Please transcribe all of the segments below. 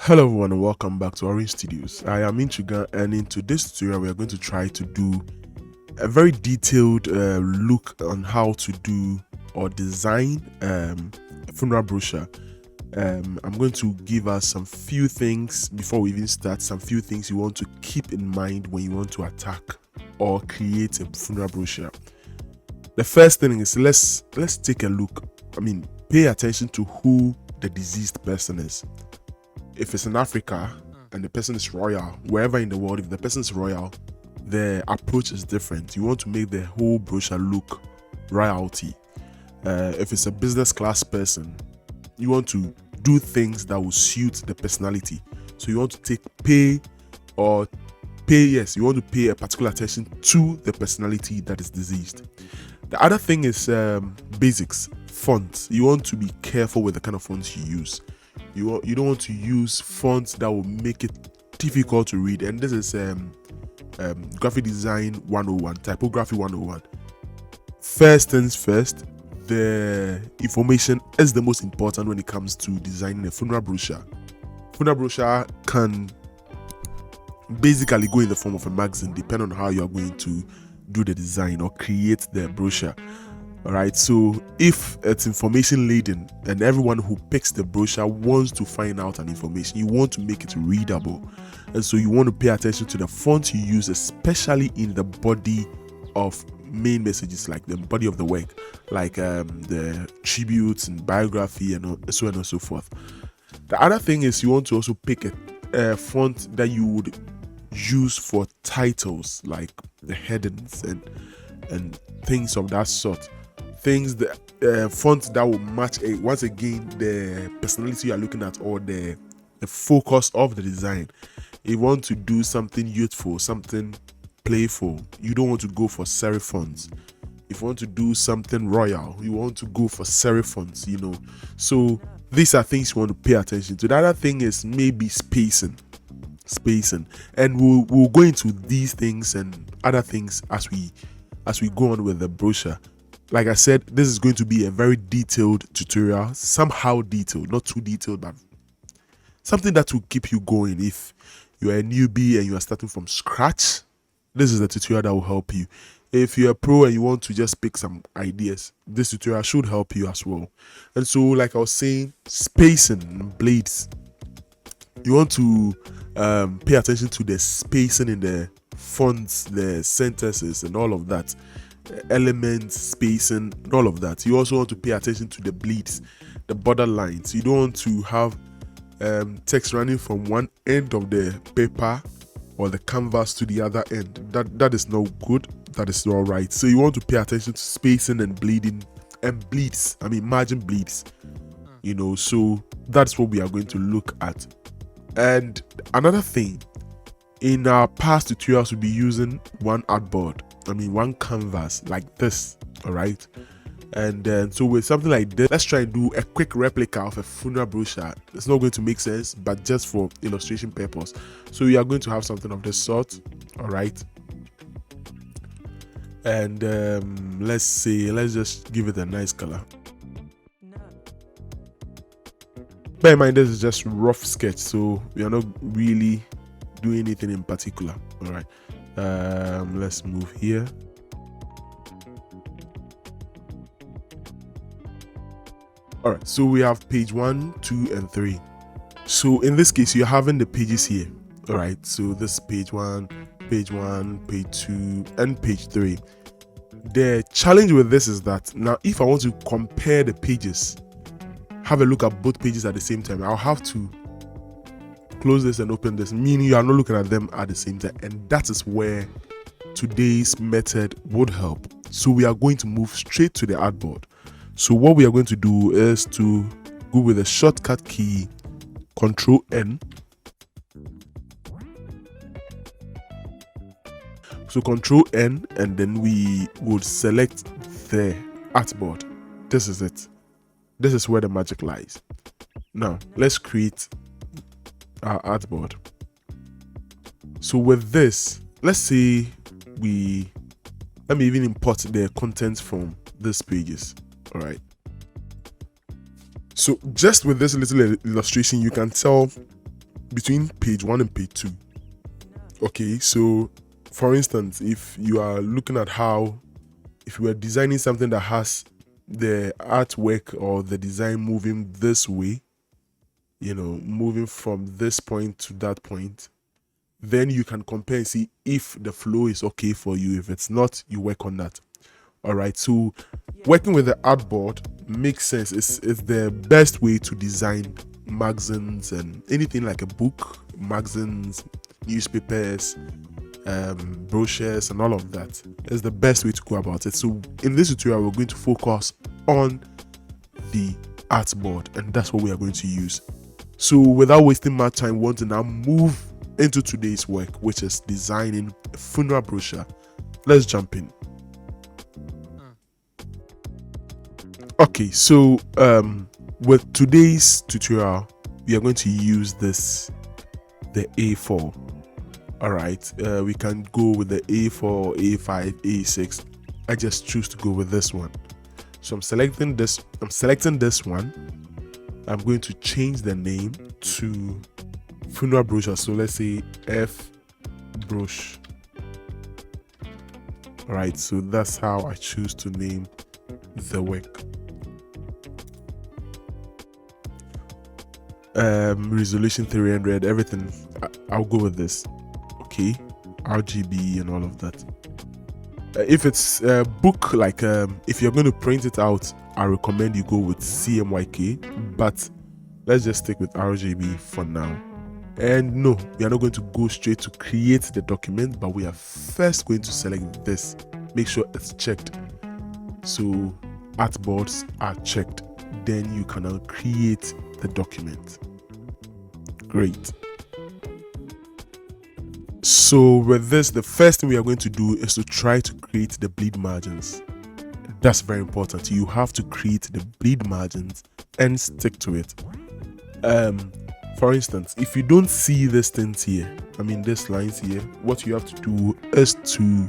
Hello everyone and welcome back to Orange Studios. I am Inchuga, and in today's tutorial we are going to try to do a very detailed look on how to do or design a funeral brochure. I'm going to give us some few things before we even start, some few things you want to keep in mind when you want to attack or create a funeral brochure. The first thing is let's take a look. Pay attention to who the deceased person is. If it's in Africa and the person is royal, wherever in the world, if the person is royal, the approach is different. You want to make the whole brochure look royalty. If it's a business class person, you want to do things that will suit the personality. So you want to pay a particular attention to the personality that is deceased. The other thing is basics, fonts. You want to be careful with the kind of fonts you use. You don't want to use fonts that will make it difficult to read. And this is graphic design 101, typography 101. First things first, the information is the most important when it comes to designing a funeral brochure. Funeral brochure can basically go in the form of a magazine, depending on how you are going to do the design or create the brochure. Alright, so if it's information laden and everyone who picks the brochure wants to find out an information, you want to make it readable, and so you want to pay attention to the font you use, especially in the body of main messages, like the body of the work, like the tributes and biography and so on and so forth. The other thing is you want to also pick a font that you would use for titles, like the headings and things of that sort. Fonts that will match once again the personality you are looking at, or the focus of the design. You want to do something youthful, something playful. You don't want to go for serif fonts. If you want to do something royal, you want to go for serif fonts, So these are things you want to pay attention to. The other thing is maybe spacing, and we'll go into these things and other things as we go on with the brochure. Like I said, this is going to be a very detailed tutorial, somehow detailed, not too detailed, but something that will keep you going. If you are a newbie and you are starting from scratch, this is the tutorial that will help you. If you're a pro and you want to just pick some ideas, this tutorial should help you as well. And so, like I was saying, spacing and blades. You want to pay attention to the spacing in the fonts, the sentences, and all of that. Elements, spacing, all of that. You also want to pay attention to the bleeds, the border lines. You don't want to have text running from one end of the paper or the canvas to the other end. That is not good. That is not right. So you want to pay attention to spacing and bleeding and bleeds. Margin bleeds. So that's what we are going to look at. And another thing, in our past tutorials, we'll be using one artboard. One canvas like this. All right. And then so with something like this, let's try and do a quick replica of a funeral brochure. It's not going to make sense, but just for illustration purpose. So we are going to have something of this sort. All right. And let's just give it a nice color. Bear in mind, this is just rough sketch, so we are not really doing anything in particular. All right. Let's move here. All right, so we have page 1, 2, and 3. So in this case, you're having the pages here. All right, so this page 1, page 2, and page 3. The challenge with this is that now, if I want to compare the pages, have a look at both pages at the same time, I'll have to close this and open this, meaning you are not looking at them at the same time, and that is where today's method would help. So we are going to move straight to the artboard. So what we are going to do is to go with a shortcut key, Control N. So Control N, and then we would select the artboard. This is it. This is where the magic lies. Now let's create our artboard. So with this, let's say let me even import the contents from these pages. All right. So just with this little illustration, you can tell between page 1 and page 2. Okay, so for instance, if you are looking at if you are designing something that has the artwork or the design moving this way, moving from this point to that point, then you can compare and see if the flow is okay for you. If it's not, you work on that. All right, so working with the artboard makes sense. It's the best way to design magazines and anything like a book, magazines, newspapers, brochures, and all of that. Is the best way to go about it. So in this tutorial, we're going to focus on the artboard, and that's what we are going to use. So without wasting much time, we want to now move into today's work, which is designing a funeral brochure. Let's jump in. Okay, so with today's tutorial, we are going to use the A4. All right, we can go with the A4, A5, A6. I just choose to go with this one. So I'm selecting this one. I'm going to change the name to funeral brochure. So let's say F Brochure. All right, so that's how I choose to name the work. Resolution 300, everything. I'll go with this. Okay, RGB and all of that. If it's a book, like if you're going to print it out, I recommend you go with CMYK, but let's just stick with RGB for now. And no, we are not going to go straight to create the document, but we are first going to select this. Make sure it's checked. So artboards are checked. Then you can now create the document. Great. So with this, the first thing we are going to do is to try to create the bleed margins. That's very important. You have to create the bleed margins and stick to it. For instance, if you don't see these things here, these lines here, what you have to do is to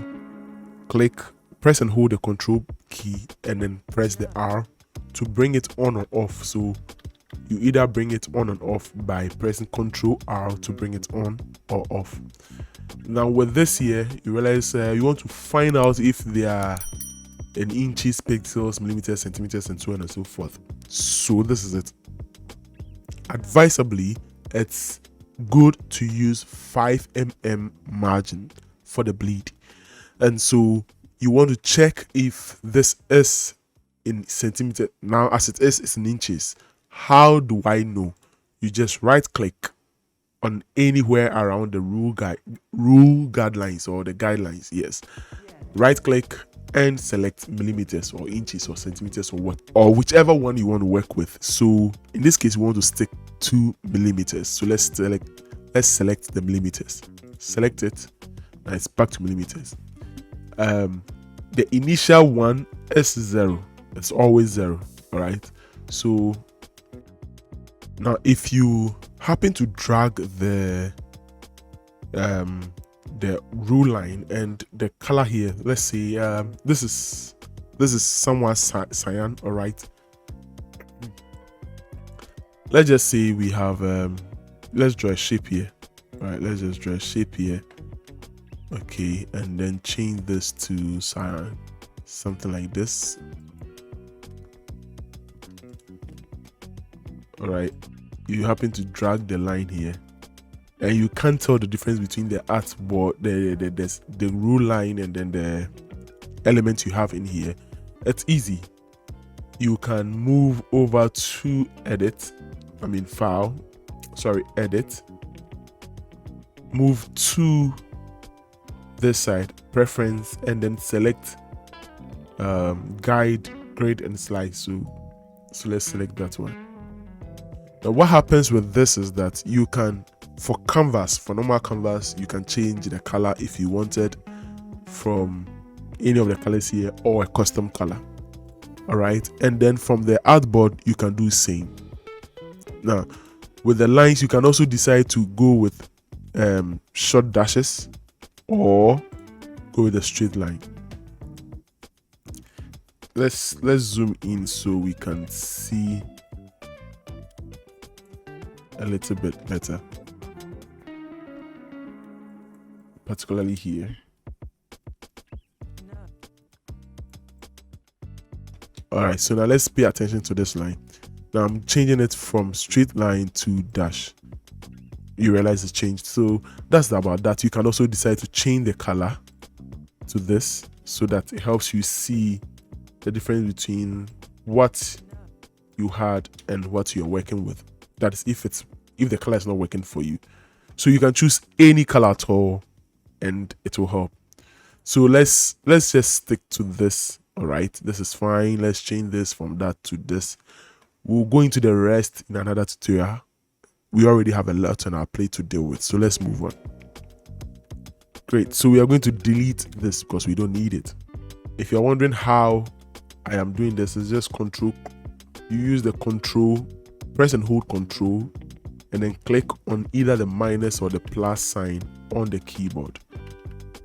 press and hold the control key and then press the R to bring it on or off. So you either bring it on and off by pressing Ctrl R to bring it on or off. Now with this here, you realize you want to find out if they are in inches, pixels, millimeters, centimeters, and so on and so forth. So this is it. Advisably, it's good to use 5 mm margin for the bleed. And so you want to check if this is in centimeter. Now as it is, it's in inches. How do I know? You just right click on anywhere around the rule guidelines or the guidelines. Yes, right click and select millimeters or inches or centimeters or whichever one you want to work with. So in this case, we want to stick to millimeters. So let's select the millimeters. Select it, and it's back to millimeters. The initial one is 0. It's always 0. All right. So now if you happen to drag the rule line and the color here, let's say this is somewhat cyan. All right, let's just say we have let's draw a shape here. All right, let's just draw a shape here. Okay, and then change this to cyan, something like this. All right, you happen to drag the line here and you can't tell the difference between the artboard, the rule line, and then the element you have in here. It's easy. You can move over to edit, move to this side, preference, and then select guide, grade, and slice. So let's select that one. Now what happens with this is that you can, for normal canvas, you can change the color if you wanted from any of the colors here or a custom color. All right, and then from the artboard you can do same. Now with the lines, you can also decide to go with short dashes or go with a straight line. Let's zoom in so we can see a little bit better. particularly here. All right, so now let's pay attention to this line. Now I'm changing it from straight line to dash. You realize it's changed. So that's about that. You can also decide to change the color to this so that it helps you see the difference between what you had and what you're working with. That is if the color is not working for you. So you can choose any color at all and it will help. So let's just stick to this. All right, this is fine. Let's change this from that to this. We'll go into the rest in another tutorial. We already have a lot on our plate to deal with, so let's move on. Great, so we are going to delete this because we don't need it. If you're wondering how I am doing this, it's just control. You use the control, press and hold control, and then click on either the minus or the plus sign on the keyboard.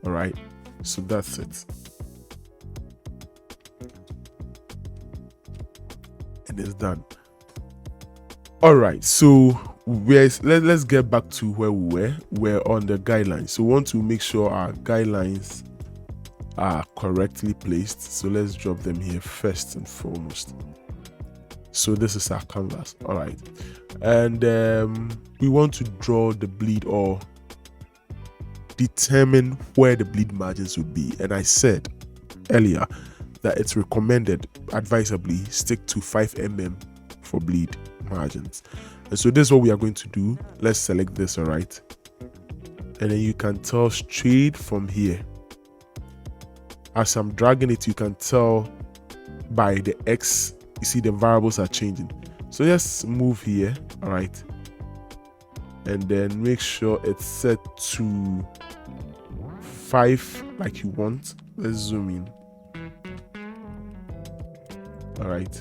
All right, so that's it. And it's done. All right, so let's get back to where we were. We're on the guidelines, so we want to make sure our guidelines are correctly placed. So let's drop them here first and foremost. So this is our canvas. All right, and we want to draw the bleed or determine where the bleed margins would be. And I said earlier that it's recommended, advisably, stick to 5 mm for bleed margins. And so this is what we are going to do. Let's select this. All right, and then you can tell straight from here, as I'm dragging it, you can tell by the X, you see the variables are changing. So just move here. All right, and then make sure it's set to 5 like you want. Let's zoom in. All right,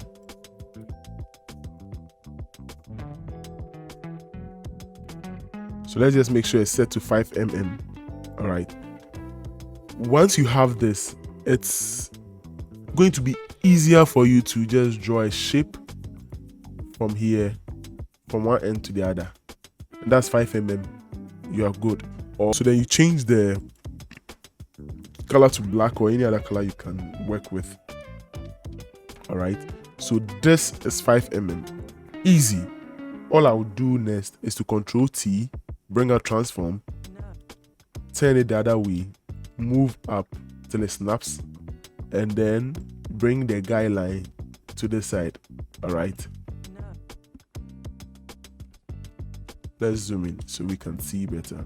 so let's just make sure it's set to 5 mm. All right, once you have this, it's going to be easier for you to just draw a shape from here, from one end to the other, and that's 5 mm. You are good. Or so then you change the color to black or any other color you can work with. All right, so this is 5 mm. Easy. All I will do next is to Control T, bring out transform, turn it the other way, move up till it snaps, and then bring the guideline to the side. All right, let's zoom in so we can see better.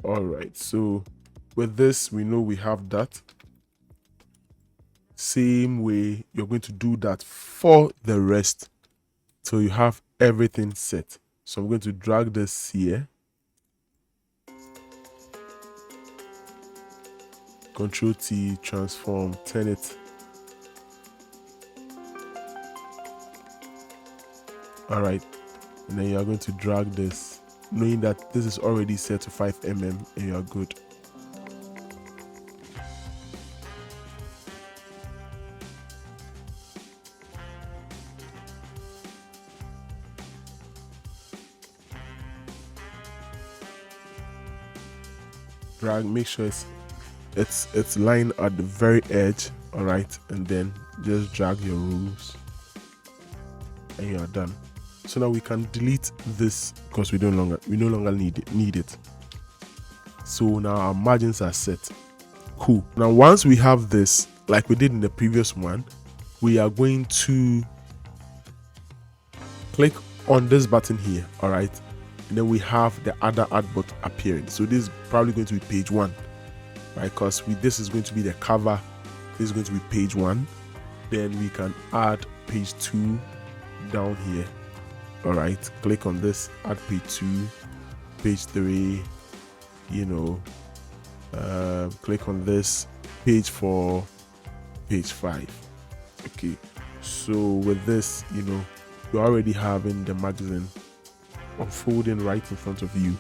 All right, so with this, we know we have that. Same way, you're going to do that for the rest till you have everything set. So I'm going to drag this here. Control T, transform, turn it. All right, and then you're going to drag this, knowing that this is already set to 5 mm and you're good. Drag, make sure it's lined at the very edge. All right, and then just drag your rules and you are done. So now we can delete this because we no longer need it. So now our margins are set. Cool. Now once we have this, like we did in the previous one, we are going to click on this button here. All right, and then we have the other artboard appearing. So this is probably going to be page 1, right? Because this is going to be the cover. This is going to be page 1. Then we can add page 2 down here. All right, click on this, add page 2, page 3, click on this, page 4, page 5. Okay, so with this, you're already having the magazine unfolding right in front of you.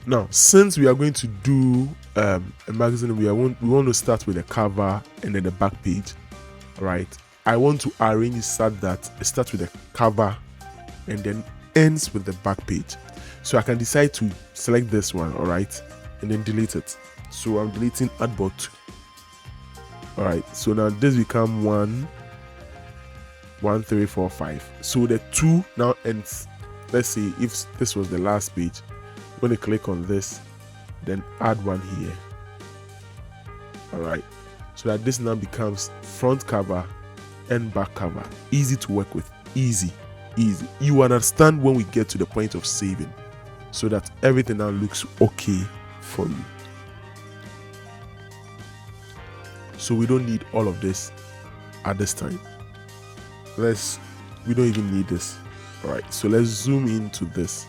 Now, since we are going to do a magazine, we want to start with the cover and then the back page. All right, I want to arrange it so that it starts with the cover and then ends with the back page. So I can decide to select this one, all right, and then delete it. So I'm deleting ARTBOARD 2. All right, so now this become 1, 3, 4, 5. So the 2 now ends. Let's see if this was the last page. I'm going to click on this, then add one here. All right, so that this now becomes front cover and back cover. Easy to work with, easy. You understand when we get to the point of saving, so that everything now looks okay for you. So we don't need all of this at this time. We don't even need this. All right, so let's zoom into this.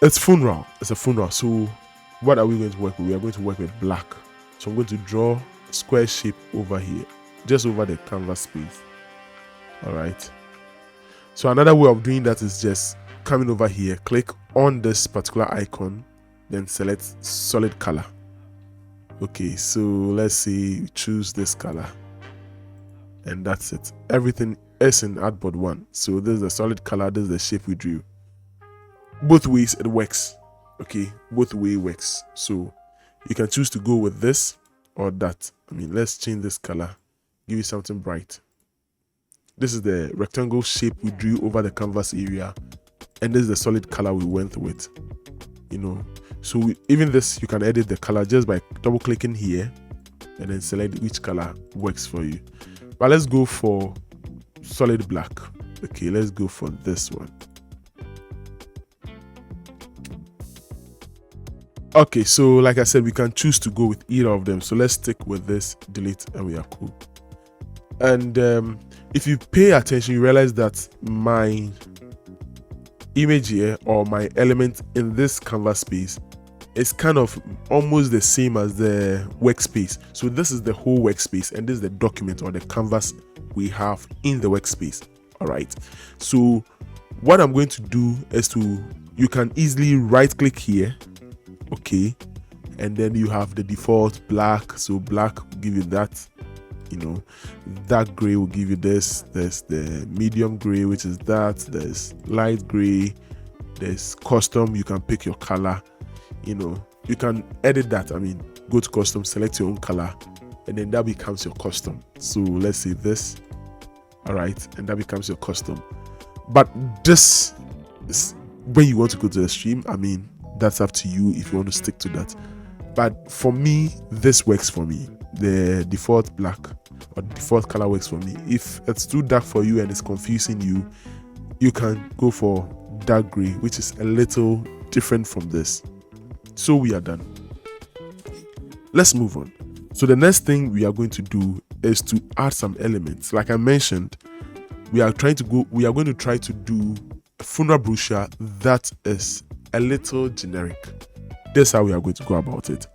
It's funeral. It's a funeral. So what are we going to work with? We are going to work with black. So I'm going to draw a square shape over here, just over the canvas space. All right. So another way of doing that is just coming over here, click on this particular icon, then select solid color. Okay, so let's say choose this color, and that's it. Everything is in ARTBOARD 1. So this is the solid color, this is the shape we drew. Both ways it works. Okay, both way works. So you can choose to go with this or that. I mean, let's change this color, give you something bright. This is the rectangle shape we drew over the canvas area, and this is the solid color we went with, you know. So even this, you can edit the color just by double clicking here and then select which color works for you. But let's go for solid black. Okay, let's go for this one. Okay, so like I said, we can choose to go with either of them. So let's stick with this, delete, and we are cool. And if you pay attention, you realize that my image here, or my element in this canvas space, is kind of almost the same as the workspace. So this is the whole workspace, and this is the document or the canvas we have in the workspace. All right, so what I'm going to do is you can easily right click here. Okay, and then you have the default black. So black will give you that, you know. Dark gray will give you this. There's the medium gray, which is that. There's light gray. There's custom. You can pick your color, you know. You can edit that. I mean, go to custom, select your own color, and then that becomes your custom. So let's say this. All right, and that becomes your custom. But this is when you want to go to the stream. I mean, that's up to you if you want to stick to that. But for me, this works for me. The default black or default color works for me. If it's too dark for you and it's confusing you, you can go for dark gray, which is a little different from this. So we are done. Let's move on. So the next thing we are going to do is to add some elements. Like I mentioned, we are going to try to do a funeral brochure that is a little generic. That's how we are going to go about it.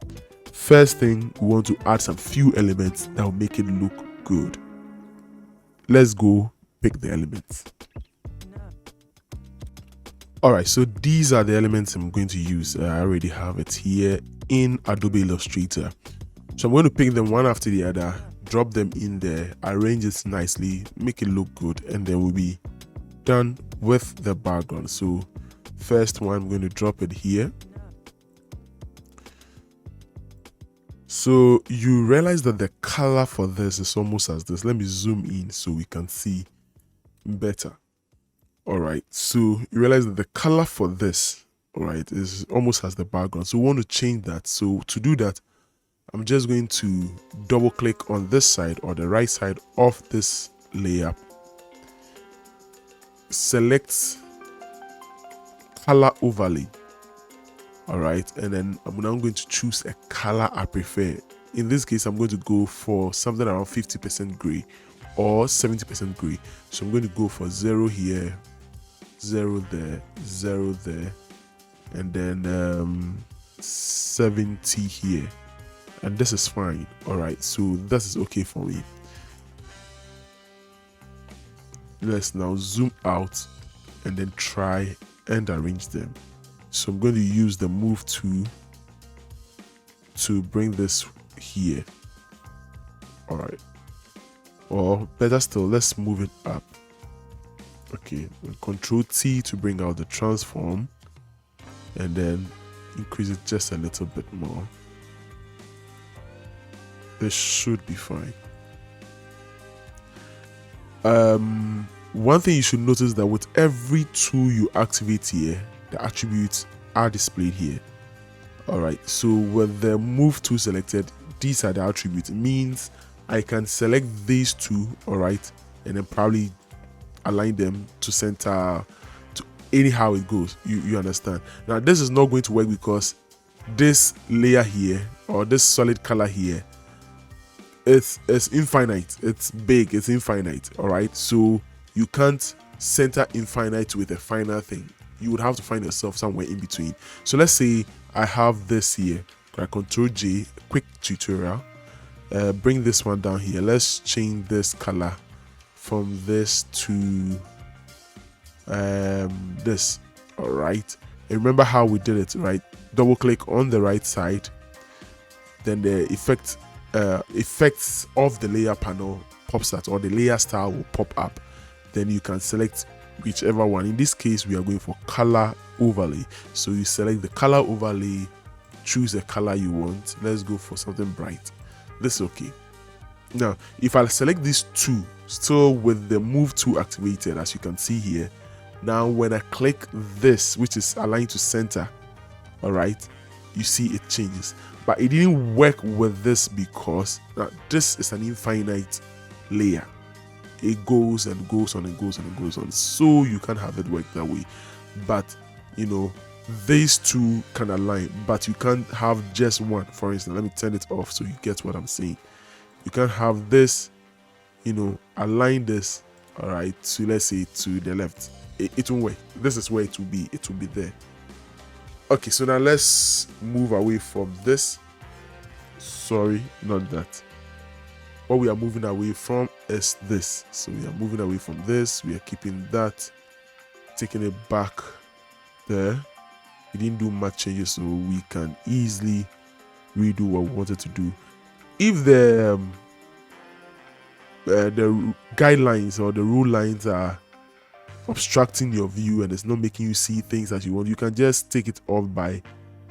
First thing, we want to add some few elements that will make it look good. Let's go pick the elements. All right, so these are the elements I'm going to use. I already have it here in Adobe Illustrator. So I'm going to pick them one after the other, drop them in there, arrange it nicely, make it look good, and then we'll be done with the background. So first one, I'm going to drop it here. So you realize that the color for this is almost as this. Let me zoom in so we can see better. All right, so you realize that the color for this, all right, is almost as the background. So we want to change that. So to do that, I'm just going to double click on this side or the right side of this layer. Select color overlay. All right, and then I'm now going to choose a color I prefer. In this case, I'm going to go for something around 50% gray or 70% gray. So I'm going to go for 0 here, 0 there, 0 there, and then 70 here. And this is fine. All right, so this is okay for me. Let's now zoom out and then try and arrange them. So I'm going to use the move tool to bring this here. All right, or better still, let's move it up. Okay, Control T to bring out the transform, and then increase it just a little bit more. This should be fine. One thing you should notice that with every tool you activate here, the attributes are displayed here. All right, so with the move tool selected, these are the attributes. It means I can select these two, all right, and then probably align them to center, to anyhow it goes. You understand? Now this is not going to work because this layer here, or this solid color here, it's infinite. It's big, it's infinite. All right, so you can't center infinite with a final thing. You would have to find yourself somewhere in between. So let's say I have this here. I Control J, quick tutorial. Bring this one down here. Let's change this color from this to this. All right, and remember how we did it, right? Double click on the right side, then the effects of the layer panel pops out, or the layer style will pop up. Then you can select whichever one. In this case, we are going for color overlay. So you select the color overlay, choose the color you want. Let's go for something bright. This is okay. Now, if I select these two, still with the move tool activated, as you can see here, now when I click this, which is aligned to center, all right, you see it changes. But it didn't work with this because this is an infinite layer. It goes and goes on and goes on and goes on, so you can't have it work that way. But you know, these two can align, but you can't have just one. For instance, let me turn it off so you get what I'm saying. You can't have this, you know, align this, all right, to, let's say, to the left. It won't work. This is where it will be. It will be there. Okay, so now let's move away from this. Sorry, not that. What we are moving away from is this. So we are moving away from this. We are keeping that, taking it back there. We didn't do much changes, so we can easily redo what we wanted to do. If the guidelines or the rule lines are obstructing your view and it's not making you see things as you want, you can just take it off by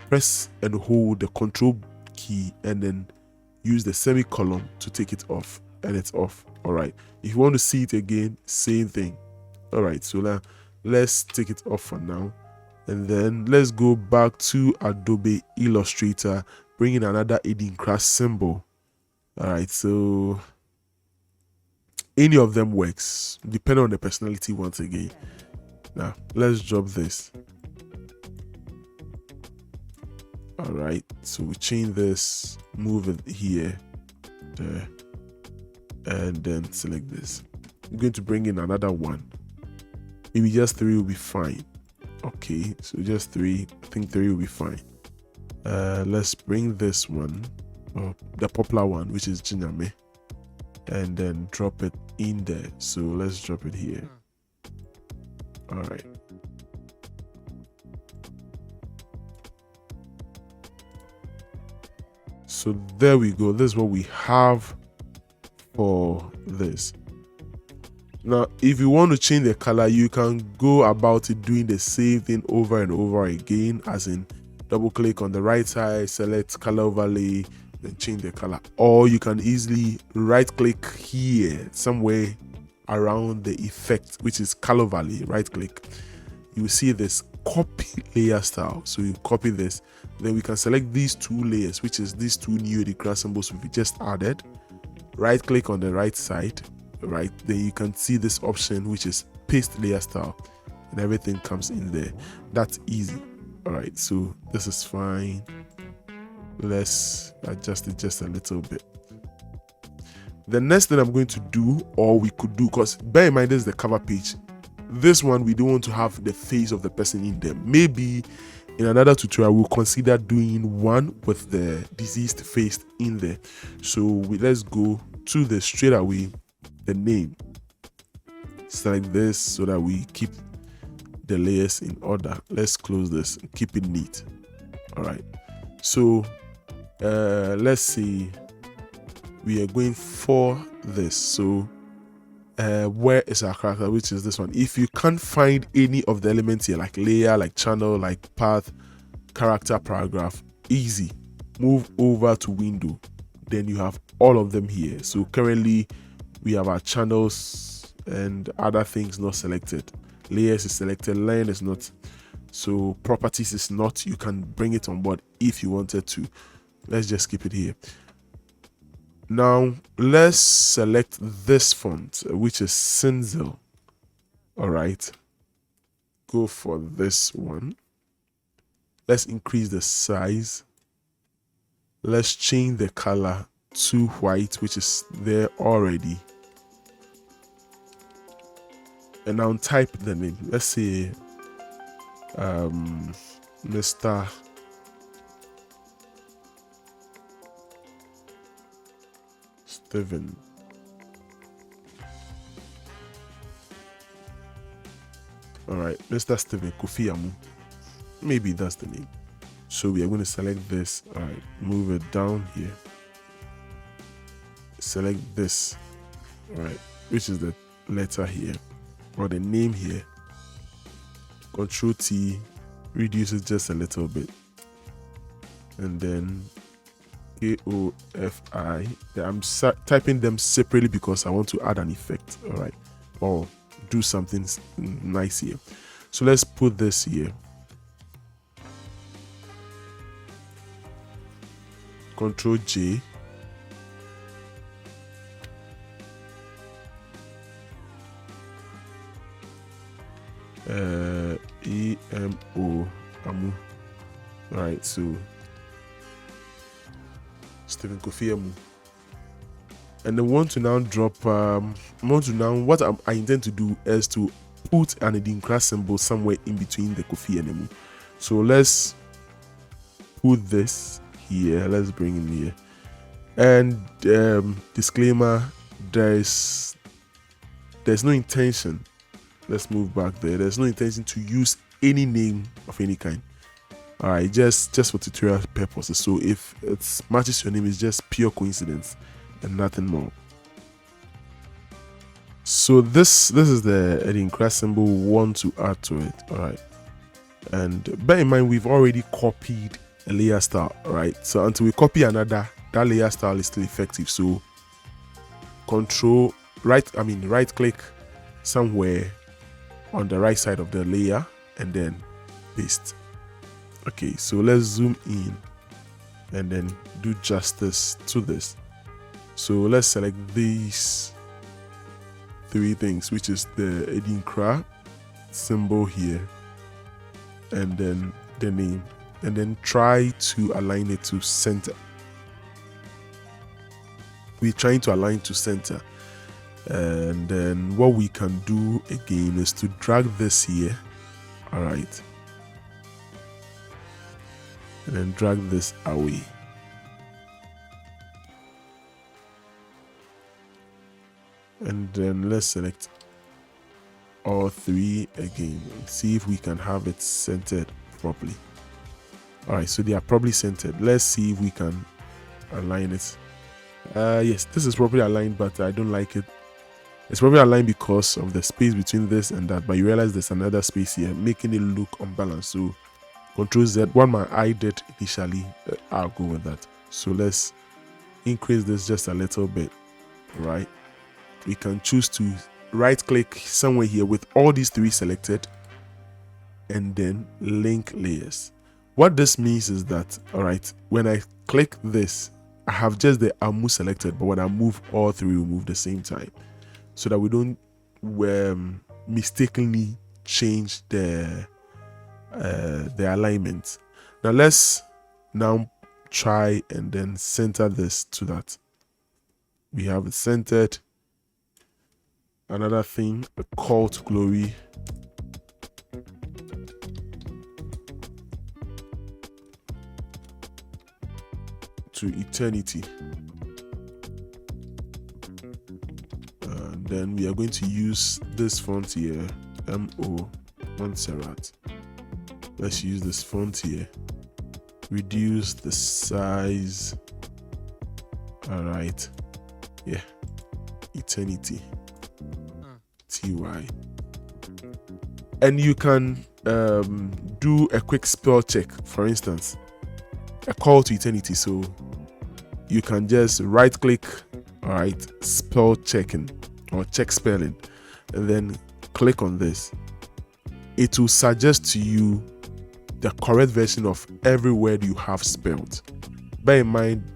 press and hold the Control key and then use the semicolon to take it off, and it's off. All right, if you want to see it again, same thing. All right, so now let's take it off for now, and then let's go back to Adobe Illustrator, bring in another Edencraft symbol. All right, so any of them works depending on the personality. Once again, now let's drop this. All right, so we change this, move it here, there, and then select this. I'm going to bring in another one. Maybe just 3 will be fine. Okay, so just 3. I think 3 will be fine. Let's bring this one, the popular one, which is Jinyame, and then drop it in there. So let's drop it here. All right. So there we go. This is what we have for this. Now, if you want to change the color, you can go about it doing the same thing over and over again, as in double click on the right side, select color overlay, then change the color. Or you can easily right click here somewhere around the effect, which is color overlay. Right click, you will see this copy layer style. So you copy this, then we can select these 2 layers, which is these 2 new Edencraft symbols we just added. Right click on the right side, right, then you can see this option, which is paste layer style, and everything comes in there. That's easy. All right, so this is fine. Let's adjust it just a little bit. The next thing I'm going to do, or we could do, because bear in mind this is the cover page, this one we don't want to have the face of the person in there. Maybe in another tutorial we'll consider doing one with the deceased face in there. So let's go to the straight away, the name, select this so that we keep the layers in order. Let's close this and keep it neat. All right, so let's see, we are going for this. So where is our character, which is this one? If you can't find any of the elements here, like layer, like channel, like path, character, paragraph, easy, move over to window, then you have all of them here. So currently we have our channels and other things not selected. Layers is selected, line is not, so properties is not. You can bring it on board if you wanted to. Let's just keep it here. Now let's select this font, which is Cinzel. All right, go for this one. Let's increase the size. Let's change the color to white, which is there already. And now type the name. Let's say Mr. Steven. All right, Mr. Steven Kofi Amu. Maybe that's the name. So we are going to select this. All right, move it down here. Select this. All right, which is the letter here or the name here. Control T, reduce it just a little bit, and then KOFI. I'm typing them separately because I want to add an effect. All right, or do something nice here. So let's put this here. Control J. EMO Amu. All right, so Stephen Kofi Amu. And then want to now drop what I intend to do is to put an Adinkra symbol somewhere in between the Kofi and Amu. So let's put this here. Let's bring in here. And disclaimer, there's no intention. Let's move back there. There's no intention to use any name of any kind. All right, just for tutorial purposes. So if it matches your name, it's just pure coincidence and nothing more. So this is the Adinkra symbol we want to add to it. All right, and bear in mind we've already copied a layer style. All right, so until we copy another, that layer style is still effective. So right click somewhere on the right side of the layer and then paste. Okay, so let's zoom in and then do justice to this. So let's select these three things, which is the Adinkra symbol here and then the name, and then try to align it to center. We're trying to align to center. And then what we can do again is to drag this here. All right, and then drag this away. And then let's select all three again and see if we can have it centered properly. All right, so they are probably centered. Let's see if we can align it. Yes, this is properly aligned, but I don't like it. It's probably aligned because of the space between this and that, but you realize there's another space here making it look unbalanced. So Control Z, what my eye did initially, I'll go with that. So let's increase this just a little bit. Right, we can choose to right click somewhere here with all these three selected and then link layers. What this means is that, all right, when I click this, I have just the Amu selected, but when I move all three, we move the same time, so that we don't mistakenly change the the alignment. Now let's now try and then center this to that. We have it centered. Another thing, a call to glory. To eternity. And then we are going to use this font here, MO Montserrat. Let's use this font here. Reduce the size. All right. Yeah. Eternity. TY. And you can do a quick spell check, for instance, a call to eternity. So you can just right click, all right, spell checking or check spelling, and then click on this. It will suggest to you the correct version of every word you have spelled. Bear in mind,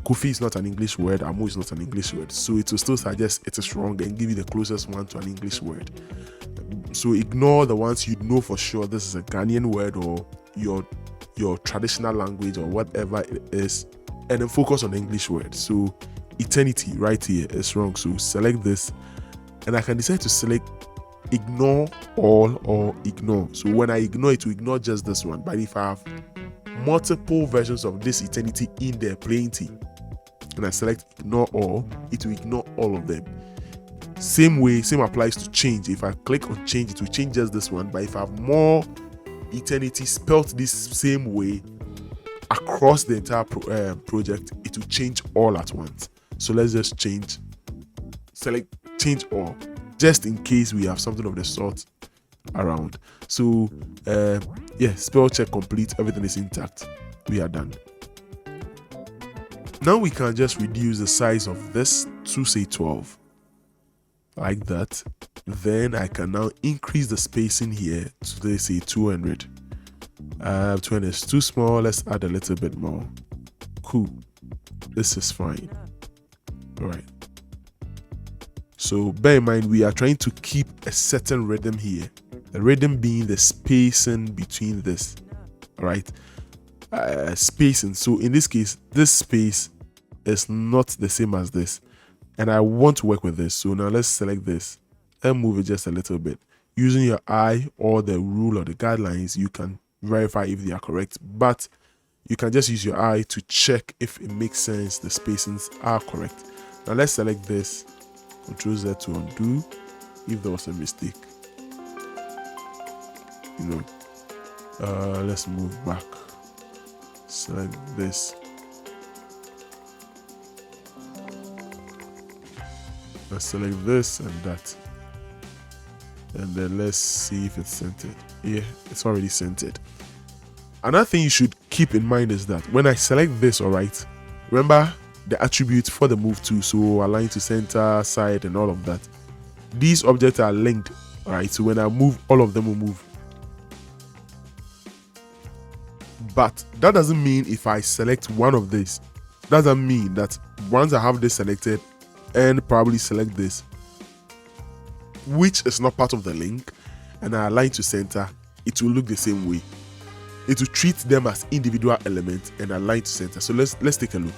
Kofi is not an English word, Amu is not an English word, so it will still suggest it is wrong and give you the closest one to an English word. So ignore the ones you know for sure this is a Ghanaian word or your traditional language or whatever it is, and then focus on the English word. So eternity right here is wrong, so select this, and I can decide to select ignore all or ignore. So when I ignore it, to ignore just this one, but if I have multiple versions of this eternity in there plenty, and I select ignore all, it will ignore all of them. Same applies to change. If I click on change, it will change just this one, but if I have more eternity spelled this same way across the entire project, it will change all at once. So let's just select change all, just in case we have something of the sort around. So yeah, spell check complete, everything is intact, we are done. Now we can just reduce the size of this to say 12, like that. Then I can now increase the spacing here to, let's say, 200. 200 is too small, let's add a little bit more. Cool, this is fine. All right. So bear in mind, we are trying to keep a certain rhythm here. The rhythm being the spacing between this. All right. Spacing. So in this case, this space is not the same as this, and I want to work with this. So now let's select this and move it just a little bit. Using your eye or the rule or the guidelines, you can verify if they are correct, but you can just use your eye to check if it makes sense, the spacings are correct. Now let's select this, Ctrl Z to undo if there was a mistake. Let's move back, select this, let's select this and that, and then let's see if it's centered. Yeah, it's already centered. Another thing you should keep in mind is that when I select this, all right, remember the attributes for the move to, so align to center, side, and all of that. These objects are linked, all right, so when I move, all of them will move. But that doesn't mean if I select one of these, doesn't mean that once I have this selected and probably select this, which is not part of the link, and I align to center, it will look the same way. It will treat them as individual elements and align to center. So let's take a look.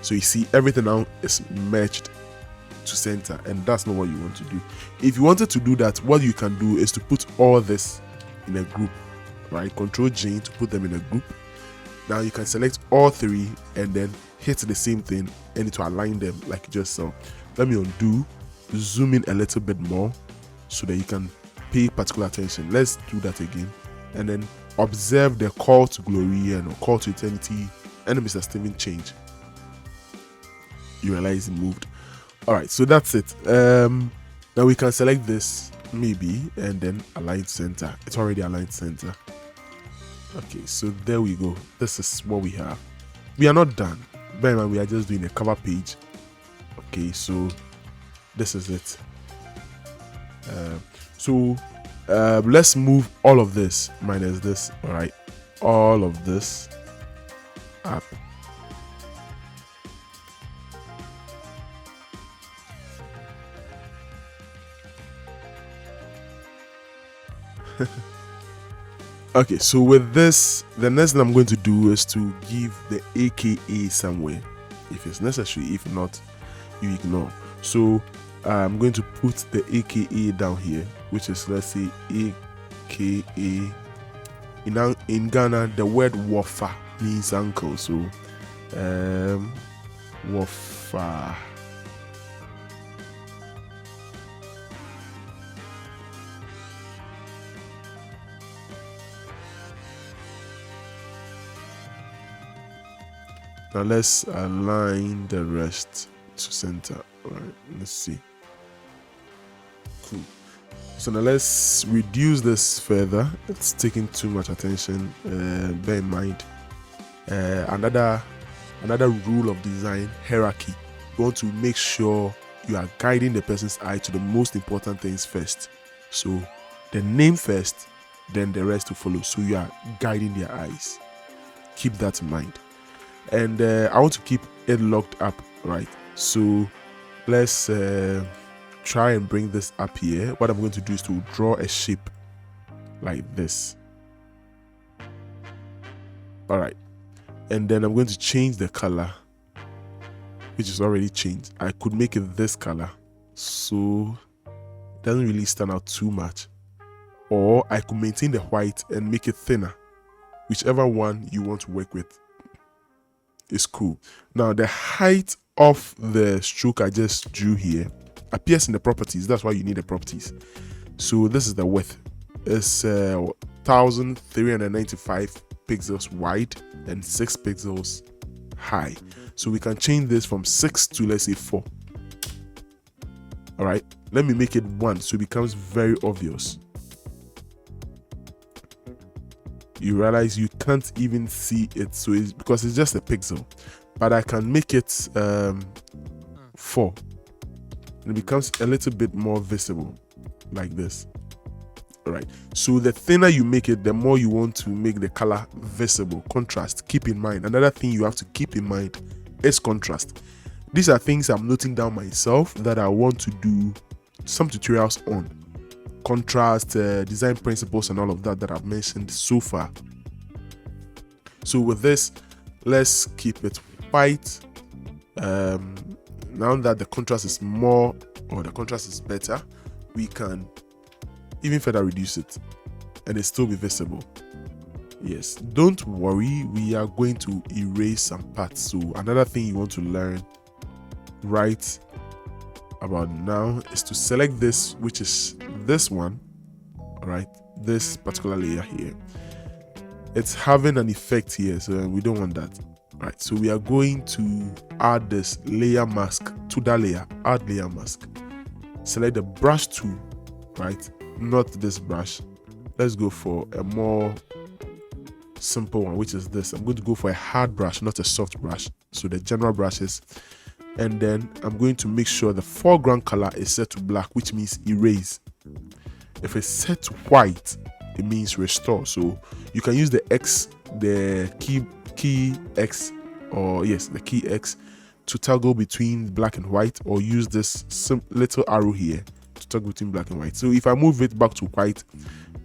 So you see everything now is merged to center, and that's not what you want to do. If you wanted to do that, what you can do is to put all this in a group, right? Ctrl J to put them in a group. Now you can select all three and then hit the same thing and it will align them like you just saw. Let me undo, zoom in a little bit more so that you can pay particular attention. Let's do that again, and then observe the call to glory and call to eternity and Mr. Steven change. You realize it moved. All right, so that's it. Now we can select this maybe and then align center. It's already aligned center. Okay, so there we go. This is what we have. We are not done. Bear in mind, we are just doing a cover page. Okay, so this is it. Let's move all of this minus this. All right, all of this up. Okay, so with this, the next thing I'm going to do is to give the AKA somewhere if it's necessary. If not, you ignore. So I'm going to put the AKA down here, which is, let's say, AKA. In Ghana, the word wafa means uncle. So wafa. Now let's align the rest to center. All right, let's see. Cool. So now let's reduce this further. It's taking too much attention. Bear in mind another rule of design: hierarchy. You want to make sure you are guiding the person's eye to the most important things first. So the name first, then the rest to follow. So you are guiding their eyes. Keep that in mind. And I want to keep it locked up, right? So let's try and bring this up here. What I'm going to do is to draw a shape like this. All right, and then I'm going to change the color, which is already changed. I could make it this color so it doesn't really stand out too much, or I could maintain the white and make it thinner. Whichever one you want to work with is cool. Now the height of the stroke I just drew here appears in the properties. That's why you need the properties. So this is the width. It's 1395 pixels wide and 6 pixels high. So we can change this from 6 to, let's say, 4. All right, let me make it 1 so it becomes very obvious. You realize you can't even see it, so it's because it's just a pixel, but I can make it 4 and it becomes a little bit more visible like this. All right, so the thinner you make it, the more you want to make the color visible. Contrast, keep in mind. Another thing you have to keep in mind is contrast. These are things I'm noting down myself that I want to do some tutorials on. Contrast, design principles, and all of that I've mentioned so far. So with this, let's keep it white. Now that the contrast is more, or the contrast is better, we can even further reduce it and it still be visible. Yes, don't worry, we are going to erase some parts. So another thing you want to learn right about now is to select this, which is this one. All right, this particular layer here, it's having an effect here, so we don't want that. All right, so we are going to add this layer mask to that layer. Add layer mask, select the brush tool, right? Not this brush. Let's go for a more simple one, which is this. I'm going to go for a hard brush, not a soft brush. So the general brushes, and then I'm going to make sure the foreground color is set to black, which means erase. If it's set to white, it means restore. So you can use the X, the key X, or yes, the key X to toggle between black and white, or use this little arrow here to toggle between black and white. So if I move it back to white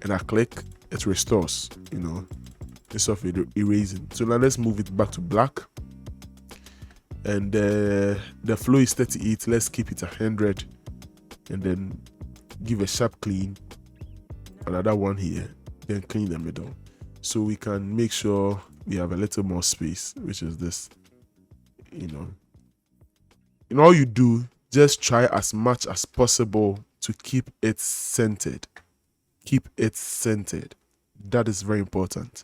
and I click, it restores, you know, instead of erasing. So now let's move it back to black. And the flow is 38. Let's keep it 100, and then give a sharp clean. Another one here, then clean the middle, so we can make sure we have a little more space, which is this. You know, in all you do, just try as much as possible to keep it centered. Keep it centered. That is very important.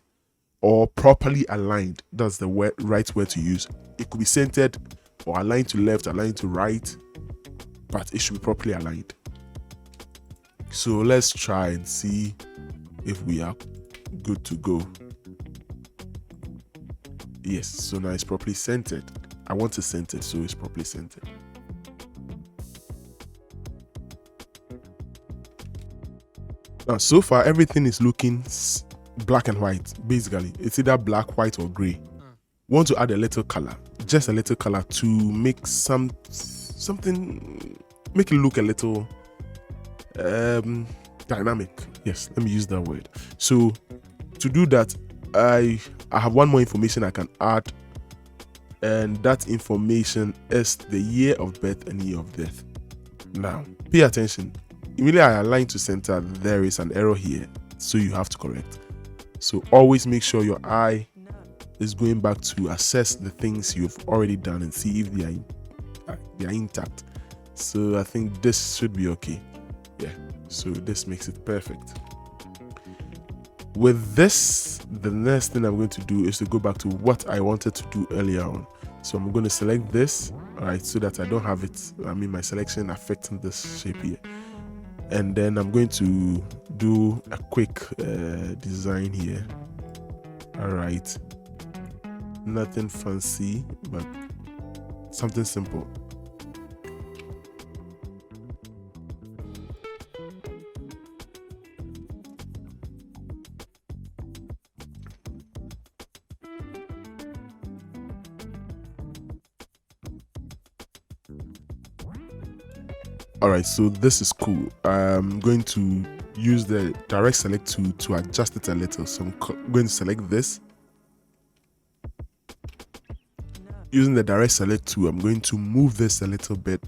Or properly aligned. That's the right word to use. It could be centered or aligned to left, aligned to right, but it should be properly aligned. So let's try and see if we are good to go. Yes, so now it's properly centered. I want it centered, so it's properly centered. Now, so far, everything is looking black and white. Basically, it's either black, white, or gray. Want to add a little color, just a little color, to make something, make it look a little dynamic. Yes, let me use that word. So To do that, I have one more information I can add, and that information is the year of birth and year of death. Now, pay attention. Immediately I align to center, there is an error here, so you have to correct. So always make sure your eye is going back to assess the things you've already done and see if they are intact. So I think this should be okay. Yeah, so this makes it perfect. With this, the next thing I'm going to do is to go back to what I wanted to do earlier on. So I'm going to select this, all right, so that I don't have it, my selection affecting this shape here. And then I'm going to do a quick design here. All right, nothing fancy, but something simple. All right, so this is cool. I'm going to use the direct select tool to adjust it a little. So I'm going to select this. Using the direct select tool, I'm going to move this a little bit,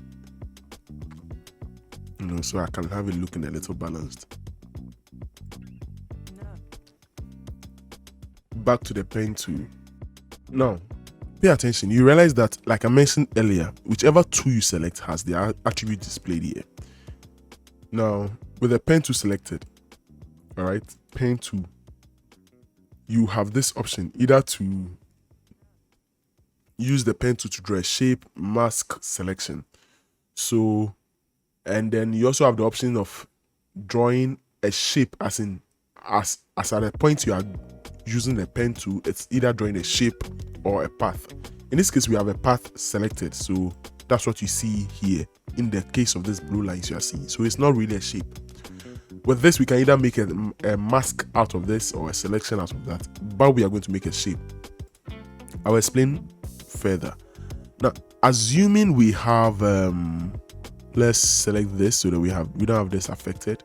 so I can have it looking a little balanced. Back to the pen tool. Now, pay attention. You realize that, like I mentioned earlier, whichever tool you select has the attribute displayed here. Now, with the pen tool selected, all right, pen tool, you have this option either to use the pen tool to draw a shape, mask, selection. So, and then you also have the option of drawing a shape, as at a point you are using the pen tool, it's either drawing a shape or a path. In this case, we have a path selected, so that's what you see here in the case of these blue lines you are seeing. So it's not really a shape. With this, we can either make a mask out of this or a selection out of that, but we are going to make a shape. I'll explain further. Now, assuming we have let's select this so that we don't have this affected.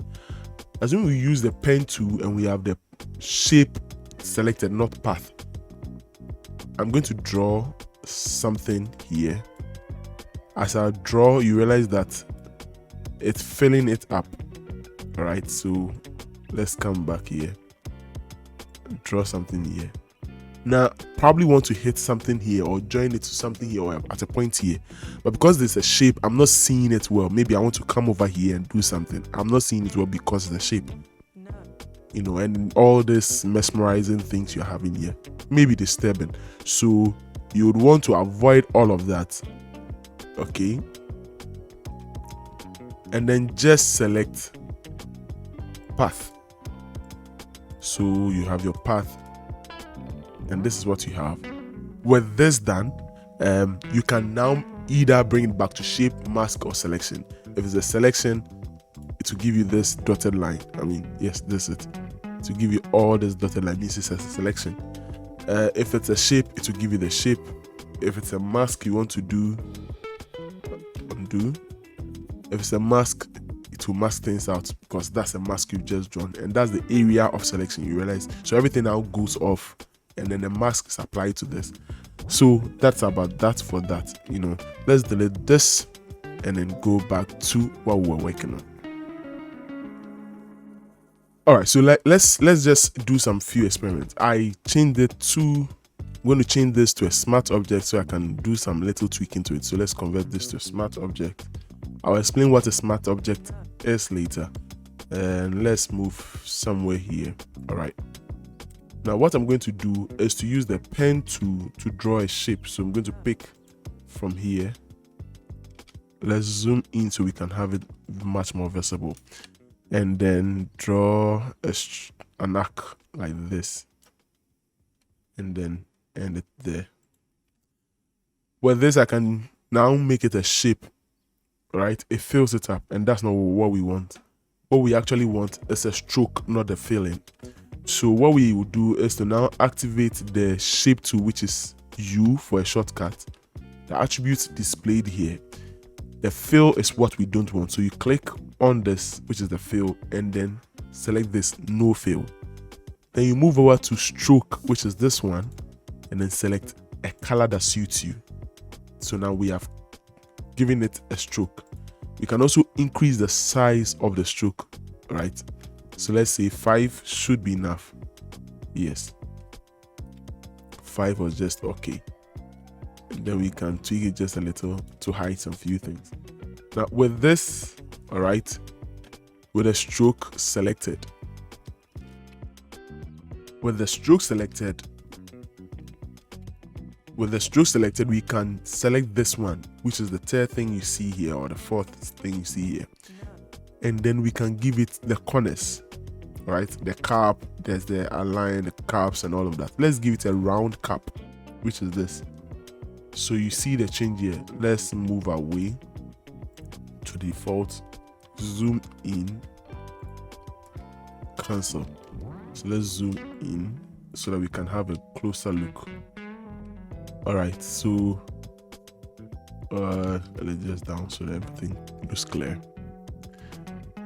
Assuming we use the pen tool and we have the shape selected, not path, I'm going to draw something here. As I draw, you realize that it's filling it up. All right, so let's come back here, draw something here. Now, probably want to hit something here or join it to something here or at a point here, but because there's a shape, I'm not seeing it well. Maybe I want to come over here and do something. I'm not seeing it well because it's a shape, and all this mesmerizing things you're having here may be disturbing. So you would want to avoid all of that, okay? And then just select path. So you have your path, and this is what you have. With this done, you can now either bring it back to shape, mask, or selection. If it's a selection, it will give you this dotted line. Yes, this is it. To give you all this dotted line means it's a selection. If it's a shape, it will give you the shape. If it's a mask you want to do, undo. If it's a mask, it will mask things out because that's a mask you've just drawn, and that's the area of selection, you realize. So everything now goes off, and then the mask is applied to this. So that's about that for that. Let's delete this and then go back to what we were working on. All right, so let's just do some few experiments. I changed it to, I'm going to change this to a smart object so I can do some little tweaking to it. So let's convert this to a smart object. I'll explain what a smart object is later. And let's move somewhere here. All right. Now what I'm going to do is to use the pen tool to draw a shape. So I'm going to pick from here. Let's zoom in so we can have it much more visible. And then draw an arc like this. And then end it there. With this, I can now make it a shape, right? It fills it up, and that's not what we want. What we actually want is a stroke, not a filling. So what we will do is to now activate the shape tool, which is U for a shortcut. The attributes displayed here. The fill is what we don't want. So you click on this, which is the fill, and then select this no fill. Then you move over to stroke, which is this one, and then select a color that suits you. So now we have given it a stroke. You can also increase the size of the stroke, right? So let's say 5 should be enough. Yes, 5 was just okay. And then we can tweak it just a little to hide some few things. Now with this, all right, with the stroke selected, with the stroke selected, we can select this one, which is the third thing you see here, or the fourth thing you see here. And then we can give it the corners, right? The cap, there's the align, the caps and all of that. Let's give it a round cap, which is this. So you see the change here. Let's move away to default, zoom in, cancel. So let's zoom in so that we can have a closer look. All right, so let's just down so that everything looks clear.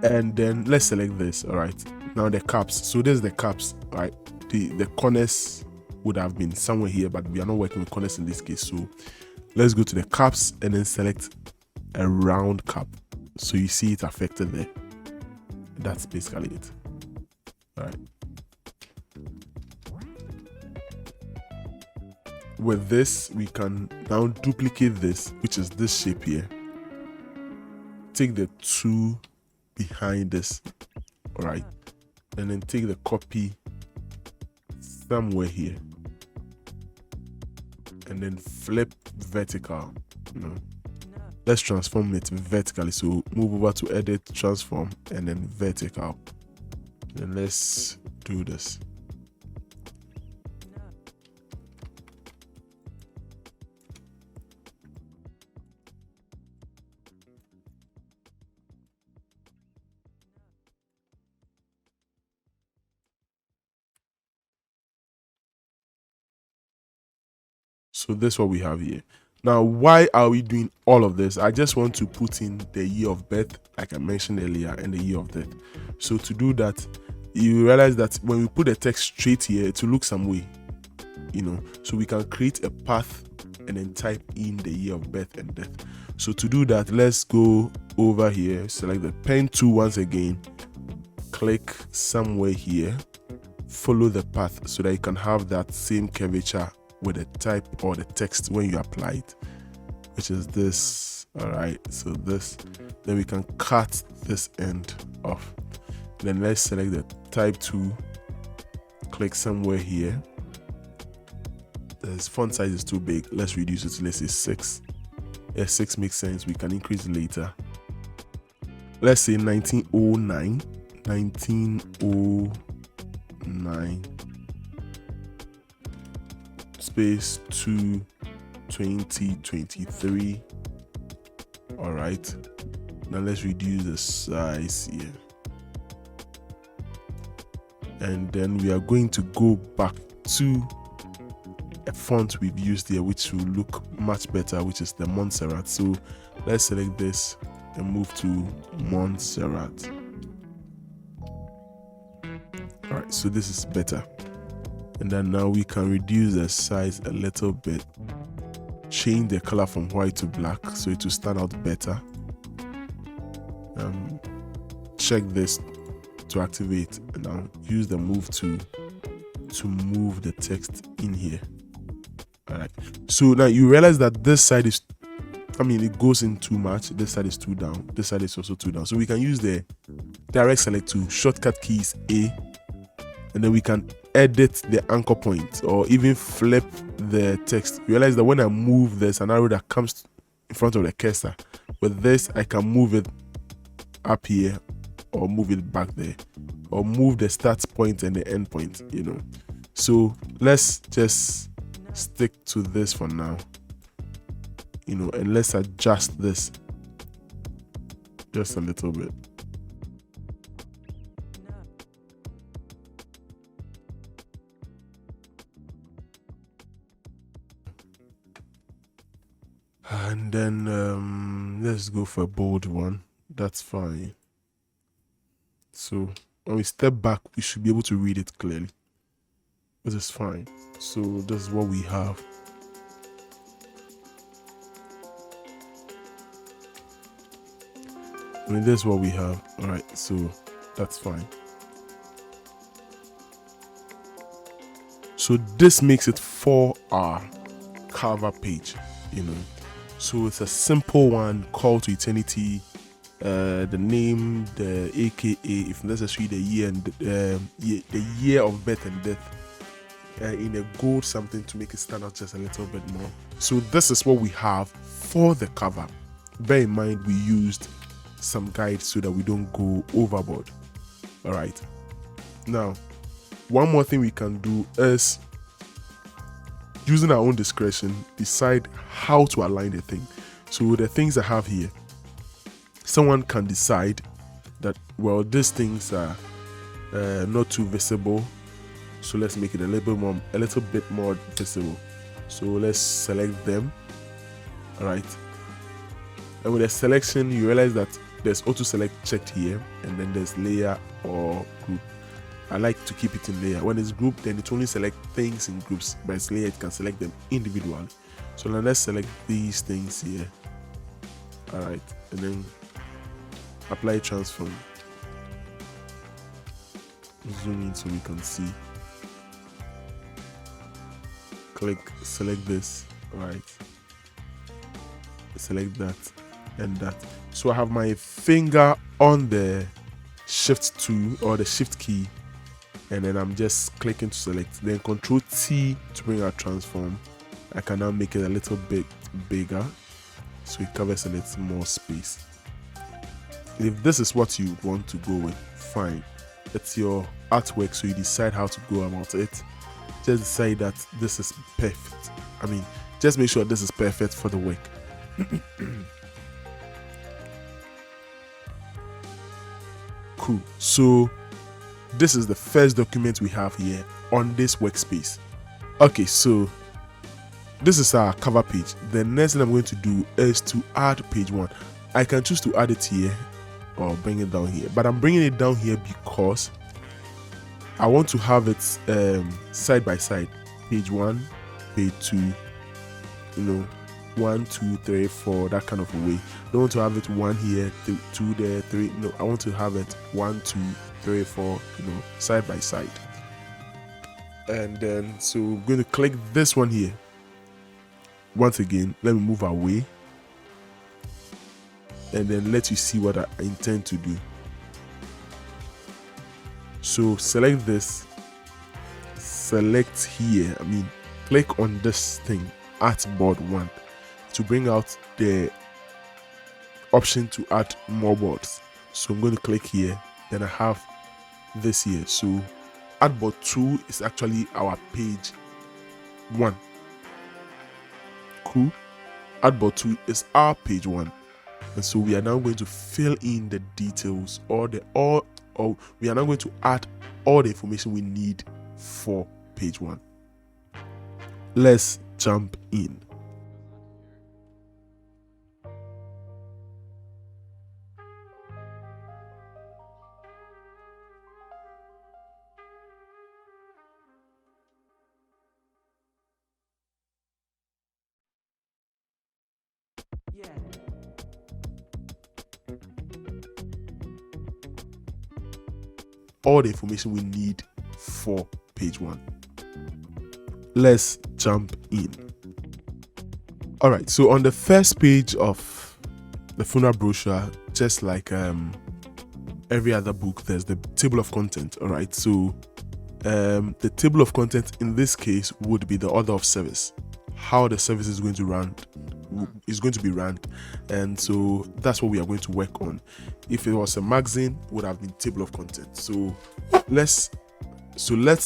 And then let's select this. All right, now the caps. So there's the caps, right? The corners would have been somewhere here, but we are not working with corners in this case. So let's go to the caps and then select a round cap. So you see it affected there. That's basically it. All right. With this, we can now duplicate this, which is this shape here. Take the 2 behind this, all right, and then take the copy somewhere here, and then flip vertical. Let's transform it vertically. So move over to edit, transform, and then vertical. And let's do this. So this is what we have here. Now, why are we doing all of this? I just want to put in the year of birth, like I mentioned earlier, and the year of death. So to do that, you realize that when we put the text straight here, it will look some way, so we can create a path and then type in the year of birth and death. So to do that, let's go over here, select the pen tool once again, click somewhere here, follow the path so that you can have that same curvature with the type or the text when you apply it, which is this. All right, so this, then we can cut this end off. Then let's select the type tool, click somewhere here. The font size is too big, let's reduce it to, let's say 6. Yeah, 6 makes sense. We can increase it later. Let's say 1909 space 2 2023. All right, now let's reduce the size here, and then we are going to go back to a font we've used here, which will look much better, which is the Montserrat. So let's select this and move to Montserrat. All right, so this is better. And then now we can reduce the size a little bit, change the color from white to black so it will stand out better. Check this to activate, and now use the move to move the text in here. All right, so now you realize that this side is, it goes in too much. This side is too down, this side is also too down. So we can use the direct select tool, shortcut key is A, and then we can edit the anchor point or even flip the text. You realize that when I move, there's an arrow that comes in front of the cursor. With this, I can move it up here or move it back there, or move the start point and the end point, So let's just stick to this for now, and let's adjust this just a little bit. And then let's go for a bold one. That's fine. So when we step back, we should be able to read it clearly. This is fine. So this is what we have. I mean, this is what we have. All right, so that's fine. So this makes it for our cover page, you know. So it's a simple one, call to eternity, the name, the AKA, if necessary, the year and the year of birth and death, in a gold something to make it stand out just a little bit more. So this is what we have for the cover. Bear in mind we used some guides so that we don't go overboard. All right. Now, one more thing we can do is, using our own discretion, decide how to align the thing. So the things I have here, someone can decide that, well, these things are not too visible, so let's make it a little bit more visible. So let's select them. All right. And with the selection, you realize that there's auto select checked here, and then there's layer or group. I like to keep it in layer. When it's group, then it only select things in groups, but it's layer, it can select them individually. So now let's select these things here. All right, and then apply transform. Zoom in so we can see. Click, select this. All right, select that and that. So I have my finger on the shift 2 or the shift key, and then I'm just clicking to select, then Control T to bring our transform. I can now make it a little bit bigger so it covers a little more space. If this is what you want to go with, fine. It's your artwork, so you decide how to go about it. Just decide that this is perfect. I mean, just make sure this is perfect for the work. Cool. So this is the first document we have here on this workspace. Okay, so this is our cover page. The next thing I'm going to do is to add page 1. I can choose to add it here or bring it down here, but I'm bringing it down here because I want to have it side by side. Page 1, page 2, you know, 1, 2, 3, 4, that kind of a way. I don't want to have it 1 here, 2 there, 3. No, I want to have it 1, 2, 3, 4, you know, side by side. And then, so I'm going to click this one here. Once again, let me move away, and then let you see what I intend to do. So select this, select here, click on this thing, Artboard 1, to bring out the option to add more boards. So I'm going to click here, then I have this here. So Artboard 2 is actually our page 1. Cool. Artboard 2 is our page 1. And so we are now going to fill in the details, or we are now going to add all the information we need for page 1. Let's jump in. All the information we need for page 1. Let's jump in. All right, so on the first page of the funeral brochure, just like every other book, there's the table of content. All right, so the table of content in this case would be the order of service, how the service is going to be ranked, and so that's what we are going to work on. If it was a magazine, it would have been table of content. So let's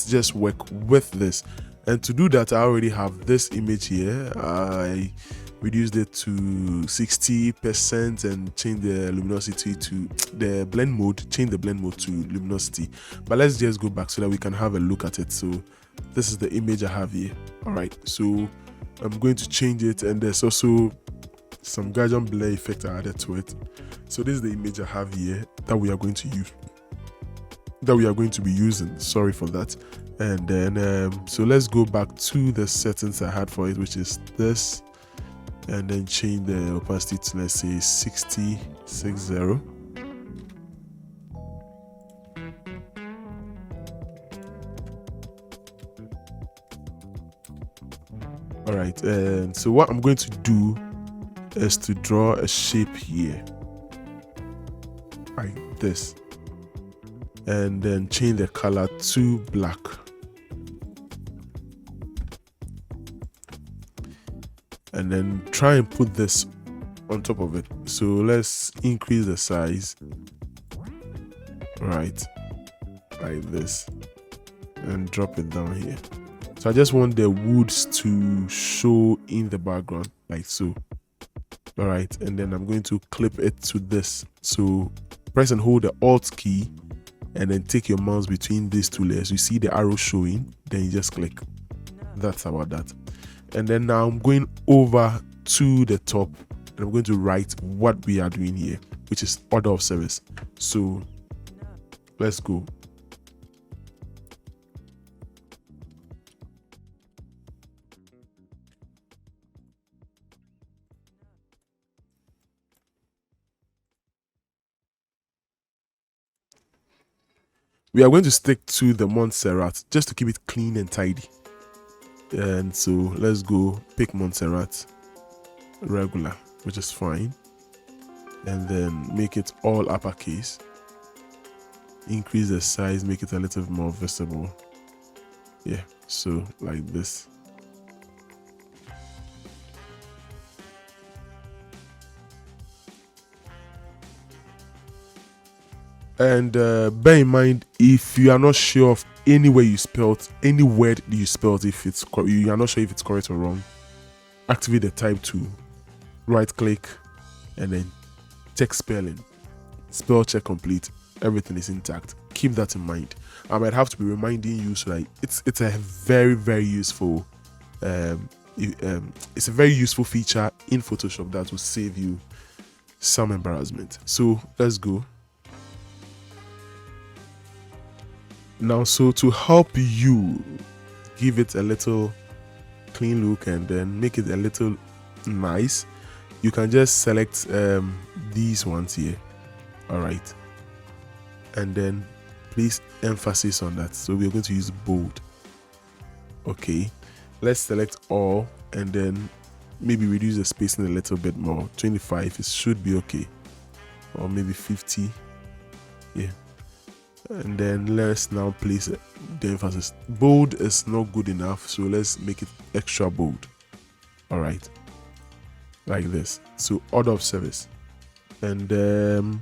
just work with this. And to do that, I already have this image here. I reduced it to 60% and changed the luminosity to the blend mode, change the blend mode to luminosity. But let's just go back so that we can have a look at it. So this is the image I have here. All right, so I'm going to change it, and there's also some Gaussian blur effect I added to it. So this is the image I have here that we are going to use. that we are going to be using. Sorry for that. And then so let's go back to the settings I had for it, which is this, and then change the opacity to, let's say, 60. All right, and so what I'm going to do is to draw a shape here like this, and then change the color to black. And then try and put this on top of it. So let's increase the size, right, like this, and drop it down here. So I just want the woods to show in the background, like so. All right, and then I'm going to clip it to this. So press and hold the Alt key, and then take your mouse between these two layers. You see the arrow showing, then you just click. That's about that. And then now I'm going over to the top, and I'm going to write what we are doing here, which is order of service. So let's go. We are going to stick to the Montserrat just to keep it clean and tidy. And so let's go pick Montserrat regular, which is fine, and then make it all uppercase. Increase the size, make it a little more visible. Yeah, so like this. And bear in mind, if you are not sure of any way you spelled any word you spelled, if it's you are not sure if it's correct or wrong, activate the type tool, right click, and then check spelling. Spell check complete. Everything is intact. Keep that in mind. I might have to be reminding you, so that it's a very useful it's a very useful feature in Photoshop that will save you some embarrassment. So let's go. Now, so to help you give it a little clean look and then make it a little nice, you can just select these ones here. All right, and then place emphasis on that. So we're going to use bold. Okay, let's select all, and then maybe reduce the spacing a little bit more. 25, it should be okay, or maybe 50. Yeah. And then let's now place the emphasis. Bold is not good enough, so let's make it extra bold. All right, like this. So order of service. And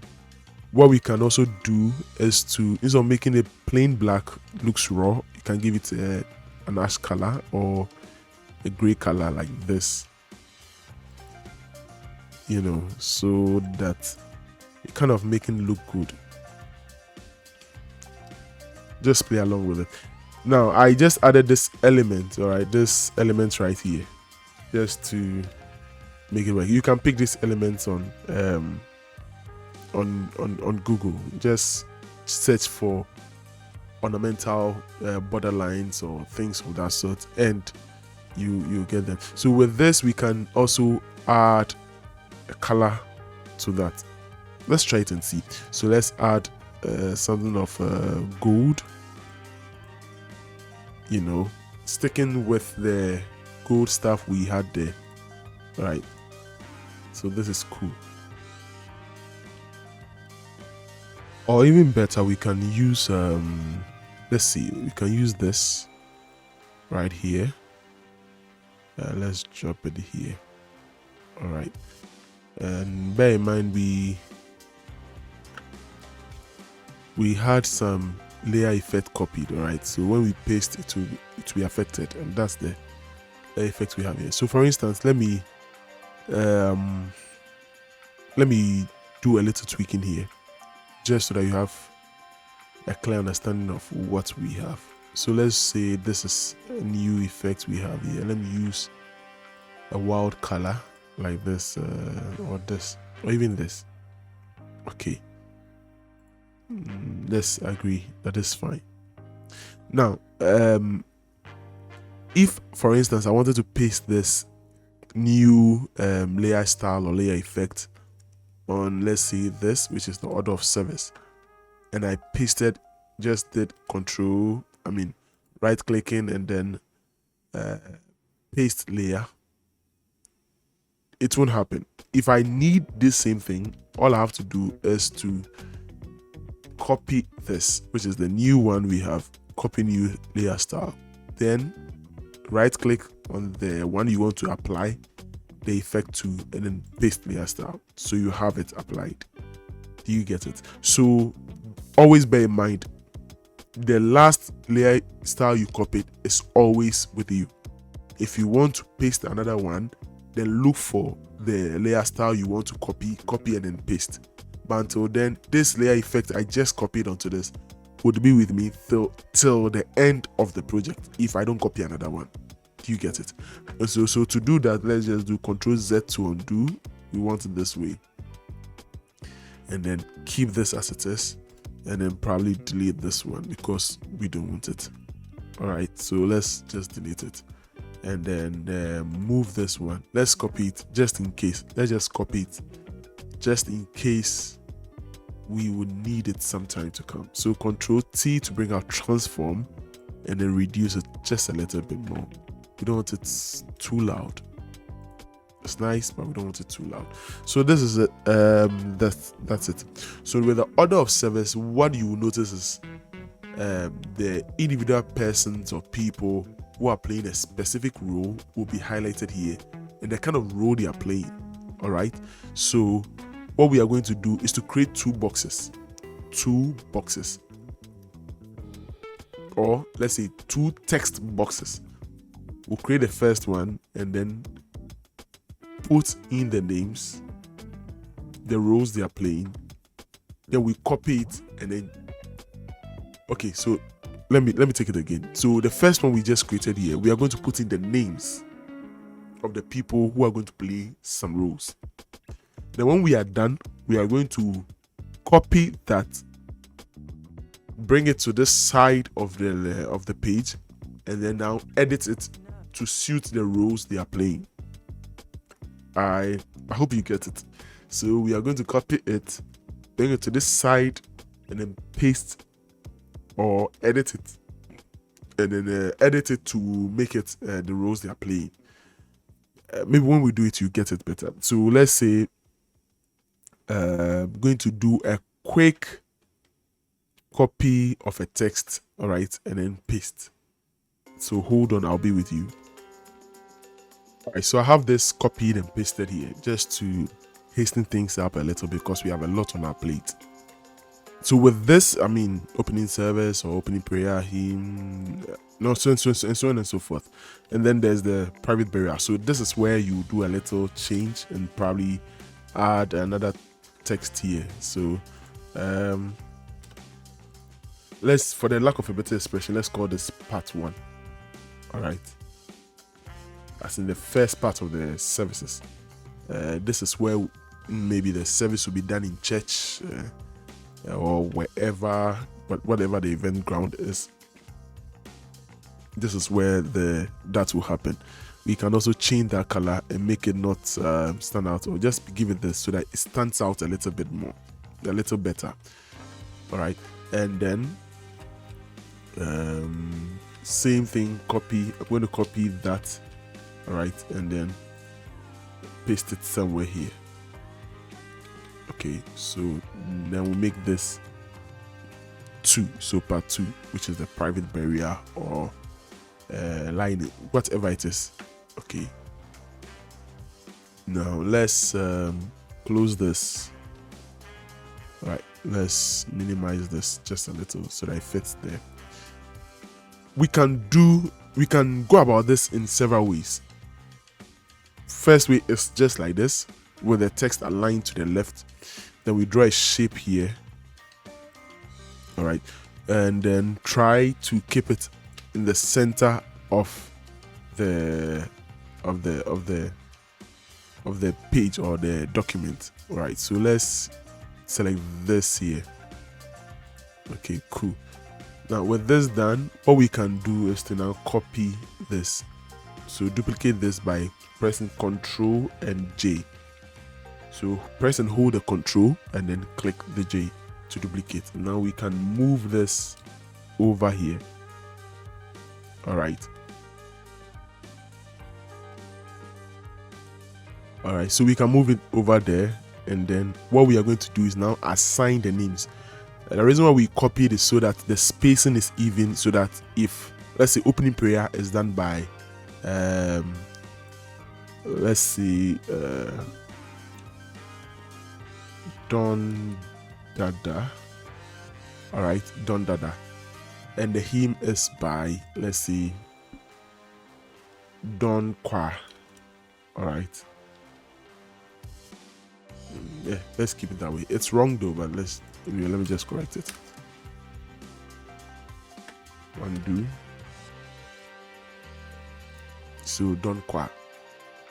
what we can also do is to, instead of making it plain black looks raw, you can give it an ash color or a gray color like this, you know, so that it kind of making it look good. Just play along with it. Now I just added this element, all right, this element right here, just to make it work. You can pick these elements on Google. Just search for ornamental border lines or things of that sort, and you get them. So with this, we can also add a color to that. Let's try it and see. So let's add something of gold, you know, sticking with the gold stuff we had there. All right, so this is cool. Or even better, we can use let's see, we can use this right here. Let's drop it here. All right, and bear in mind we had some layer effect copied. All right, so when we paste it will be affected, and that's the effect we have here. So for instance, let me do a little tweaking here, just so that you have a clear understanding of what we have. So let's say this is a new effect we have here. Let me use a wild color like this, or this, or even this. Okay, let's agree that is fine. Now, if for instance I wanted to paste this new layer style or layer effect on, let's say this, which is the order of service, and I pasted, just did right clicking and then paste layer, it won't happen. If I need this same thing, all I have to do is to copy this, which is the new one we have, copy new layer style, then right click on the one you want to apply the effect to, and then paste layer style, so you have it applied. Do you get it? So always bear in mind, the last layer style you copied is always with you. If you want to paste another one, then look for the layer style you want to copy and then paste. But until then, this layer effect I just copied onto this would be with me till the end of the project if I don't copy another one. Do you get it? And so to do that, let's just do Ctrl Z to undo. We want it this way, and then keep this as it is, and then probably delete this one because we don't want it. All right, so let's just delete it, and then move this one. Let's copy it just in case. Let's just copy it just in case we would need it sometime to come. So Ctrl T to bring out transform, and then reduce it just a little bit more. We don't want it too loud. It's nice, but we don't want it too loud. So this is it. That's it. So with the order of service, what you will notice is the individual persons or people who are playing a specific role will be highlighted here, and the kind of role they are playing. All right. So what we are going to do is to create two boxes, or let's say two text boxes. We'll create the first one and then put in the names, the roles they are playing. Then we copy it and then, okay, so let me take it again. So the first one we just created here, we are going to put in the names of the people who are going to play some roles. Then when we are done, we are going to copy that, bring it to this side of the page, and then now edit it to suit the roles they are playing. I hope you get it. So we are going to copy it, bring it to this side, and then paste or edit it, and then edit it to make it the roles they are playing. Maybe when we do it, you get it better. So let's say I'm going to do a quick copy of a text, all right, and then paste. So hold on, I'll be with you. All right, so I have this copied and pasted here just to hasten things up a little bit because we have a lot on our plate. So with this, opening service or opening prayer, so on and so forth. And then there's the private burial. So this is where you do a little change and probably add another text here. So let's, for the lack of a better expression, let's call this part 1. All right. As in the first part of the services. This is where maybe the service will be done in church or wherever, whatever the event ground is. This is where that will happen. We can also change that color and make it not stand out, or just give it this so that it stands out a little bit more, a little better. All right, and then same thing, copy. I'm going to copy that. All right, and then paste it somewhere here. Okay, so then we'll make this 2, so part 2, which is the private barrier or line, whatever it is. Okay, now let's close this. All right, let's minimize this just a little so that it fits there. We can go about this in several ways. First way is just like this, with the text aligned to the left. Then we draw a shape here. All right, and then try to keep it in the center of the page or the document. All right, so let's select this here. Okay, cool. Now with this done, what we can do is to now copy this. So duplicate this by pressing Ctrl and J. So press and hold the Ctrl and then click the J to duplicate. Now we can move this over here. All right. All right, so we can move it over there, and then what we are going to do is now assign the names. The reason why we copied is so that the spacing is even, so that if, let's say, opening prayer is done by let's see, Don Dada. All right, Don Dada, and the hymn is by, let's see, Don Kwa. All right. Yeah, let's keep it that way. It's wrong though, but let me just correct it. Undo. So Don Kwa.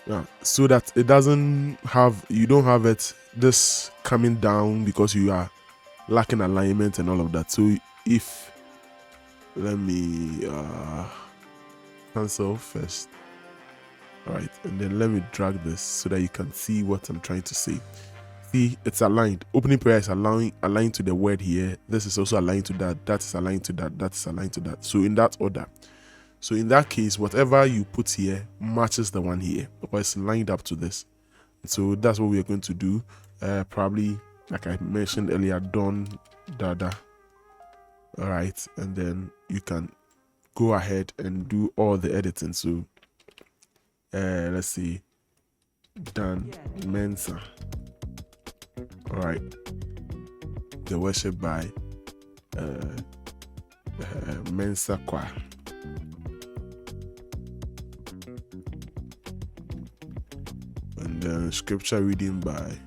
Yeah, so that it doesn't have, you don't have it this coming down because you are lacking alignment and all of that. So if, let me cancel first. All right, and then let me drag this so that you can see what I'm trying to say. See, it's aligned. Opening prayer is aligned to the word here. This is also aligned to that. That is aligned to that. That is aligned to that. So in that order. So in that case, whatever you put here matches the one here, or it's lined up to this. So that's what we are going to do. Probably, like I mentioned earlier, Don Dada. All right, and then you can go ahead and do all the editing. So let's see, Dan Mensa. All right, the worship by Mensa Kwa. And then scripture reading by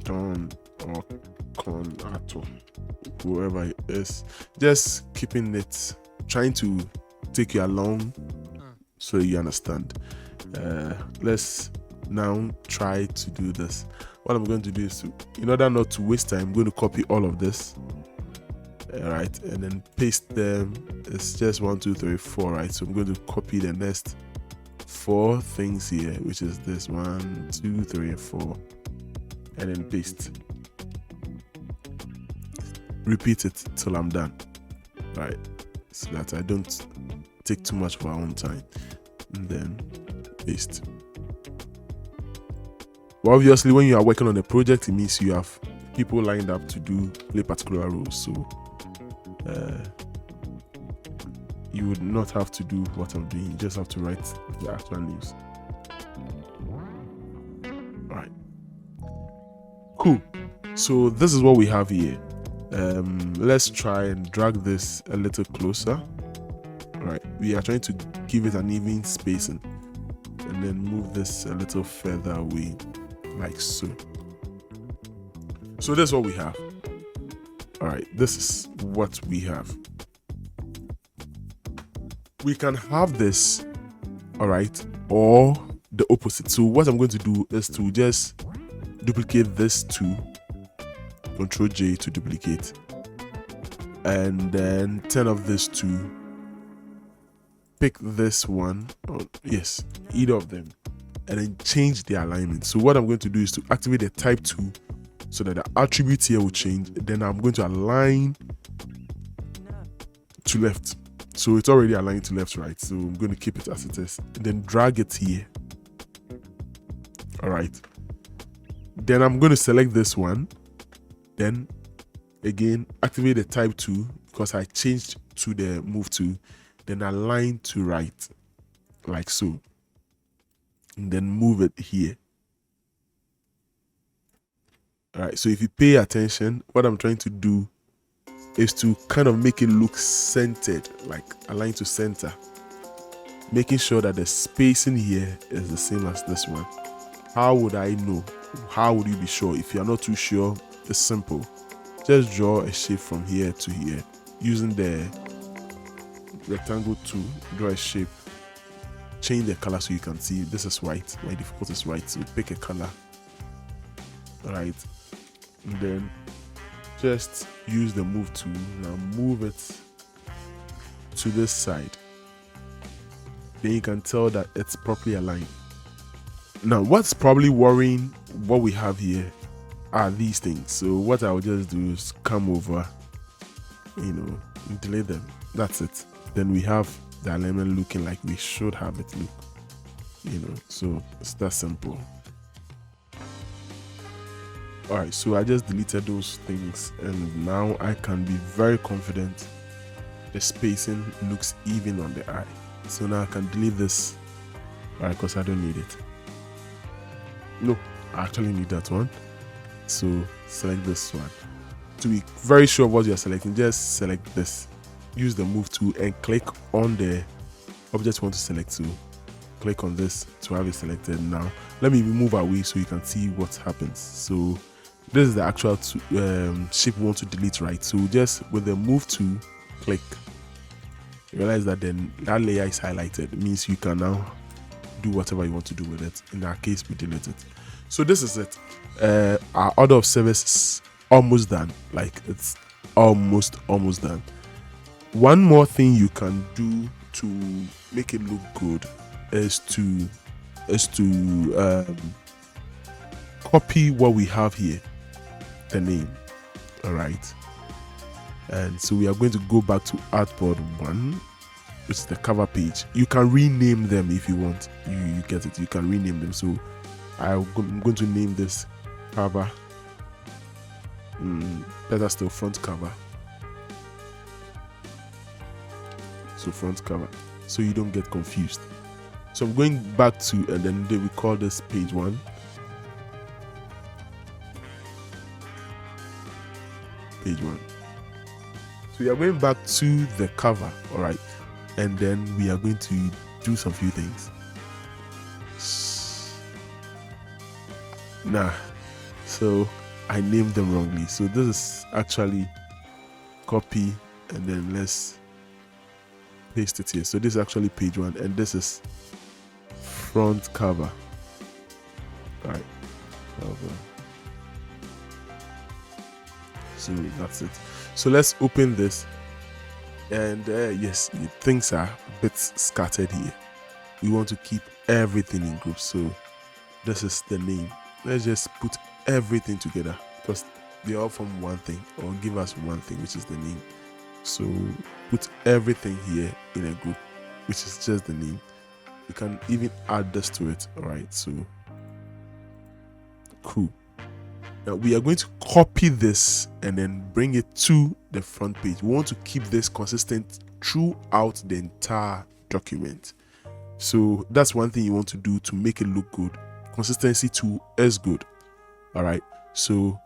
Don or Con Ato, whoever it is. Just keeping it, trying to take you along so you understand. Let's now try to do this. What I'm going to do is to, in order not to waste time, I'm going to copy all of this. All right, and then paste them. It's just 1, 2, 3, 4, right? So I'm going to copy the next 4 things here, which is this 1, 2, 3, 4, and then paste. Repeat it till I'm done, right? So that I don't take too much of our own time, and then paste. But obviously, when you are working on a project, it means you have people lined up to play particular roles. So you would not have to do what I'm doing. You just have to write the actual names. All right. Cool. So this is what we have here. Let's try and drag this a little closer. All right. We are trying to give it an even spacing, and then move this a little further away, like so. So this is what we have. All right, this is what we have. We can have this, all right, or the opposite. So what I'm going to do is to just duplicate this to Ctrl J to duplicate, and then turn off this to pick this one, or yes, either of them, and then change the alignment. So what I'm going to do is to activate the type 2 so that the attributes here will change. Then I'm going to align to left. So it's already aligned to left, right? So I'm going to keep it as it is, and then drag it here. All right. Then I'm going to select this one. Then again, activate the type 2 because I changed to the move to, then align to right, like so. And then move it here. All right, so if you pay attention, what I'm trying to do is to kind of make it look centered, like aligned to center, making sure that the spacing here is the same as this one. How would I know? How would you be sure? If you're not too sure, it's simple. Just draw a shape from here to here using the rectangle tool. Draw a shape, change the color so you can see. This is white, my default is white, so pick a color. All right, and then just use the move tool. Now move it to this side. Then you can tell that it's properly aligned. Now what's probably worrying what we have here are these things. So what I'll just do is come over, delete them. That's it. Then we have the alignment looking like we should have it look. So it's that simple. Alright, so I just deleted those things, and now I can be very confident the spacing looks even on the eye. So now I can delete this, alright, because I don't need it. No, I actually need that one. So select this one. To be very sure of what you're selecting, just select this. Use the move tool and click on the object you want to select. So click on this to have it selected. Now let me move away so you can see what happens. So this is the actual shape we want to delete, right? So just with the move tool, click. You realize that then that layer is highlighted. It means you can now do whatever you want to do with it. In our case, we delete it. So this is it. Our order of service is almost done. Like it's almost done. One more thing you can do to make it look good is to copy what we have here, the name. All right, and so we are going to go back to Artboard 1, which is the cover page. You can rename them if you want. You get it. You can rename them. So I'm going to name this cover. Better still, front cover. So front cover, so you don't get confused. So I'm going back to, and then we call this page 1. Page 1. So we are going back to the cover, all right, and then we are going to do some few things. So I named them wrongly. So this is actually copy, and then let's paste it here. So this is actually page 1, and this is front cover. All right, cover. So that's it. So let's open this, and yes, things are a bit scattered here. We want to keep everything in groups. So this is the name. Let's just put everything together because they all form one thing, or give us one thing, which is the name. So put everything here in a group, which is just the name. You can even add this to it. All right, so cool. Now we are going to copy this and then bring it to the front page. We want to keep this consistent throughout the entire document. So that's one thing you want to do to make it look good. Consistency too is good. All right, so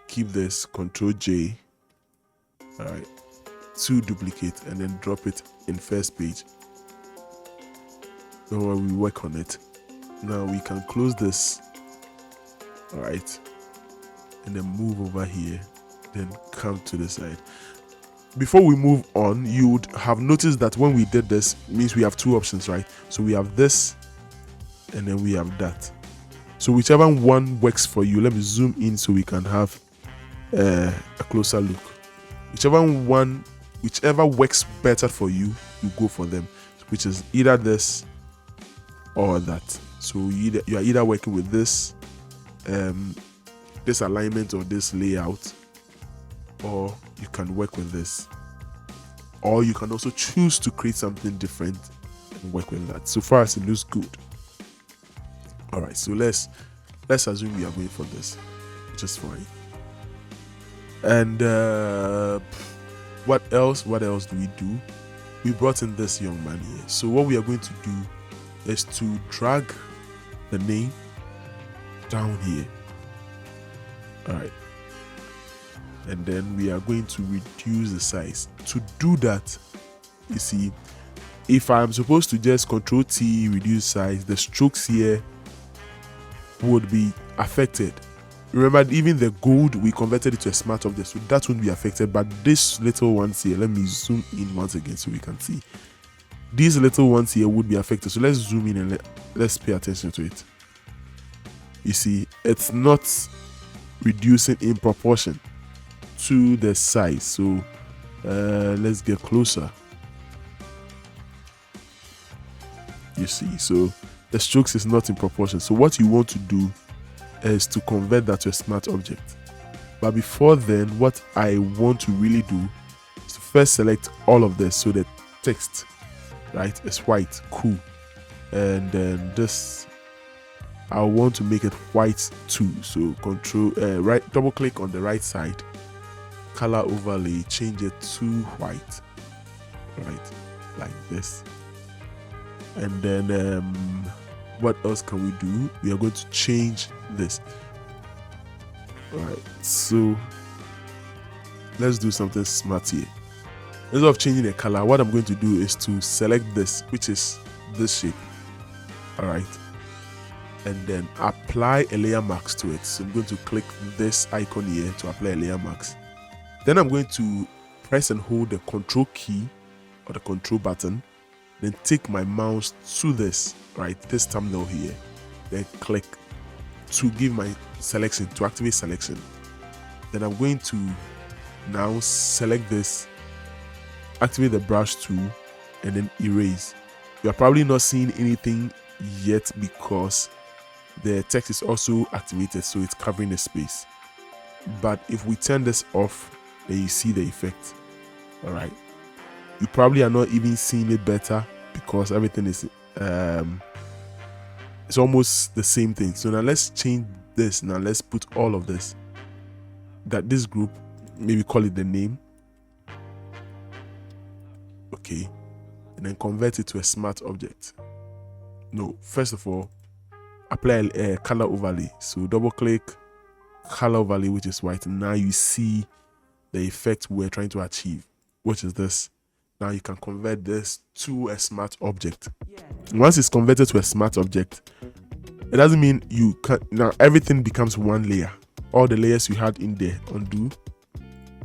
keep this, Control J. All right, to duplicate, and then drop it in first page. Don't worry, we work on it. Now we can close this. All right, and then move over here, then come to the side. Before we move on, you would have noticed that when we did this, means we have two options, right? So we have this, and then we have that. So whichever one works for you, let me zoom in so we can have a closer look. Whichever works better for you, you go for them, which is either this or that. So you are either working with this this alignment or this layout, or you can work with this, or you can also choose to create something different and work with that. So far as it looks good. All right, so let's assume we are going for this, which is fine. And what else do we do? We brought in this young man here. So what we are going to do is to drag the name down here. All right, and then we are going to reduce the size. To do that, you see, if I'm supposed to just Control T, reduce size, the strokes here would be affected. Remember, even the gold, we converted it to a smart object, so that won't be affected. But these little ones here, let me zoom in once again so we can see. These little ones here would be affected. So let's zoom in and let's pay attention to it. You see, it's not reducing in proportion to the size. So let's get closer. You see, so the strokes is not in proportion. So what you want to do is to convert that to a smart object. But before then, what I want to really do is to first select all of this, so the text, right, is white. Cool. And then this, I want to make it white too. So right, double click on the right side, color overlay, change it to white, right, like this. And then what else can we do? We are going to change this. All right, so let's do something smart here. Instead of changing the color, what I'm going to do is to select this, which is this shape. All right, and then apply a layer mask to it. So I'm going to click this icon here to apply a layer mask. Then I'm going to press and hold the control key or the control button, then take my mouse to this, right, this thumbnail here, then click to give my selection, to activate selection. Then I'm going to now select this, activate the brush tool, and then erase. You are probably not seeing anything yet because the text is also activated, so it's covering the space. But if we turn this off, then you see the effect. All right, you probably are not even seeing it better because everything is it's almost the same thing. So now let's change this. Now let's put all of this, that this group, maybe call it the name, okay, and then convert it to a smart object. No, first of all, apply a color overlay. So double click color overlay, which is white. Now you see the effect we're trying to achieve, which is this. Now you can convert this to a smart object. Once it's converted to a smart object, it doesn't mean you can now everything becomes one layer. All the layers you had in there, undo.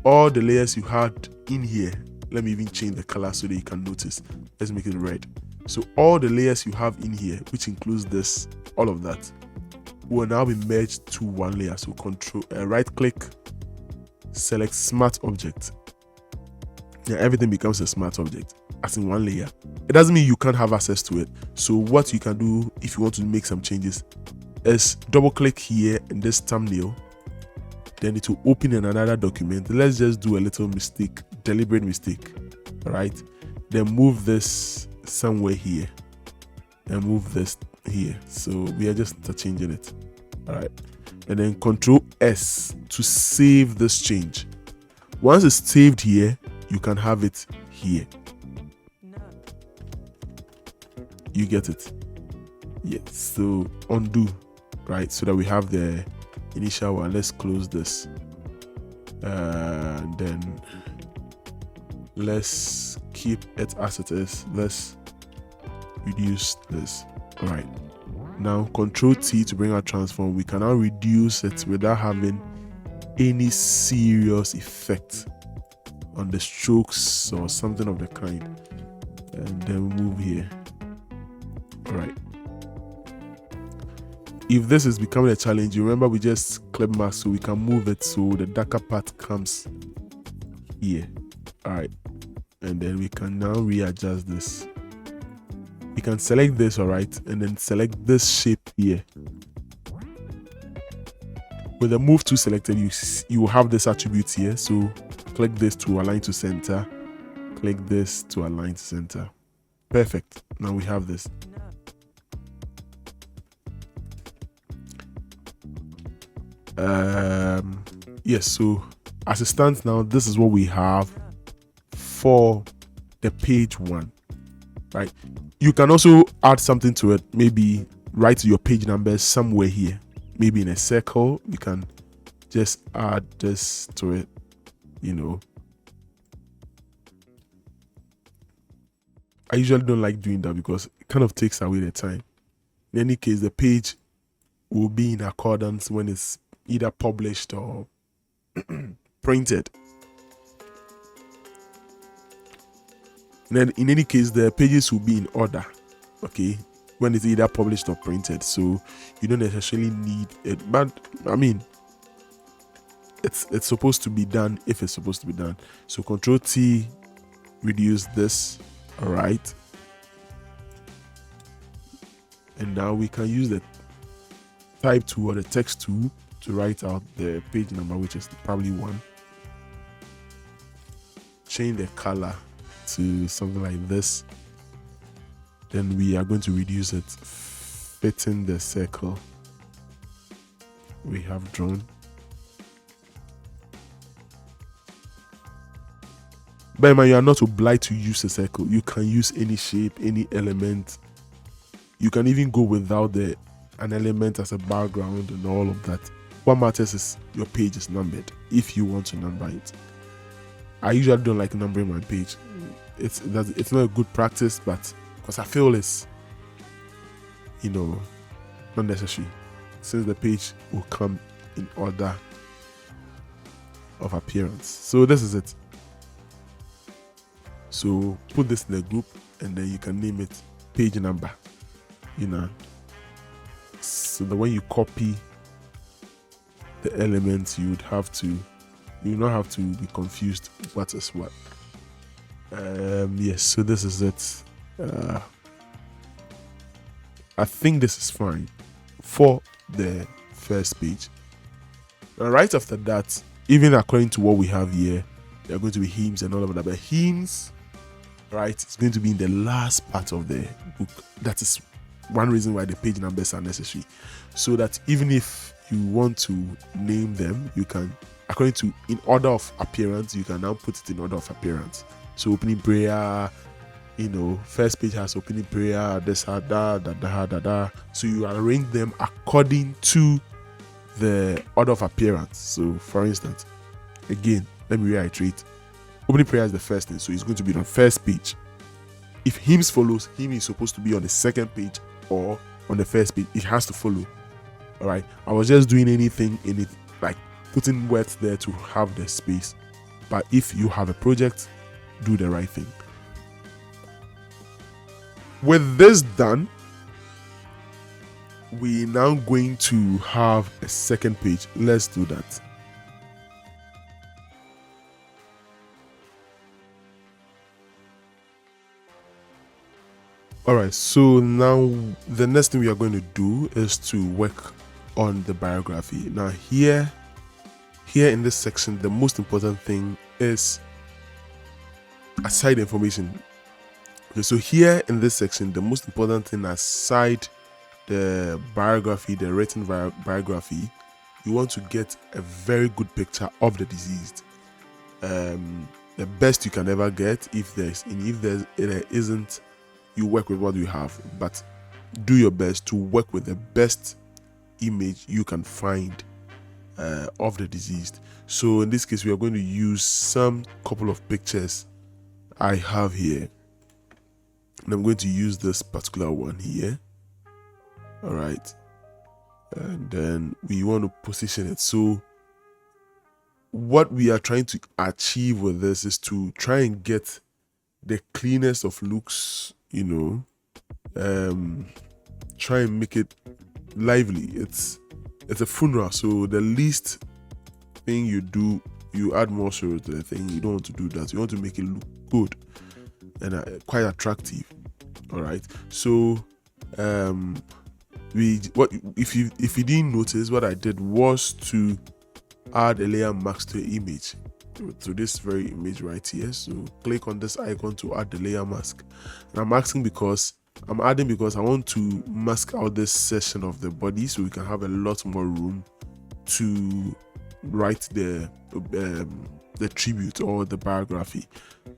All the layers you had in here, let me even change the color so that you can notice. Let's make it red. So all the layers you have in here, which includes this, all of that, will now be merged to one layer. So control right click, select smart object. Yeah, everything becomes a smart object as in one layer. It doesn't mean you can't have access to it. So what you can do if you want to make some changes is double click here in this thumbnail, then it will open in another document. Let's just do a little mistake, deliberate mistake. All right, then move this somewhere here and move this here. So we are just interchanging it. All right, and then Control S to save this change. Once it's saved here, you can have it here. You get it? Yes. So undo, right? So that we have the initial one. Let's close this. And then let's keep it as it is. Let's reduce this. All right. Now Control T to bring our transform. We can now reduce it without having any serious effect on the strokes or something of the kind. And then move here. All right. If this is becoming a challenge, you remember we just clip mask, so we can move it so the darker part comes here. All right, and then we can now readjust this. We can select this, all right, and then select this shape here. With the move tool selected, you will have this attribute here. So click this to align to center, click this to align to center. Perfect. Now we have this. Yes, so as it stands now, this is what we have for the page one, right? You can also add something to it. Maybe write your page numbers somewhere here, maybe in a circle. You can just add this to it, you know. I usually don't like doing that because it kind of takes away the time. In any case, the page will be in accordance when it's either published or printed. And then in any case, the pages will be in order, okay, when it's either published or printed. So you don't necessarily need it. But I mean, it's supposed to be done if it's supposed to be done. So Control T, reduce this. All right, and now we can use the type tool or the text tool to write out the page number, which is probably 1. Change the color to something like this. Then we are going to reduce it, fitting the circle we have drawn. Bear in mind, you are not obliged to use a circle. You can use any shape, any element. You can even go without an element as a background and all of that. What matters is your page is numbered, if you want to number it. I usually don't like numbering my page. It's not a good practice, but because I feel it's, not necessary, since the page will come in order of appearance. So this is it. So put this in the group, and then you can name it page number, so that when you copy the elements, you not have to be confused what is what. Yes, so this is it. I think this is fine for the first page. Now, right after that, even according to what we have here, there are going to be hymns and all of that. But hymns, right, it's going to be in the last part of the book. That is one reason why the page numbers are necessary, so that even if you want to name them, you can, according to in order of appearance, you can now put it in order of appearance. So opening prayer, first page has opening prayer, this, da. So you arrange them according to the order of appearance. So for instance, again, let me reiterate, opening prayer is the first thing, so it's going to be on the first page. If hymns follows, hymn is supposed to be on the second page or on the first page. It has to follow. All right, I was just doing anything in it, like putting words there to have the space. But if you have a project, do the right thing. With this done, we're now going to have a second page. Let's do that. All right, so now the next thing we are going to do is to work on the biography. Now here in this section, the most important thing is aside information. Okay, so here in this section, the most important thing aside the biography, the written biography, you want to get a very good picture of the deceased. The best you can ever get. If there isn't, you work with what you have, but do your best to work with the best image you can find of the deceased. So in this case, we are going to use some couple of pictures I have here, and I'm going to use this particular one here. All right, and then we want to position it. So what we are trying to achieve with this is to try and get the cleanest of looks, try and make it lively. It's a funeral, so the least thing you do, you add more sorrow to the thing. You don't want to do that. You want to make it look good and quite attractive. All right, so if you didn't notice, what I did was to add a layer mask to the image, to this very image right here. So click on this icon to add the layer mask, and I'm adding because I want to mask out this section of the body so we can have a lot more room to write the tribute or the biography.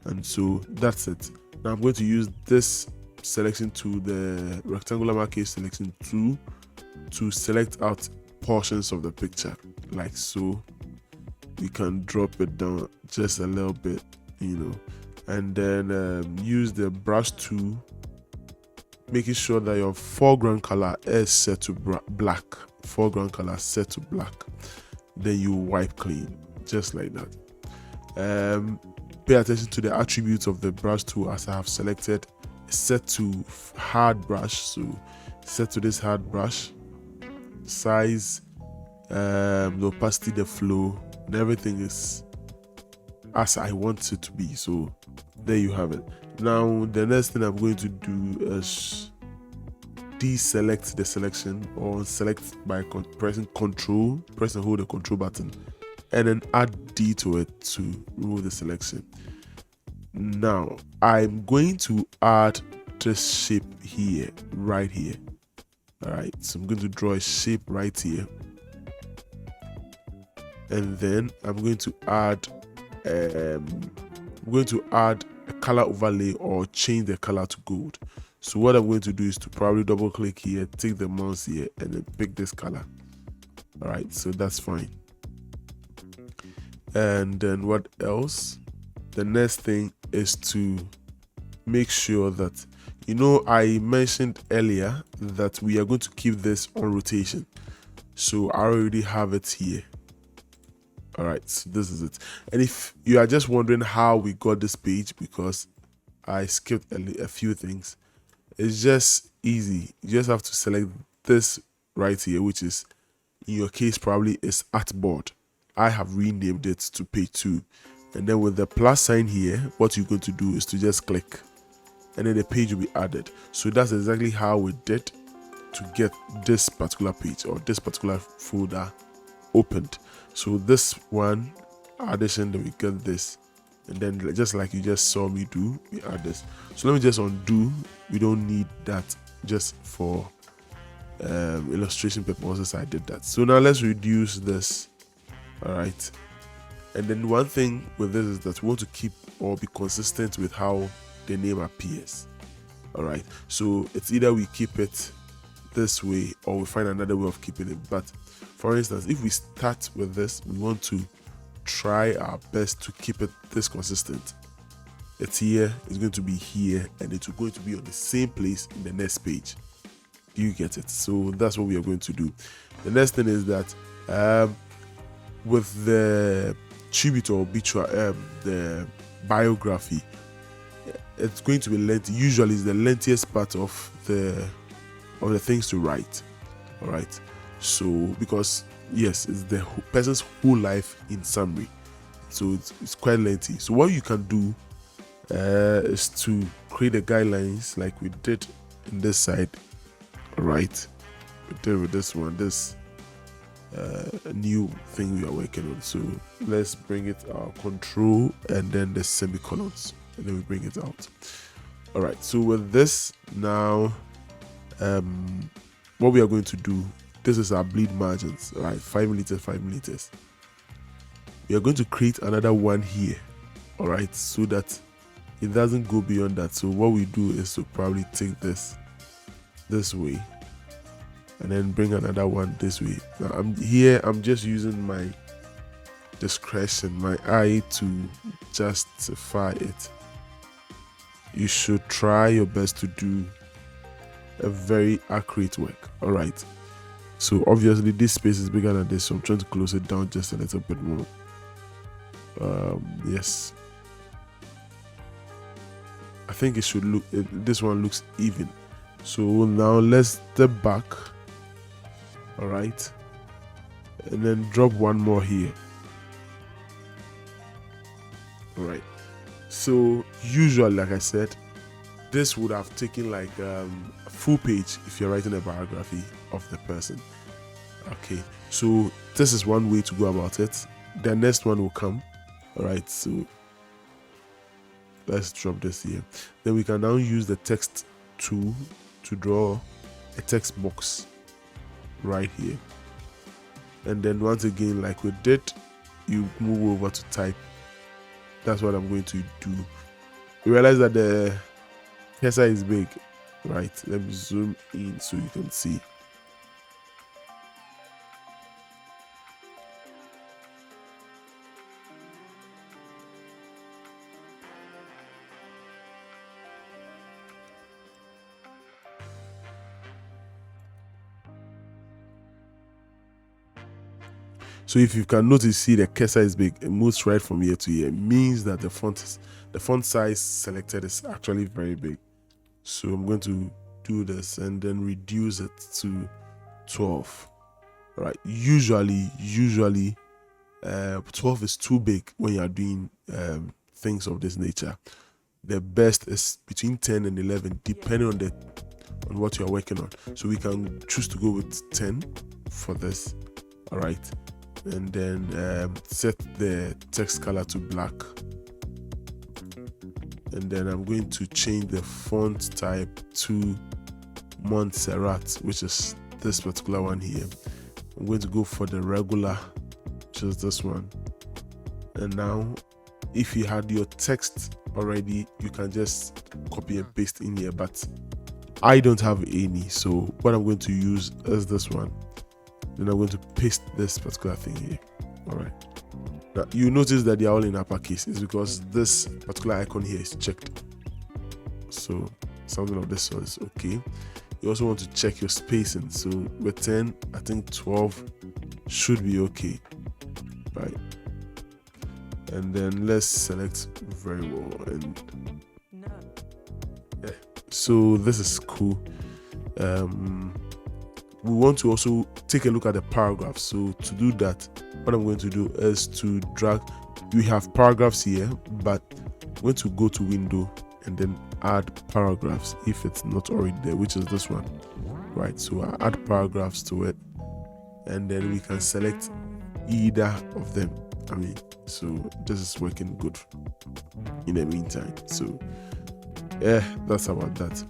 And so that's it. Now I'm going to use this selection tool, the rectangular marquee selection tool, to select out portions of the picture, like so. You can drop it down just a little bit, and then use the brush tool, making sure that your foreground color is set to black. Foreground color set to black. Then you wipe clean, just like that. Pay attention to the attributes of the brush tool as I have selected. Set to hard brush, so set to this hard brush. Size, the opacity, the flow, and everything is as I want it to be. So there you have it. Now the next thing I'm going to do is deselect the selection, or select by pressing press and hold the control button, and then add D to it to remove the selection. Now I'm going to add this shape here, right here. All right, so I'm going to draw a shape right here, and then I'm going to add a color overlay, or change the color to gold. So what I'm going to do is to probably double click here, take the mouse here, and then pick this color. All right, so that's fine. And then what else? The next thing is to make sure that, I mentioned earlier that we are going to keep this on rotation. So I already have it here. All right, so this is it. And if you are just wondering how we got this page, because I skipped a few things, it's just easy. You just have to select this right here, which is, in your case, probably is ARTBOARD. I have renamed it to page 2. And then with the plus sign here, what you're going to do is to just click, and then the page will be added. So that's exactly how we did to get this particular page, or this particular folder opened. So this one addition, then we get this, and then just like you just saw me do, we add this. So let me just undo. We don't need that, just for illustration purposes I did that. So now let's reduce this. All right, and then one thing with this is that we want to keep or be consistent with how the name appears. All right, so it's either we keep it this way, or we find another way of keeping it. But for instance, if we start with this, we want to try our best to keep it this consistent. It's here, it's going to be here, and it's going to be on the same place in the next page. Do you get it? So that's what we are going to do. The next thing is that with the tribute or obituary, the biography, it's going to be lengthy. Usually it's the lengthiest part of the things to write. All right, so because yes, it's the person's whole life in summary, so it's quite lengthy. So what you can do is to create the guidelines like we did in this side. All right, we did with this one, this new thing we are working on. So let's bring it out, control, and then the semicolons, and then we bring it out. All right, so with this now, what we are going to do, this is our bleed margins, right? 5 millimeters, 5 millimeters. We are going to create another one here, all right, so that it doesn't go beyond that. So what we do is to probably take this way, and then bring another one this way. Now I'm just using my discretion, my eye, to justify it. You should try your best to do a very accurate work. All right, so obviously this space is bigger than this, so I'm trying to close it down just a little bit more. Yes, I think it should look, this one looks even. So now let's step back. All right, and then drop one more here. All right, so usually, like I said, this would have taken like a full page if you're writing a biography of the person. Okay, so this is one way to go about it. The next one will come. All right, so let's drop this here. Then we can now use the text tool to draw a text box right here. And then once again, like we did, you move over to type. That's what I'm going to do. You realize that the cursor is big, right? Let me zoom in so you can see. So if you can notice, see the cursor is big. It moves right from here to here. It means that the font size selected is actually very big. So I'm going to do this and then reduce it to 12. All right. Usually 12 is too big when you are doing things of this nature. The best is between 10 and 11, depending on what you are working on. So we can choose to go with 10 for this. All right, and then set the text color to black, and then I'm going to change the font type to Montserrat, which is this particular one here. I'm going to go for the regular, which is this one. And now if you had your text already, you can just copy and paste in here, but I don't have any, so what I'm going to use is this one. Then I'm going to paste this particular thing here. All right, now you notice that they are all in uppercase. It's because this particular icon here is checked, so something of this sort is okay. You also want to check your spacing. So with 10, I think 12 should be okay, right? And then let's select very well, and yeah, so this is cool. We want to also take a look at the paragraphs. So to do that, what I'm going to do is to drag. We have paragraphs here, but I'm going to go to window and then add paragraphs if it's not already there, which is this one, right? So I add paragraphs to it, and then we can select either of them. I mean, so this is working good in the meantime. So yeah, that's about that.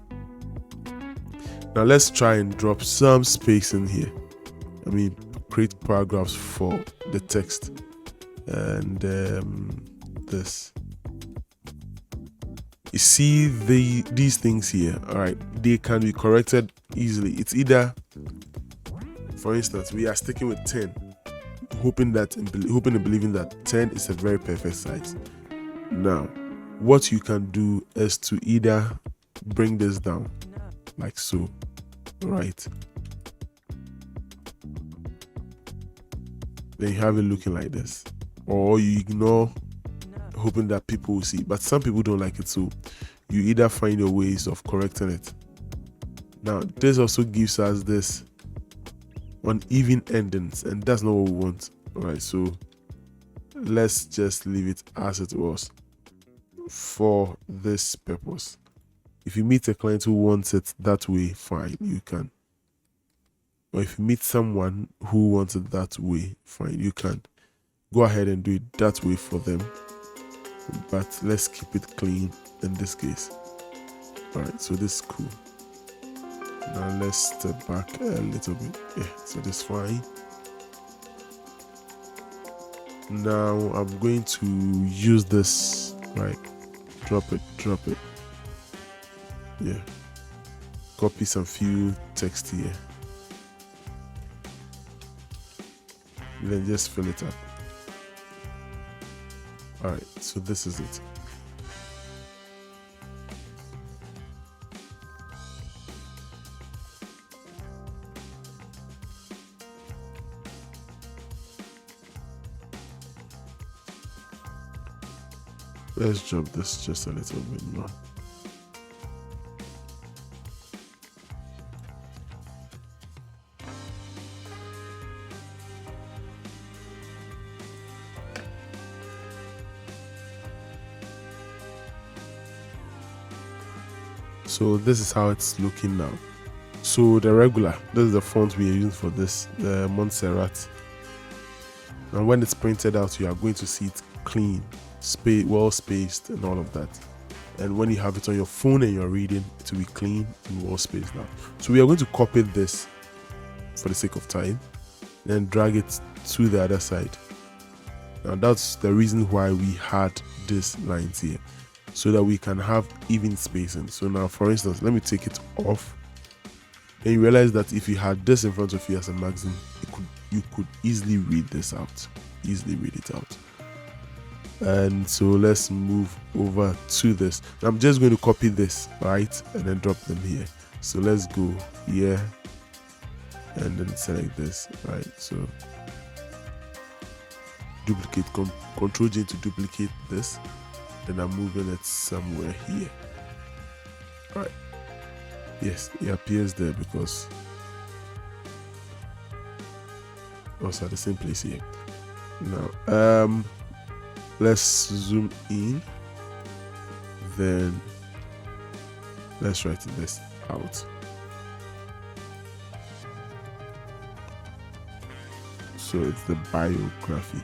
Now let's try and drop some space in here. I mean, create paragraphs for the text, and this. You see these things here, all right? They can be corrected easily. It's either, for instance, we are sticking with 10, hoping and believing that 10 is a very perfect size. Now, what you can do is to either bring this down like so, right? Then you have it looking like this, or you ignore, hoping that people will see. But some people don't like it, so you either find your ways of correcting it. Now this also gives us this uneven endings, and that's not what we want. All right, so let's just leave it as it was for this purpose. If you meet a client who wants it that way, fine, you can. Or if you meet someone who wants it that way, fine, you can go ahead and do it that way for them. But let's keep it clean in this case. All right, so this is cool. Now let's step back a little bit. Yeah, so this is fine. Now I'm going to use this, right? Drop it. Yeah, copy some few text here, then just fill it up. All right, so this is it. Let's drop this just a little bit more. So this is how it's looking now. So the regular, this is the font we are using for this, the Montserrat. And when it's printed out, you are going to see it clean, well spaced, and all of that. And when you have it on your phone and you're reading, it will be clean and well spaced now. So we are going to copy this for the sake of time, then drag it to the other side. Now that's the reason why we had these lines here, so that we can have even spacing. So now, for instance, let me take it off. Then you realize that if you had this in front of you as a magazine, you could easily read this out, easily read it out. And so let's move over to this. I'm just going to copy this, right, and then drop them here. So let's go here and then select this, right? So duplicate, Control J to duplicate this. Then I'm moving it somewhere here. All right. Yes, it appears there because also at the same place here. Now let's zoom in, then let's write this out. So it's the biography.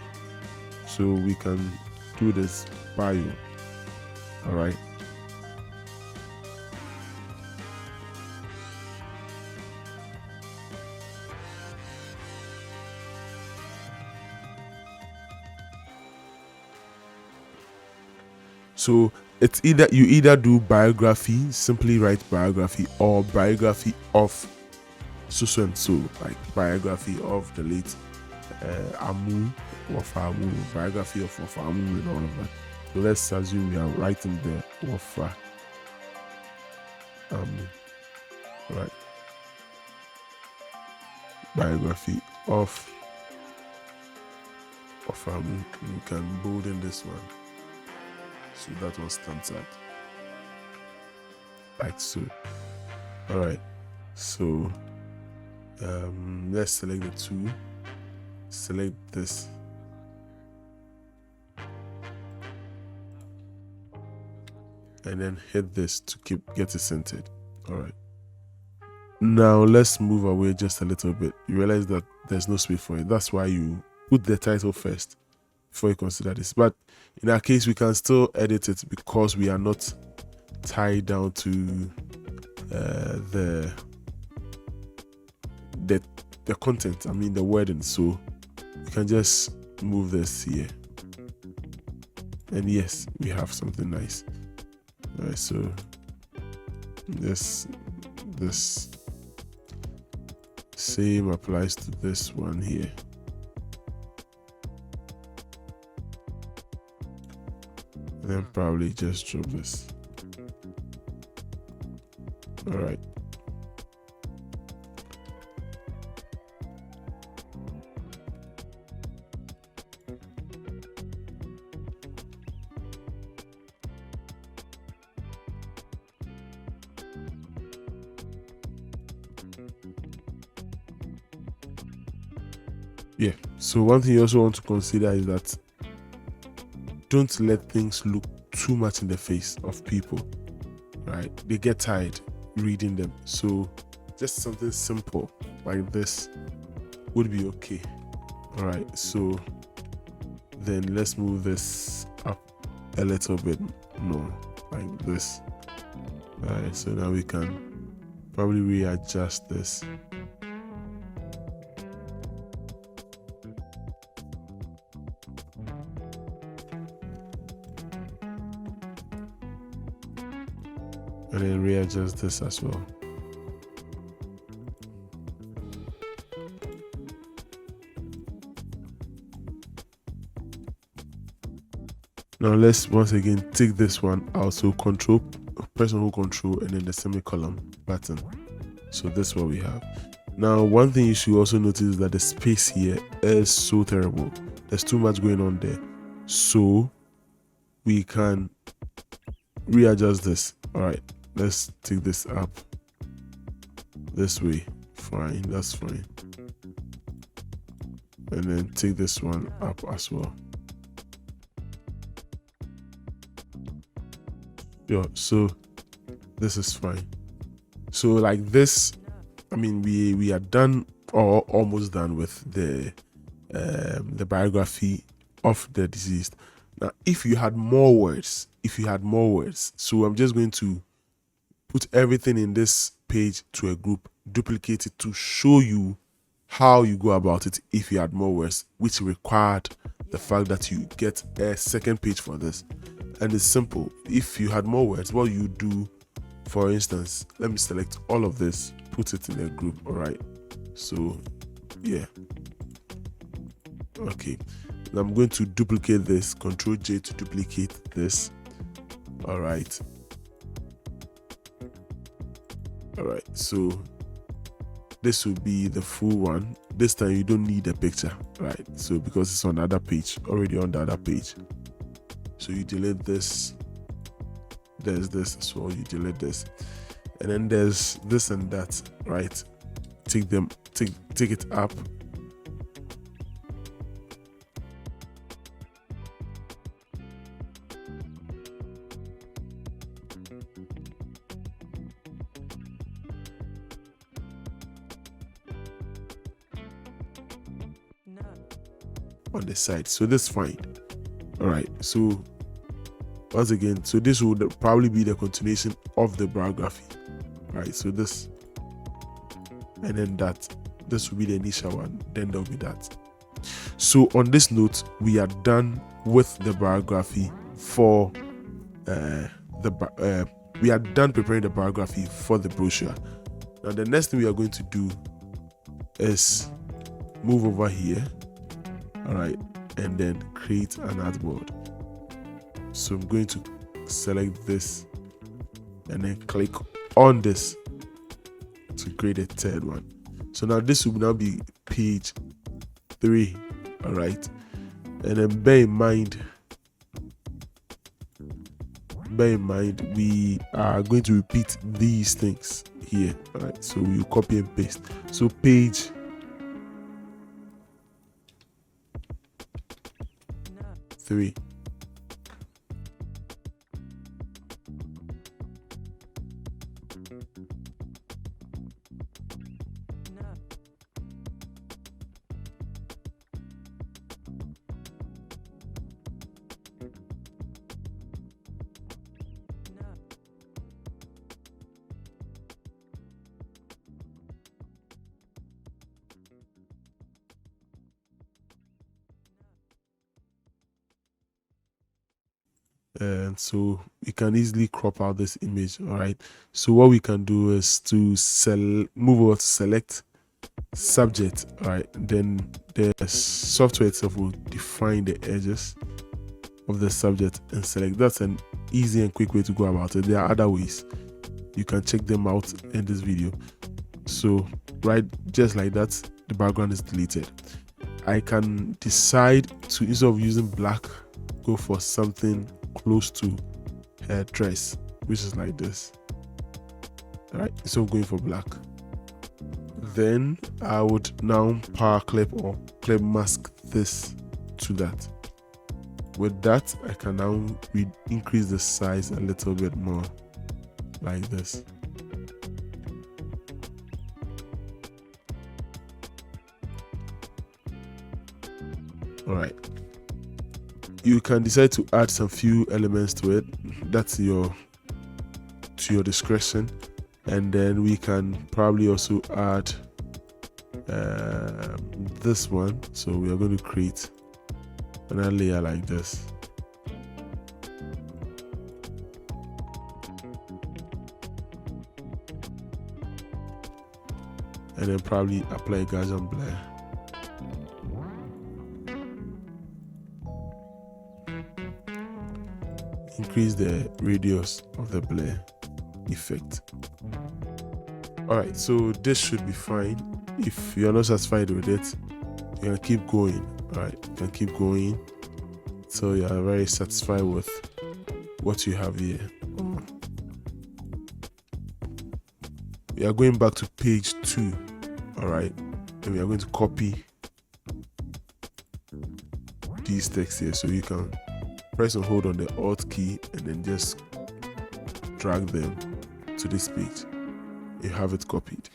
So we can do this bio. All right. So it's either you do biography, simply write biography, or biography of so and so, like biography of the late Amu, Wafamu, biography of Wafamu, and all of that. So let's assume we are writing the Wafa Amu, right? Biography of Wafamu. You can bold in this one, so that one stands out, like so. All right. So let's select the two. Select this. And then hit this to get it centered. All right. Now let's move away just a little bit. You realize that there's no space for it. That's why you put the title first before you consider this. But in our case, we can still edit it because we are not tied down to the content. I mean the wording. So you can just move this here, and yes, we have something nice. All right, so this same applies to this one here. And then probably just drop this. All right. Yeah, so one thing you also want to consider is that don't let things look too much in the face of people, right? They get tired reading them. So just something simple like this would be okay. All right, so then let's move this up a little bit more, like this. All right, so now we can probably readjust this. And then readjust this as well. Now let's once again take this one out. So press and hold control and then the semicolon button. So this is what we have. Now one thing you should also notice is that the space here is so terrible. There's too much going on there. So we can readjust this. All right, let's take this up this way. Fine, that's fine. And then take this one up as well. Yeah, so this is fine. So like this, I mean, we are done or almost done with the biography of the deceased. Now, if you had more words, so I'm just going to put everything in this page to a group, duplicate it to show you how you go about it if you had more words, which required the fact that you get a second page for this. And it's simple. If you had more words, what you do, for instance, let me select all of this, put it in a group. All right, so yeah, okay. Now I'm going to duplicate this, Control J to duplicate this. All right, so this will be the full one. This time you don't need a picture, right? So because it's on the other page, already on the other page. So you delete this, there's this as well, you delete this, and then there's this and that, right? Take it up, on the side. So that's fine. All right, so once again, so this would probably be the continuation of the biography. All right, so this, and then that, this will be the initial one, then there'll be that. So on this note, we are done with the biography for we are done preparing the biography for the brochure. Now the next thing we are going to do is move over here, all right, and then create an artboard. So I'm going to select this and then click on this to create a third one. So now this will now be page 3, all right, and then bear in mind we are going to repeat these things here, all right, so you copy and paste. So page 3, and so we can easily crop out this image. All right, so what we can do is to move over to select subject. All right, then the software itself will define the edges of the subject and select. That's an easy and quick way to go about it. There are other ways, you can check them out in this video. So right, just like that, the background is deleted. I can decide to, instead of using black, go for something close to her dress, which is like this. All right, so I'm going for black. Then I would now power clip or clip mask this to that. With that, I can now increase the size a little bit more, like this. All right, you can decide to add some few elements to it. That's to your discretion. And then we can probably also add this one. So we are going to create another layer like this. And then probably apply Gaussian blur. Increase the radius of the blur effect. All right, so this should be fine. If you're not satisfied with it, you can keep going. All right, you can keep going so you are very satisfied with what you have here. We are going back to page 2. All right, and we are going to copy these texts here. So you can press and hold on the Alt key and then just drag them to this page. You have it copied.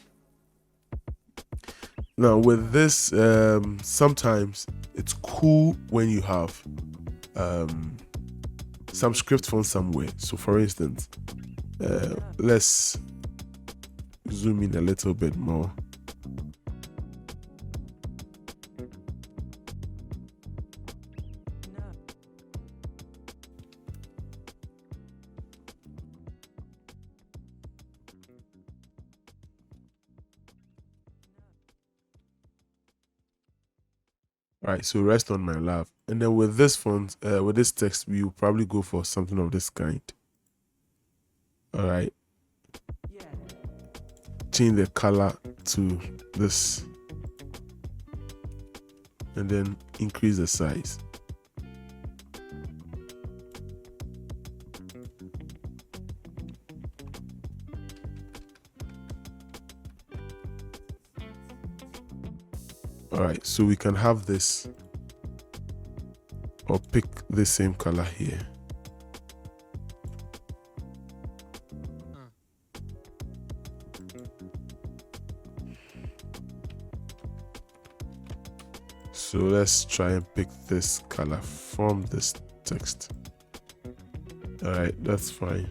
Now with this, sometimes it's cool when you have some script from somewhere. So for instance, let's zoom in a little bit more. All right, so rest on my lap. And then with this font, with this text, we will probably go for something of this kind. All right. Change the color to this. And then increase the size. All right, so we can have this or pick the same color here. So let's try and pick this color from this text. All right, that's fine.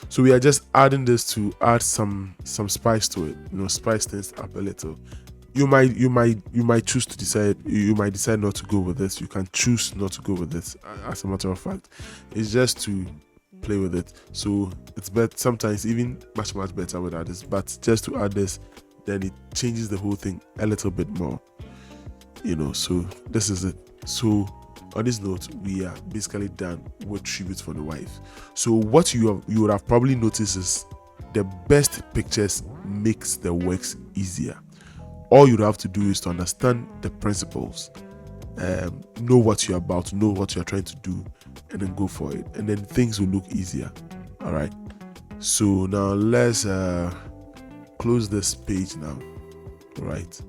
So we are just adding this to add some spice to it, spice things up a little. You might choose to decide, you might decide not to go with this. You can choose not to go with this. As a matter of fact, it's just to play with it. So it's better, sometimes even much better without this, but just to add this, then it changes the whole thing a little bit more, so this is it. So on this note, we are basically done with tributes for the wife. So what you would have probably noticed is the best pictures makes the works easier. All you have to do is to understand the principles, know what you're about, know what you're trying to do, and then go for it, and then things will look easier. All right, so now let's close this page now. All right,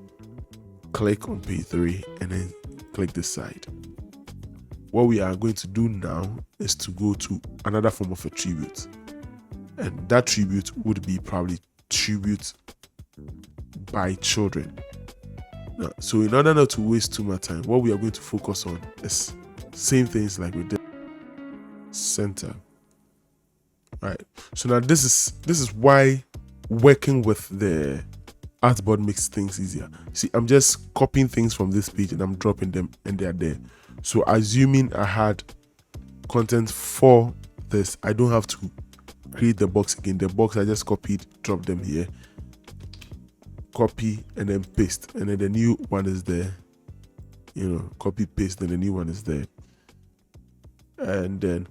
click on page 3 and then click this side. What we are going to do now is to go to another form of a tribute, and that tribute would be probably tribute by children. Now, so in order not to waste too much time, what we are going to focus on is same things like we did. Center. All right, so now this is why working with the artboard makes things easier. See, I'm just copying things from this page and I'm dropping them and they are there. So assuming I had content for this, I don't have to create the box again. The box I just copied, drop them here, copy and then paste, and then the new one is there. Copy, paste, then the new one is there. And then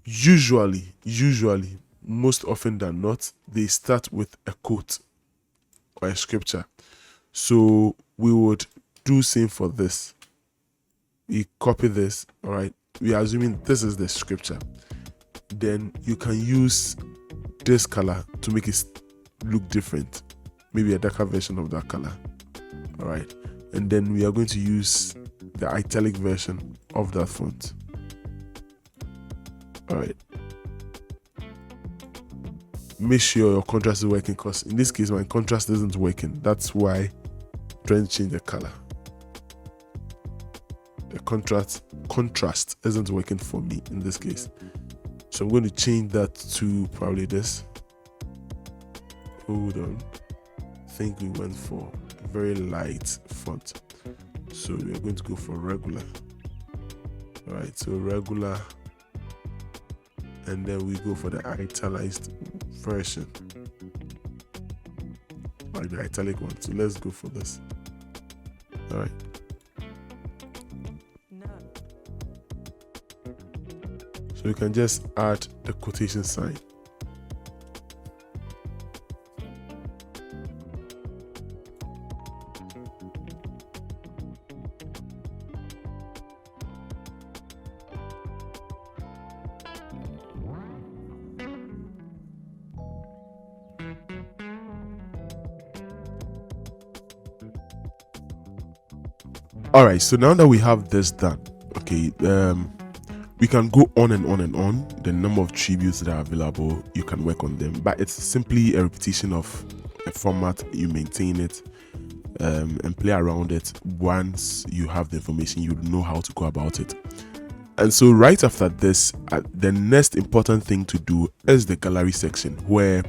usually, most often than not, they start with a quote or a scripture. So we would do same for this. We copy this, all right? We are assuming this is the scripture. Then you can use this color to make it look different. Maybe a darker version of that color, all right? And then we are going to use the italic version of that font. All right. Make sure your contrast is working, because in this case my contrast isn't working. That's why I'm trying to change the color. The contrast isn't working for me in this case, so I'm going to change that to probably this. Hold on, I think we went for a very light font, so we are going to go for regular. All right, so regular, and then we go for the italicized version, like the italic one. So let's go for this. All right. So you can just add the quotation sign. All right, so now that we have this done, okay, we can go on and on and on. The number of tributes that are available, you can work on them, but it's simply a repetition of a format. You maintain it and play around it. Once you have the information, you know how to go about it. And so right after this, the next important thing to do is the gallery section, where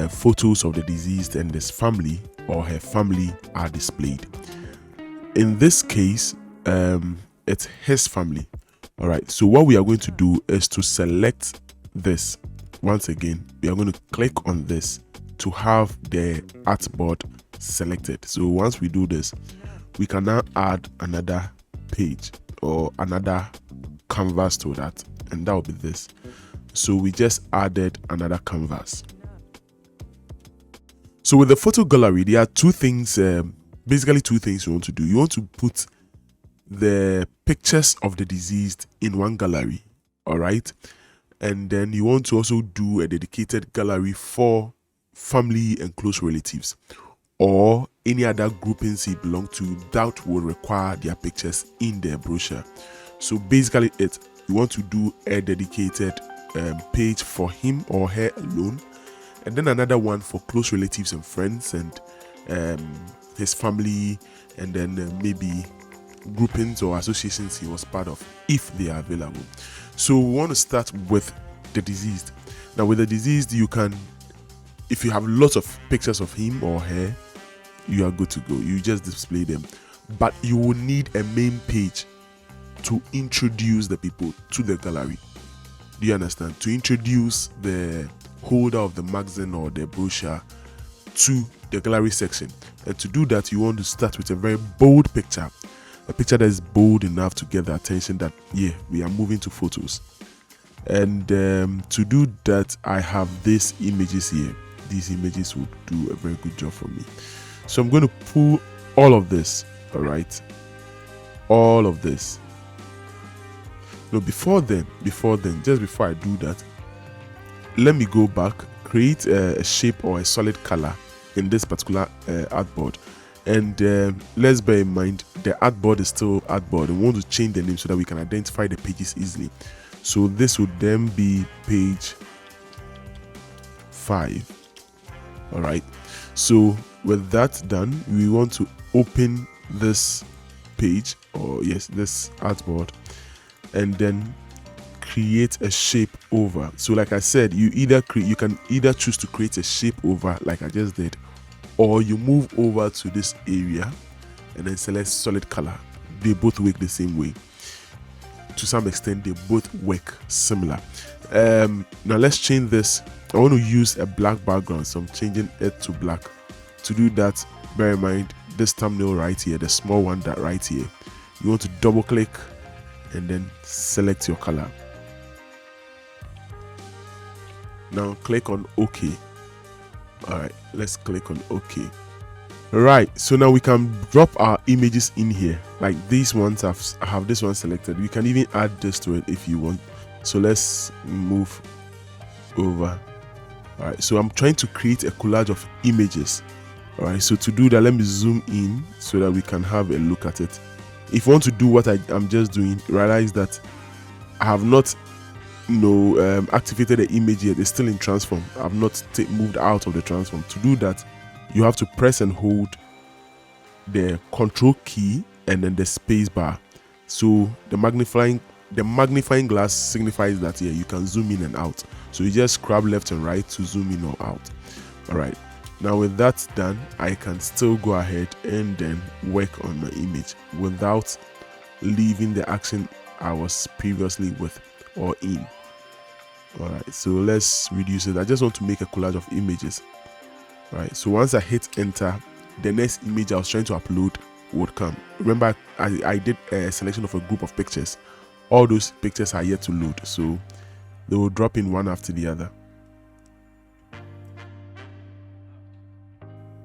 photos of the deceased and his family or her family are displayed. In this case, it's his family. All right, so what we are going to do is to select this. Once again, we are going to click on this to have the artboard selected. So once we do this, we can now add another page or another canvas to that, and that will be this. So we just added another canvas. So with the photo gallery, there are two things, basically two things you want to do. You want to put the pictures of the deceased in one gallery, all right? And then you want to also do a dedicated gallery for family and close relatives, or any other groupings he belong to that will require their pictures in their brochure. So basically you want to do a dedicated page for him or her alone, and then another one for close relatives and friends, and his family, and then maybe groupings or associations he was part of, if they are available. So we want to start with the deceased. Now with the deceased, you can, if you have lots of pictures of him or her, you are good to go. You just display them, but you will need a main page to introduce the people to the gallery. Do you understand? To introduce the holder of the magazine or the brochure to the gallery section. And to do that, you want to start with a very bold picture, a picture that is bold enough to get the attention that, yeah, we are moving to photos. And to do that, I have these images here. These images will do a very good job for me. So I'm going to pull all of this, all right? All of this. No, before then, just before I do that, let me go back, create a shape or a solid color in this particular artboard. And let's bear in mind, the artboard is still artboard. We want to change the name so that we can identify the pages easily. So this would then be page 5. All right. So with that done, we want to open this page, or yes, this artboard, and then create a shape over. So like I said, you can either choose to create a shape over like I just did, or you move over to this area and then select solid color. They both work the same way. To some extent, they both work similar. Now let's change this. I want to use a black background, so I'm changing it to black. To do that, bear in mind this thumbnail right here, the small one that right here. You want to double click and then select your color. Now click on OK. All right, let's click on OK. Right, so now we can drop our images in here. Like these ones, I have this one selected. We can even add this to it if you want. So let's move over. All right, so I'm trying to create a collage of images. All right, so to do that, let me zoom in so that we can have a look at it. If you want to do what I'm just doing, realize that I have not activated the image yet. It's still in transform. I've not moved out of the transform. To do that, you have to press and hold the control key and then the space bar. So the magnifying glass signifies that, yeah, you can zoom in and out. So you just grab left and right to zoom in or out. All right, now with that done, I can still go ahead and then work on my image without leaving the action I was previously with or in. All right, so let's reduce it. I just want to make a collage of images. All right, so once I hit enter, the next image I was trying to upload would come. Remember, I did a selection of a group of pictures. All those pictures are yet to load, so they will drop in one after the other.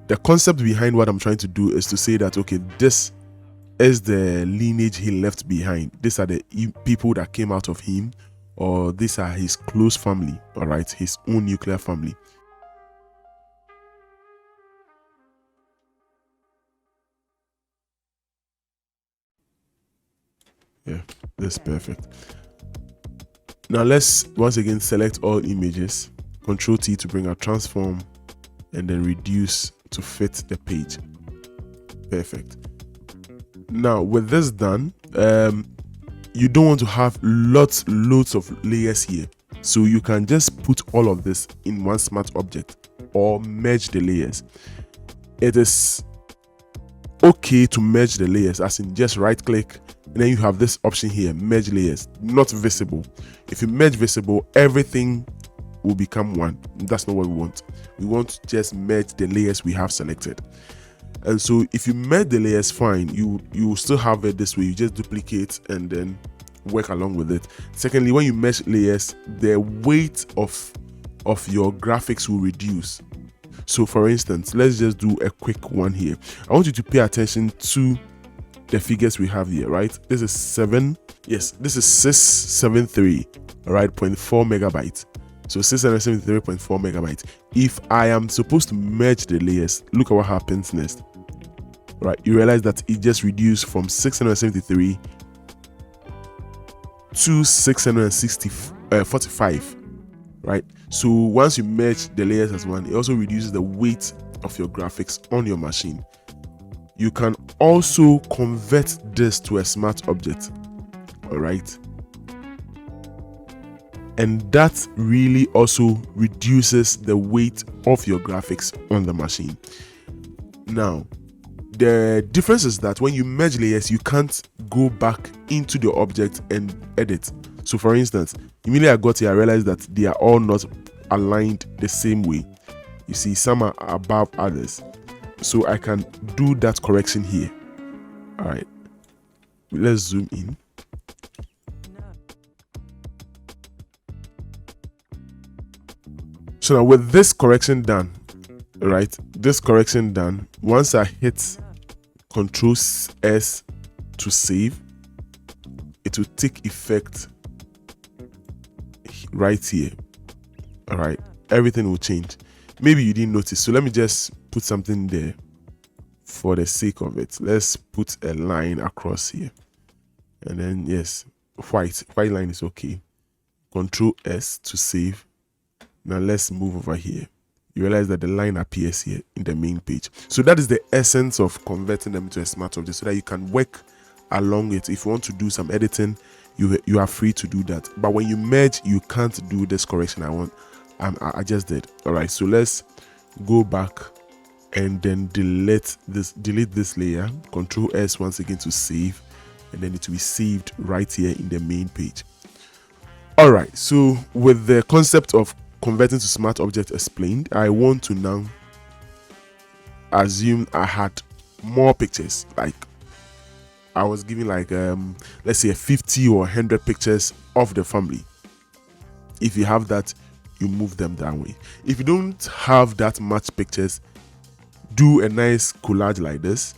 The concept behind what I'm trying to do is to say that, okay, this is the lineage he left behind. These are the people that came out of him, or these are his close family, all right, his own nuclear family. Yeah, that's perfect. Now let's once again select all images, Control T to bring our transform, and then reduce to fit the page. Perfect. Now with this done, you don't want to have loads of layers here, so you can just put all of this in one smart object or merge the layers. It is okay to merge the layers, as in just right click and then you have this option here, merge layers, not visible. If you merge visible, everything will become one. That's not what we want. We want to just merge the layers we have selected. And so if you merge the layers, fine, you will still have it this way. You just duplicate and then work along with it. Secondly, when you merge layers, the weight of your graphics will reduce. So for instance, let's just do a quick one here. I want you to pay attention to the figures we have here, right? This is 673, all right, 0.4 megabytes. So 673.4 megabytes. If I am supposed to merge the layers, look at what happens next. Right, you realize that it just reduced from 673 to 645, right? So once you merge the layers as one, it also reduces the weight of your graphics on your machine. you can also convert this to a smart object. All right, and that really also reduces the weight of your graphics on the machine. Now, the difference is that when you merge layers, you can't go back into the object and edit. So for instance, immediately I got here, I realized that they are all not aligned the same way. You see, some are above others. So I can do that correction here. All right, let's zoom in. So now with this correction done, right, this correction done, once I hit Control S to save, it will take effect right here. All right, everything will change. Maybe you didn't notice, so let me just put something there for the sake of it. Let's put a line across here, and then yes, white line is okay. Control S to save. Now let's move over here. You realize that the line appears here in the main page. So that is the essence of converting them into a smart object, so that you can work along it. If you want to do some editing, you are free to do that. But when you merge, you can't do this correction I just did. All right, so let's go back and then delete this layer. Control S once again to save, and then it will be saved right here in the main page. All right, so with the concept of converting to smart object explained, I want to now assume I had more pictures. Like I was giving like let's say 50 or 100 pictures of the family. If you have that, you move them that way. If you don't have that much pictures, do a nice collage like this,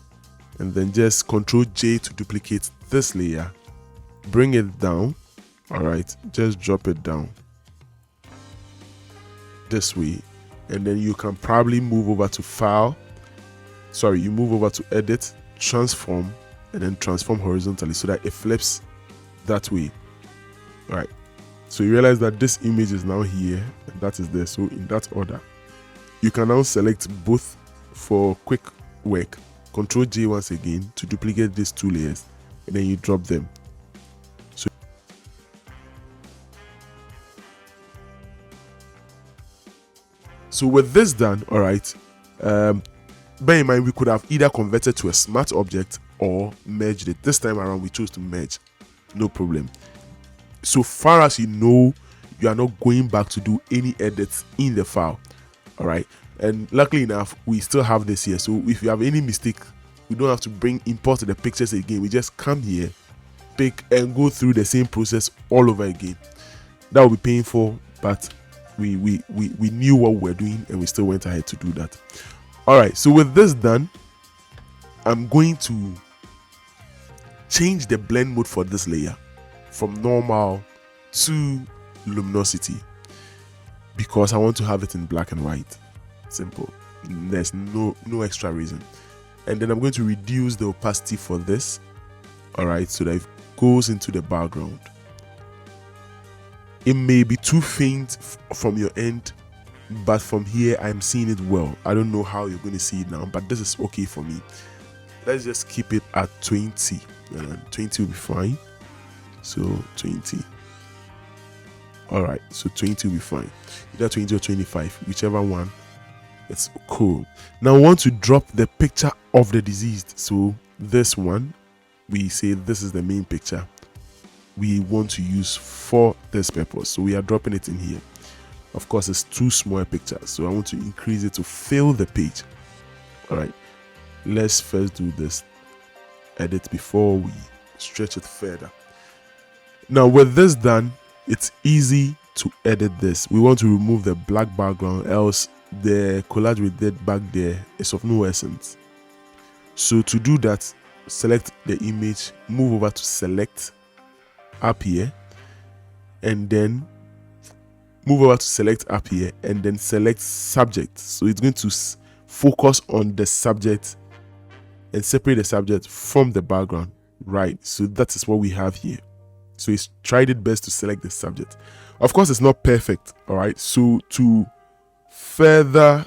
and then just Control J to duplicate this layer, bring it down. All right, just drop it down this way, and then you can probably move over to file. Sorry, you move over to edit, transform, and then transform horizontally so that it flips that way. All right, so you realize that this image is now here and that is there. So in that order, you can now select both for quick work. Control J once again to duplicate these two layers, and then you drop them. So with this done, all right, bear in mind we could have either converted to a smart object or merged it. This time around we chose to merge. No problem. So far as you know, you are not going back to do any edits in the file. All right, and luckily enough we still have this here, so if you have any mistake, we don't have to import the pictures again. We just come here, pick, and go through the same process all over again. That will be painful, but we knew what we were doing and we still went ahead to do that. All right, so with this done, I'm going to change the blend mode for this layer from normal to luminosity, because I want to have it in black and white. Simple. There's no extra reason. And then I'm going to reduce the opacity for this, all right, so that it goes into the background. It may be too faint from your end, but from here I'm seeing it well. I don't know how you're going to see it now, but this is okay for me. Let's just keep it at 20. 20 will be fine. So 20. All right, so 20 will be fine. Either 20 or 25, whichever one. It's cool. Now I want to drop the picture of the deceased. So this one, we say this is the main picture we want to use for this purpose, so we are dropping it in here. Of course, it's too small a picture, so I want to increase it to fill the page. All right, let's first do this edit before we stretch it further. Now with this done, it's easy to edit this. We want to remove the black background, else the collage we did back there is of no essence. So to do that, select the image, move over to select up here, and then move over to select up here, and then select subject. So it's going to focus on the subject and separate the subject from the background, right? So that is what we have here. So it's tried it best to select the subject. Of course, it's not perfect, all right? So to further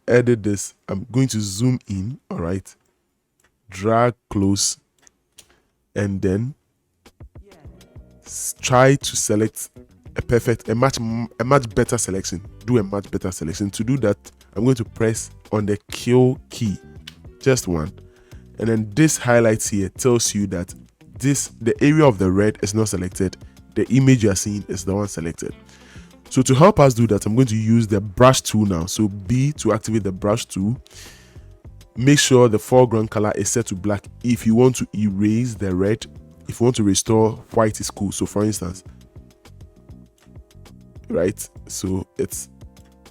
edit this, I'm going to zoom in, all right? drag close, and then try to select a much better selection. Do a much better selection. To do that, I'm going to press on the kill key, just one, and then this highlights here tells you that the area of the red is not selected. The image you are seeing is the one selected. So to help us do that, I'm going to use the brush tool now. So B to activate the brush tool. Make sure the foreground color is set to black if you want to erase the red. If you want to restore, white is cool. So for instance, right, so it's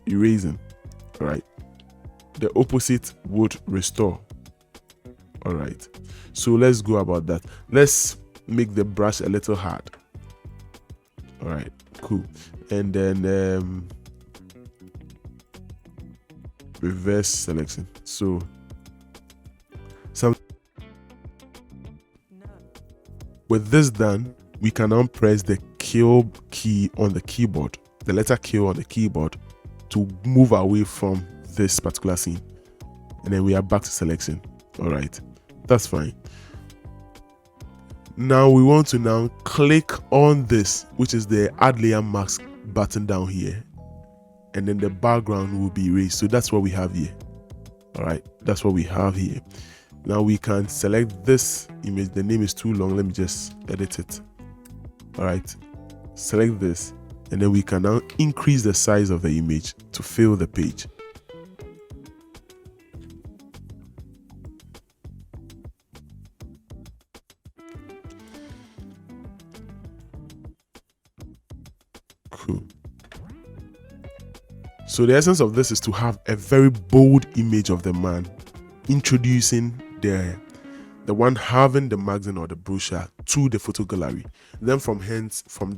erasing, right? The opposite would restore. All right, so let's go about that. Let's make the brush a little hard. All right, cool. And then reverse selection. So with this done, we can now press the kill key on the keyboard, the letter kill on the keyboard, to move away from this particular scene, and then we are back to selection. All right, that's fine. Now we want to now click on this, which is the add layer mask button down here, and then the background will be erased. So that's what we have here. All right, that's what we have here. Now we can select this image. The name is too long. Let me just edit it. All right, select this, and then we can now increase the size of the image to fill the page. Cool. So the essence of this is to have a very bold image of the man, introducing the one having the magazine or the brochure to the photo gallery. Then from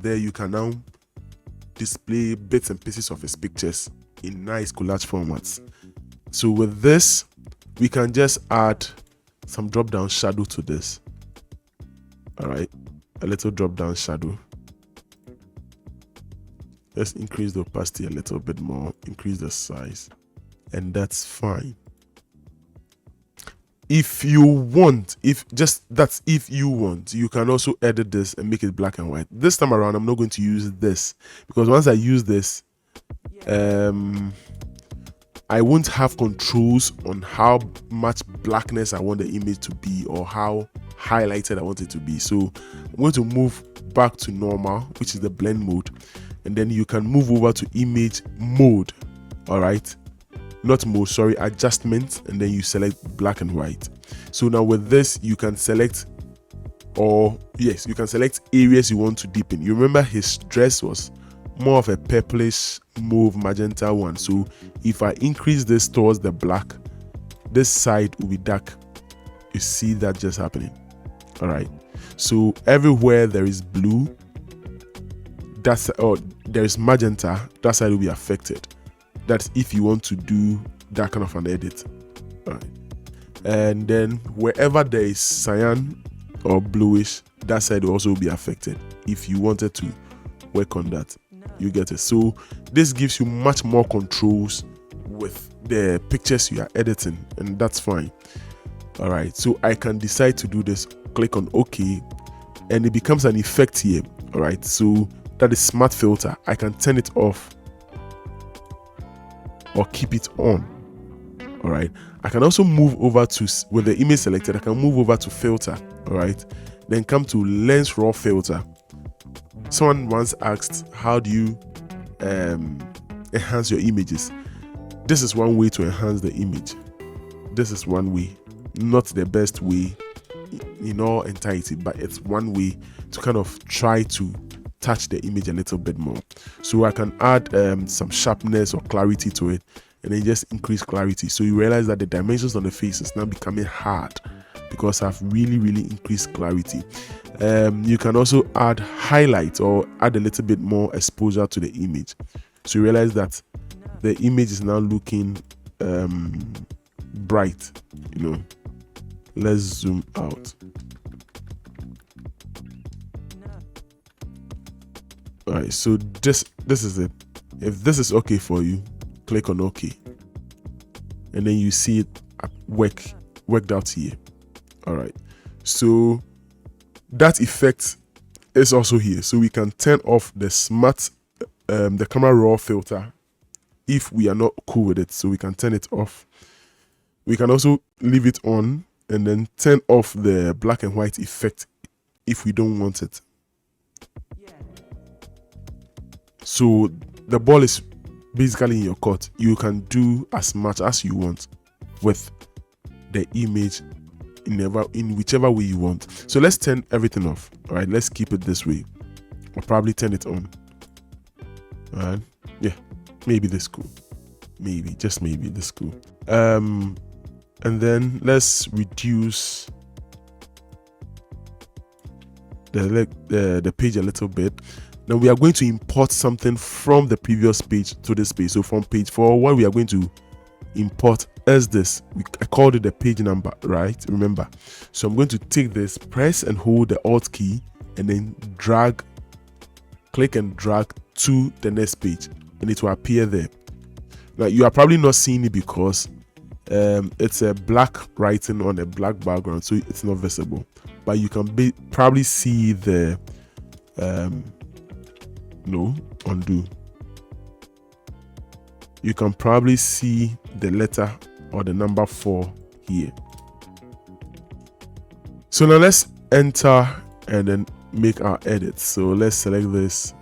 there you can now display bits and pieces of his pictures in nice collage formats. So with this, we can just add some drop down shadow to this. All right, a little drop down shadow. Let's increase the opacity a little bit more, increase the size, and that's fine. If you want, if you want, you can also edit this and make it black and white. This time around, I'm not going to use this, because once I use this, I won't have controls on how much blackness I want the image to be or how highlighted I want it to be. So I'm going to move back to normal, which is the blend mode, and then you can move over to image mode. All right, not mode, sorry, adjustment, and then you select black and white. So now with this, you can select, you can select areas you want to deepen. You remember his dress was more of a purplish mauve magenta one. So if I increase this towards the black, this side will be dark. You see that just happening. All right, so everywhere there is blue, there is magenta, that side will be affected. That's if you want to do that kind of an edit. All right, and then wherever there is cyan or bluish, that side will also be affected if you wanted to work on that. You get it. So this gives you much more controls with the pictures you are editing, and that's fine. All right, so I can decide to do this, click on OK, and it becomes an effect here. All right, so that is smart filter. I can turn it off or keep it on. All right, I can also move over to, with the image selected, I can move over to filter. All right, then come to lens raw filter. Someone once asked, how do you enhance your images? This is one way to enhance the image. This is one way, not the best way in all entirety, but it's one way to kind of try to touch the image a little bit more. So I can add some sharpness or clarity to it, and then just increase clarity. So you realize that the dimensions on the face is now becoming hard because I've really increased clarity. You can also add highlight or add a little bit more exposure to the image. So you realize that the image is now looking bright. You know, let's zoom out. All right, so this is it. If this is okay for you, click on OK, and then you see it worked out here. All right, so that effect is also here, so we can turn off the smart the camera raw filter if we are not cool with it, so we can turn it off. We can also leave it on and then turn off the black and white effect if we don't want it. So the ball is basically in your court. You can do as much as you want with the image in whichever way you want. So let's turn everything off. All right, let's keep it this way. I'll probably turn it on. All right, yeah, maybe this cool. Maybe, just maybe this cool. And then let's reduce the page a little bit. Now we are going to import something from the previous page to this page. So from page 4, what we are going to import is this. I called it the page number, right? Remember. So I'm going to take this, press and hold the Alt key, and then click and drag to the next page, and it will appear there. Now you are probably not seeing it because it's a black writing on a black background, so it's not visible, but you can probably see the undo. You can probably see the letter or the number 4 here. So now let's enter and then make our edits. So let's select this,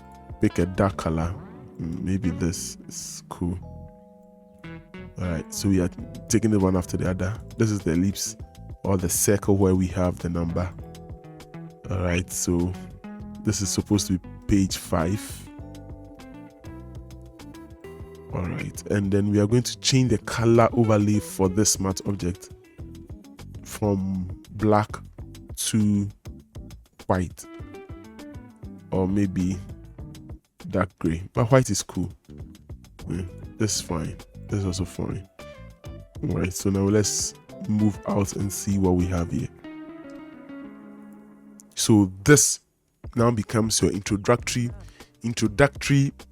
pick a dark color. Maybe this is cool. All right, so we are taking it one after the other. This is the ellipse or the circle where we have the number. All right, so this is supposed to be page 5. All right, and then we are going to change the color overlay for this smart object from black to white, or maybe dark gray, but white is cool. Yeah, this is fine. This is also fine. All right, so now let's move out and see what we have here. So this now becomes your introductory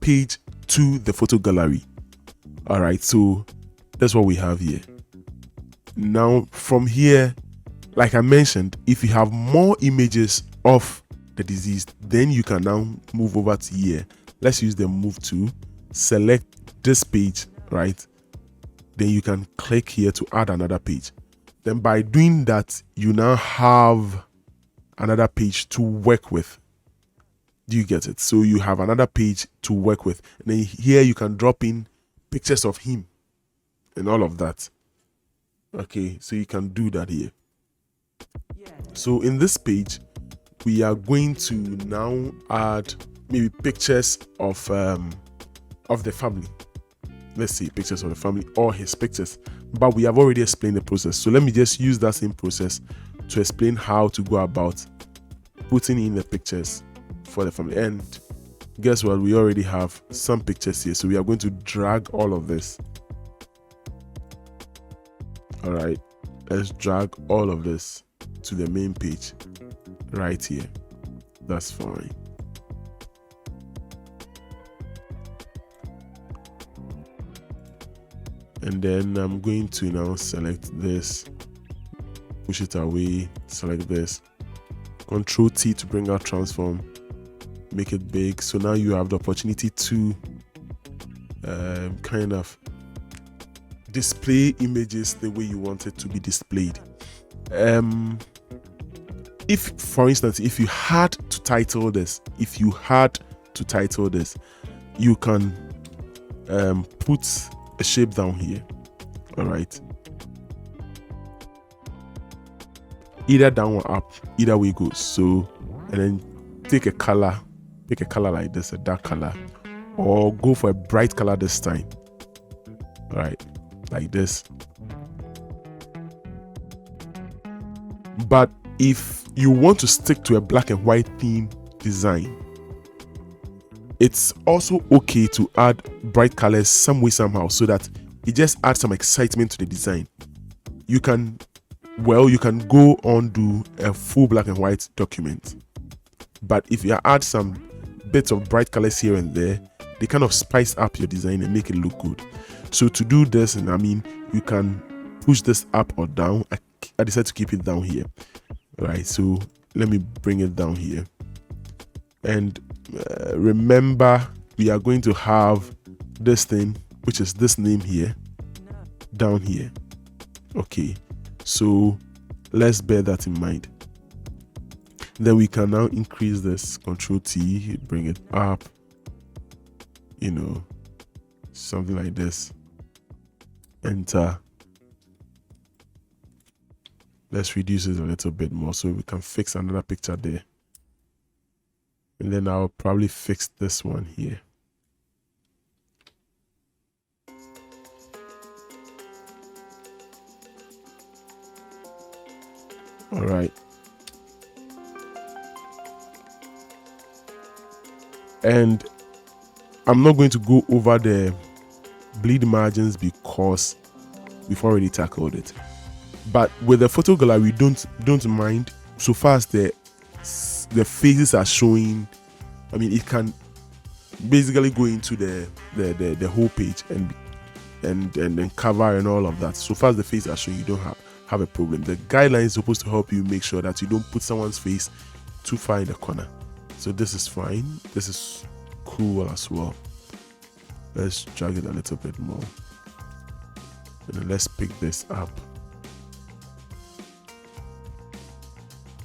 page to the photo gallery. All right, so that's what we have here. Now from here, like I mentioned, if you have more images of the deceased, then you can now move over to here. Let's use the move tool, select this page, right? Then you can click here to add another page. Then by doing that, you now have another page to work with. Do you get it? So you have another page to work with, and then here you can drop in pictures of him and all of that. Okay, so you can do that here. So in this page, we are going to now add maybe pictures of the family. Let's see, pictures of the family or his pictures, but we have already explained the process. So let me just use that same process to explain how to go about putting in the pictures for the family. And guess what, we already have some pictures here, so we are going to drag all of this. All right, let's drag all of this to the main page right here. That's fine. And then I'm going to now select this, push it away, select this, Control T to bring out transform, make it big. So now you have the opportunity to kind of display images the way you want it to be displayed. If, for instance, if you had to title this, you can put a shape down here. All right, either down or up, either way it goes. So, and then take a color, pick a color like this, a dark color, or go for a bright color this time. All right, like this. But if you want to stick to a black and white theme design, it's also okay to add bright colors some way somehow, so that it just adds some excitement to the design. You can go on do a full black and white document, but if you add some bits of bright colors here and there, they kind of spice up your design and make it look good. So to do this, and I mean, you can push this up or down. I decided to keep it down here. All right, so let me bring it down here. And remember, we are going to have this thing, which is this name here, down here. Okay, so let's bear that in mind. Then we can now increase this, Control T, bring it up, you know, something like this. Enter. Let's reduce it a little bit more so we can fix another picture there. And then I'll probably fix this one here. All right. And I'm not going to go over the bleed margins because we've already tackled it. But with the photo gallery, don't mind so far as the faces are showing. I mean, it can basically go into the whole page and cover and all of that. So far as the faces are showing, you don't have a problem. The guideline is supposed to help you make sure that you don't put someone's face too far in the corner. So this is fine. This is cool as well. Let's drag it a little bit more. And then let's pick this up.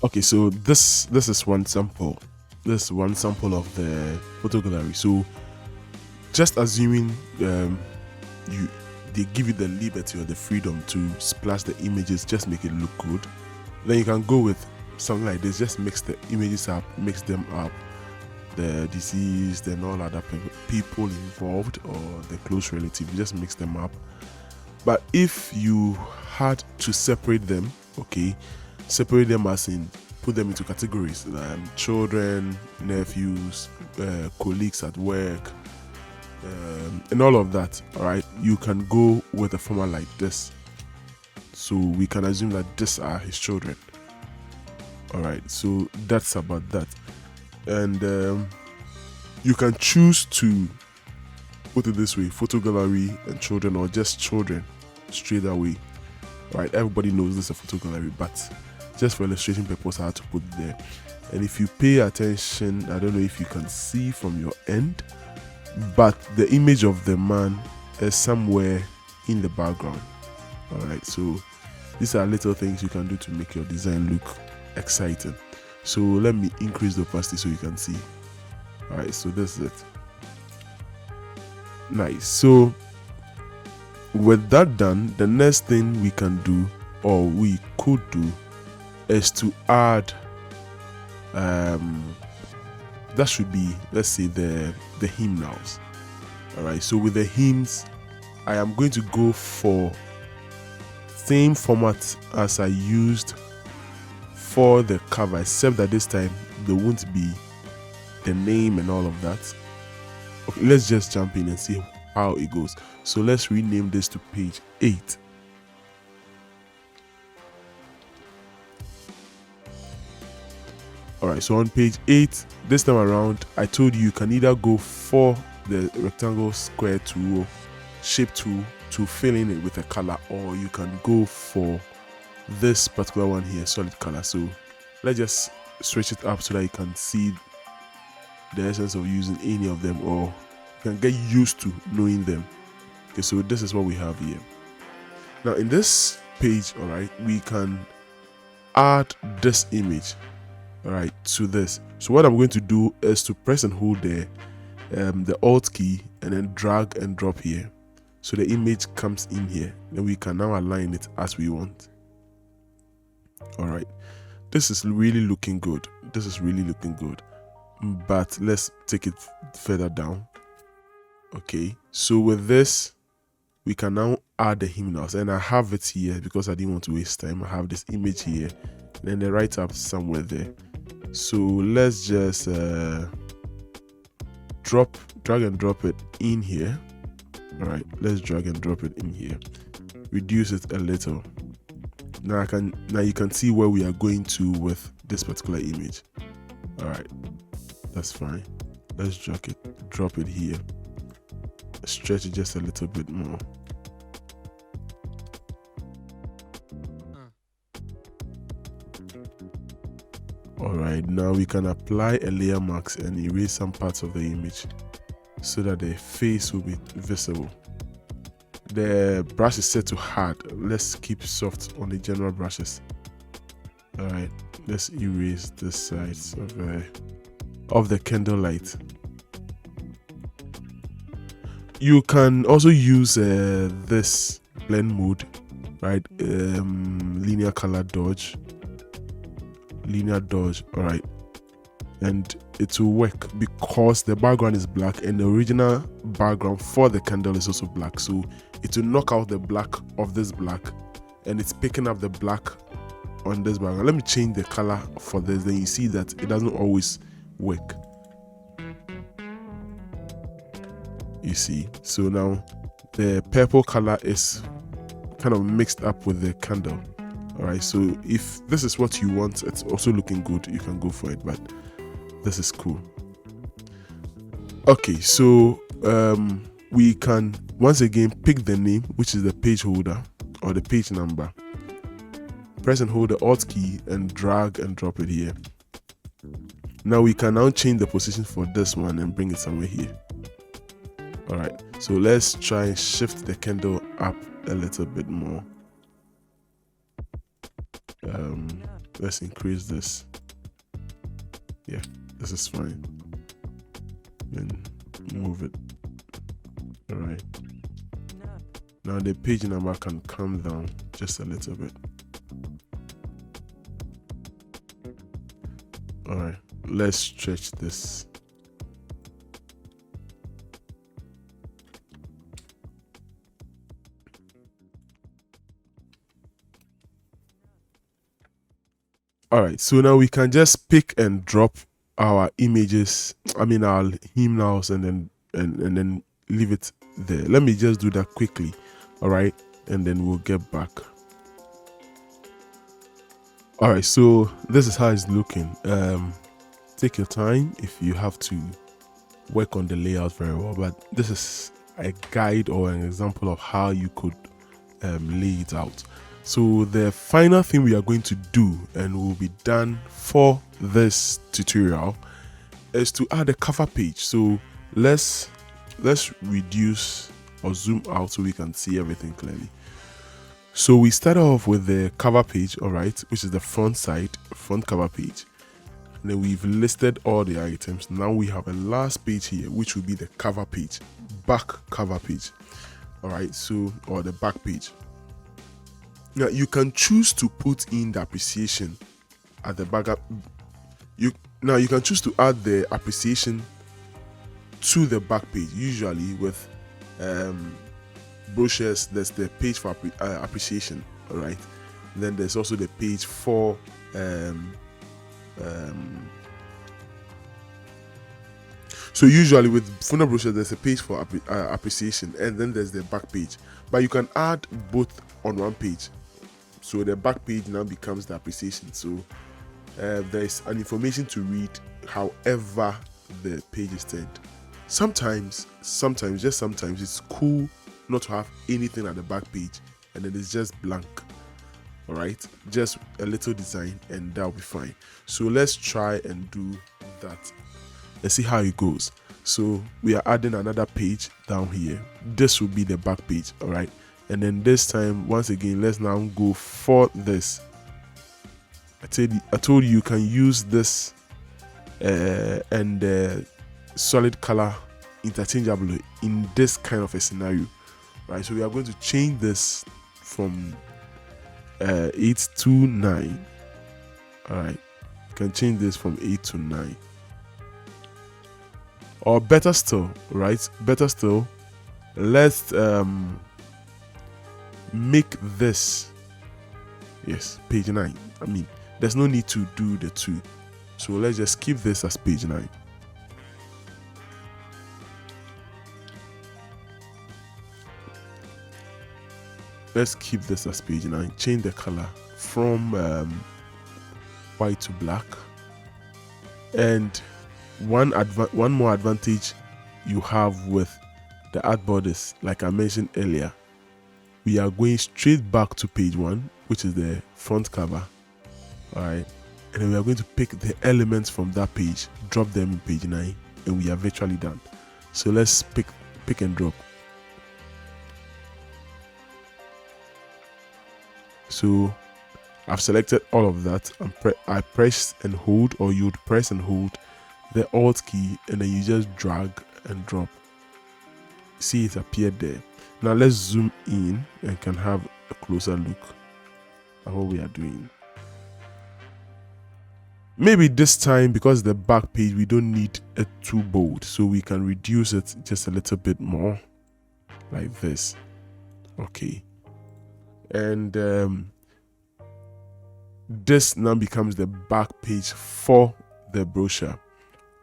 Okay, so this is one sample. This is one sample of the photo gallery. So just assuming they give you the liberty or the freedom to splash the images, just make it look good. Then you can go with something like this. Just mix the images up, mix them up, the deceased and all other people involved or the close relative. Just mix them up. But if you had to separate them, okay, separate them as in put them into categories, children, nephews, colleagues at work, and all of that. All right, you can go with a format like this. So we can assume that these are his children. All right, so that's about that. And you can choose to put it this way: photo gallery and children, or just children straight away. All right, everybody knows this is a photo gallery, but just for illustration purpose, I had to put it there. And if you pay attention, I don't know if you can see from your end, but the image of the man is somewhere in the background. All right, so these are little things you can do to make your design look exciting. So let me increase the opacity so you can see. All right, so this is it. Nice. So with that done, the next thing we can do, or we could do, is to add that should be, let's say, the hymnals. All right, so with the hymns, I am going to go for same format as I used for the cover, except that this time there won't be the name and all of that. Okay, let's just jump in and see how it goes. So let's rename this to page 8. Alright, so on page 8, this time around, I told you can either go for the rectangle, square tool, shape tool to fill in it with a color, or you can go for this particular one here, solid color. So let's just switch it up so that you can see the essence of using any of them, or you can get used to knowing them. Okay, so this is what we have here. Now in this page, alright, we can add this image, alright, to this. So what I'm going to do is to press and hold the Alt key and then drag and drop here, so the image comes in here. Then we can now align it as we want. Alright, this is really looking good. This is really looking good. But let's take it further down. Okay, so with this, we can now add the hymnals, and I have it here because I didn't want to waste time. I have this image here, and then the write-up somewhere there. So let's just drag and drop it in here. All right, let's drag and drop it in here. Reduce it a little. Now you can see where we are going to with this particular image. All right, that's fine. Let's drop it here. Stretch it just a little bit more. Alright, now we can apply a layer mask and erase some parts of the image so that the face will be visible. The brush is set to hard. Let's keep soft on the general brushes. Alright, let's erase the sides of the candle light. You can also use this blend mode, right? Linear color dodge, alright, and it will work because the background is black and the original background for the candle is also black, so it will knock out the black of this black and it's picking up the black on this background. Let me change the color for this, then you see that it doesn't always work. You see, so now the purple color is kind of mixed up with the candle. Alright, so if this is what you want, it's also looking good, you can go for it, but this is cool. Okay, so we can once again pick the name, which is the page holder or the page number. Press and hold the Alt key and drag and drop it here. Now we can now change the position for this one and bring it somewhere here. Alright, so let's try and shift the candle up a little bit more. Let's increase this. Yeah, this is fine. Then move it. Alright. Now the page number can come down just a little bit. Alright, let's stretch this. Alright, so now we can just pick and drop our images, our HYMNALs, and then leave it there. Let me just do that quickly. Alright, and then we'll get back. Alright, so this is how it's looking. Take your time if you have to work on the layout very well, but this is a guide or an example of how you could lay it out. So the final thing we are going to do, and will be done for this tutorial, is to add a cover page. So let's reduce or zoom out so we can see everything clearly. So we start off with the cover page, alright, which is the front cover page. And then we've listed all the items. Now we have a last page here, which will be the cover page, back cover page. Alright, so, or the back page. Now you can choose to put in the appreciation at the back. You can choose to add the appreciation to the back page. Usually with brochures, there's the page for appreciation. All right. Then there's also the page for so usually with funnel brochures, there's a page for appreciation, and then there's the back page. But you can add both on one page. So the back page now becomes the appreciation. So there's an information to read however the page is turned. Sometimes it's cool not to have anything at the back page, and then it's just blank. All right, just a little design, and that'll be fine. So let's try and do that and see how it goes. So we are adding another page down here. This will be the back page. All right. And then this time, once again, let's now go for this. I told you can use this and solid color interchangeably in this kind of a scenario, right? So we are going to change this from 8 to 9. All right, you can change this from 8 to 9. Or better still, right? Better still, let's make this, yes, page 9. There's no need to do the 2, so let's just keep this as page 9. Let's keep this as page 9. Change the color from white to black. And one more advantage you have with the artboard is, like I mentioned earlier, we are going straight back to page 1, which is the front cover. All right, and then we are going to pick the elements from that page, drop them in page 9, and we are virtually done. So let's pick and drop. So I've selected all of that, and I press and hold, or you'd press and hold the Alt key, and then you just drag and drop. See, it appeared there. Now let's zoom in and can have a closer look at what we are doing. Maybe this time, because the back page, we don't need it too bold, so we can reduce it just a little bit more, like this. Okay, and this now becomes the back page for the brochure.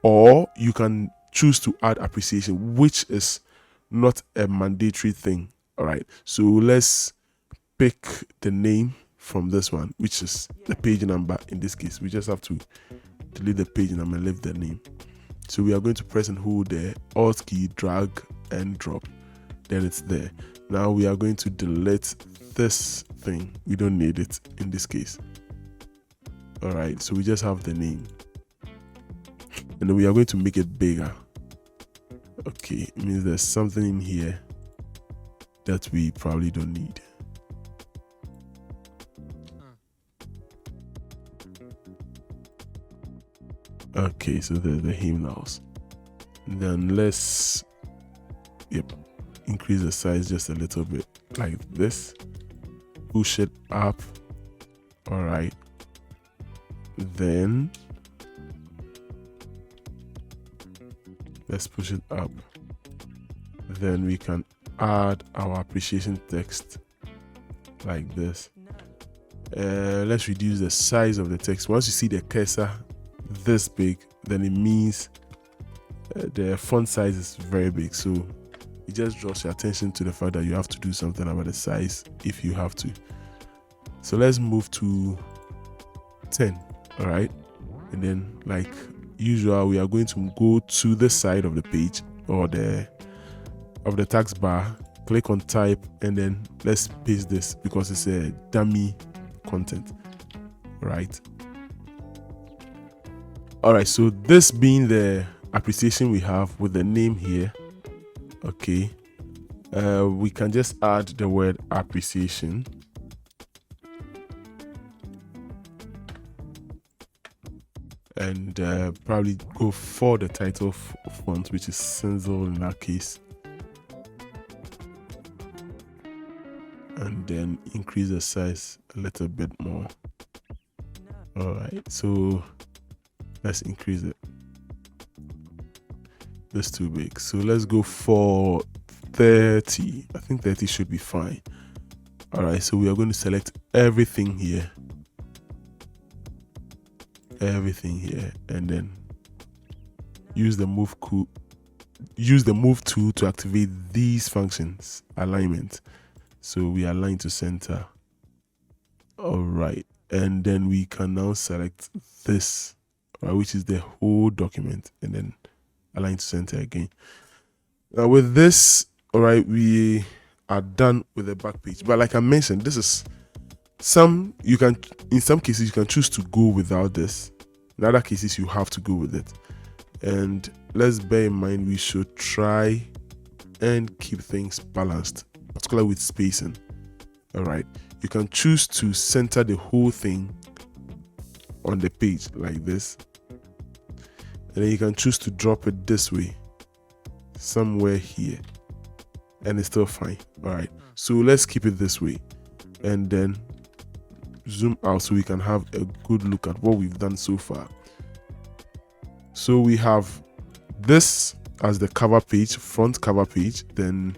Or you can choose to add appreciation, which is not a mandatory thing. All right, so let's pick the name from this one, which is the page number. In this case, we just have to delete the page number and leave the name. So we are going to press and hold the Alt key, drag and drop, then it's there. Now we are going to delete this thing, we don't need it in this case. All right, so we just have the name, and then we are going to make it bigger. Okay, it means there's something in here that we probably don't need. Okay, so there's the hymnals. Then let's increase the size just a little bit, like this. Push it up. All right, then let's push it up. Then we can add our appreciation text like this. Let's reduce the size of the text. Once you see the cursor this big, then it means the font size is very big, so it just draws your attention to the fact that you have to do something about the size if you have to. So let's move to 10. All right, and then like usual, we are going to go to the side of the page or the text bar, click on type, and then let's paste this because it's a dummy content, right? All right, so this being the appreciation we have with the name here. Okay, we can just add the word appreciation. And probably go for the title font, which is Senzel in that case, and then increase the size a little bit more. All right, so let's increase it. That's too big, so let's go for 30. I think 30 should be fine. All right, so we are going to select everything here, and then use the move tool to activate these functions. Alignment, so we align to center. All right, and then we can now select this, which is the whole document, and then align to center again. Now with this, all right, we are done with the back page. But like I mentioned, this is in some cases you can choose to go without this. In other cases, you have to go with it. And let's bear in mind, we should try and keep things balanced, particularly with spacing. All right, you can choose to center the whole thing on the page like this, and then you can choose to drop it this way, somewhere here, and it's still fine. All right, so let's keep it this way, and then zoom out so we can have a good look at what we've done so far. So we have this as the cover page, front cover page, then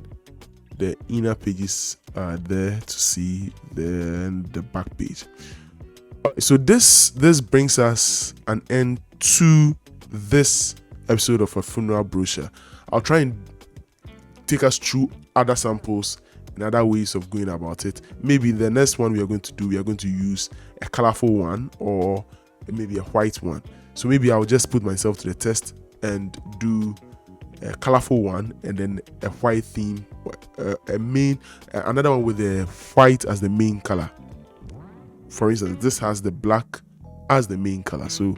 the inner pages are there to see, then the back page. So this brings us an end to this episode of a funeral brochure. I'll try and take us through other samples and other ways of going about it. Maybe the next one we are going to use a colorful one or maybe a white one. So maybe I'll just put myself to the test and do a colorful one and then a white theme, another one with the white as the main color. For instance, this has the black as the main color. So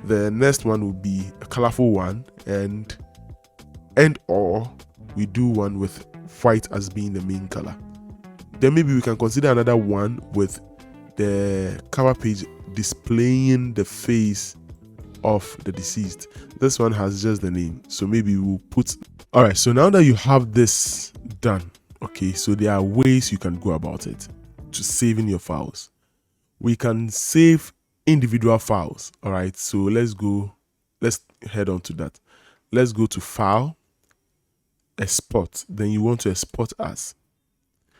the next one will be a colorful one, and or we do one with white as being the main color. Then maybe we can consider another one with the cover page displaying the face of the deceased. This one has just the name, so maybe we'll put. All right, so now that you have this done, okay, so there are ways you can go about it to saving your files. We can save individual files. All right, so let's head on to that. Let's go to File, Export. Then you want to export as.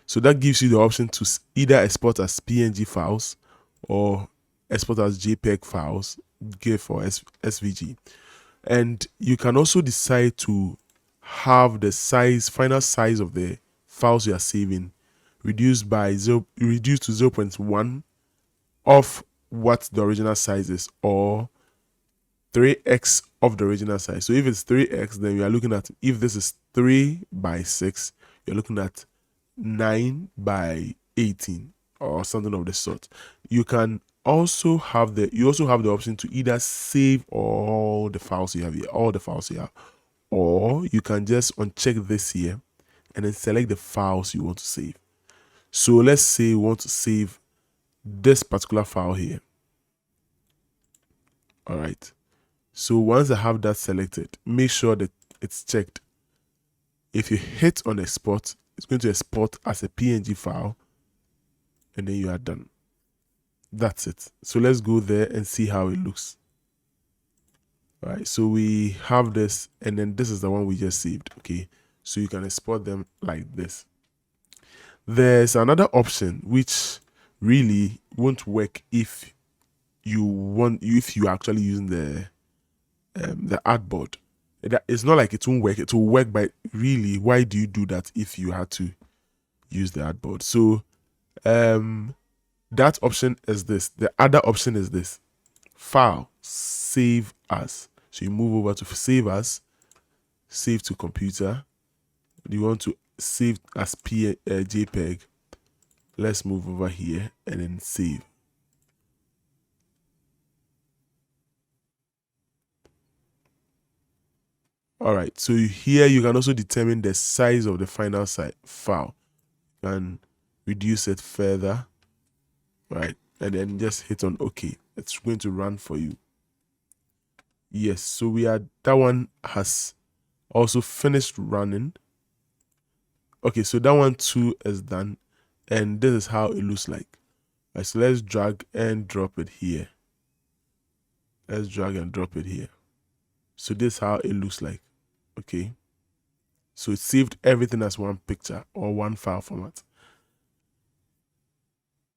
So that gives you the option to either export as PNG files or export as JPEG files, GIF or SVG. And you can also decide to have the final size of the files you are saving reduced to 0.1 of what the original size is, or 3x of the original size. So if it's 3x, then we are looking at, if this is 3 by 6, you're looking at 9 by 18 or something of the sort. You can also have the option to either save all the files you have here, or you can just uncheck this here and then select the files you want to save. So let's say we want to save this particular file here. All right, so once I have that selected, make sure that it's checked. If you hit on export, it's going to export as a PNG file, and then you are done. That's it. So let's go there and see how it looks. All right, so we have this, and then this is the one we just saved. Okay, so you can export them like this. There's another option which really won't work if you're actually using the artboard. It's not like it won't work. It will work, but really, why do you do that if you had to use the artboard? So that option is this. The other option is this: File, Save As. So you move over to Save As, Save to Computer. You want to save as JPEG. Let's move over here and then save. All right, so here you can also determine the size of the final file. You can reduce it further, right? And then just hit on OK. It's going to run for you. Yes, so that one has also finished running. Okay, so that one too is done, and this is how it looks like. Right, so let's drag and drop it here. Let's drag and drop it here. So this is how it looks like. Okay, so it saved everything as one picture or one file format.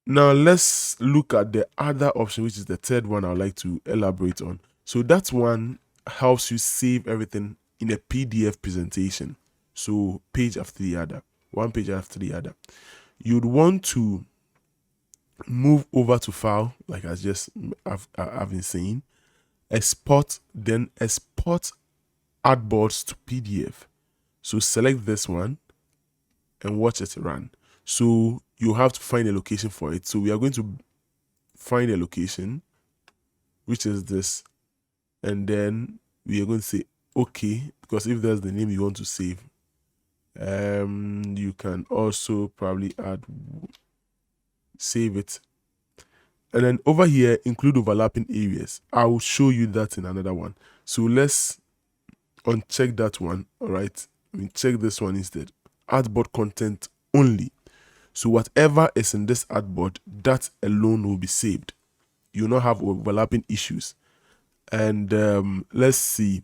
Now let's look at the other option, which is the third one I would like to elaborate on. So that one helps you save everything in a PDF presentation. So page after the other, one page after the other. You'd want to move over to File, like I've been saying, export, then export ARTBOARDS to PDF. So select this one and watch it run. So you have to find a location for it. So we are going to find a location, which is this, and then we are going to say OK, because if that's the name you want to save, you can also probably save it, and then over here include overlapping areas. I will show you that in another one. So let's uncheck that one. All right, check this one instead. Artboard content only. So whatever is in this artboard, that alone will be saved. You will not have overlapping issues. And let's see.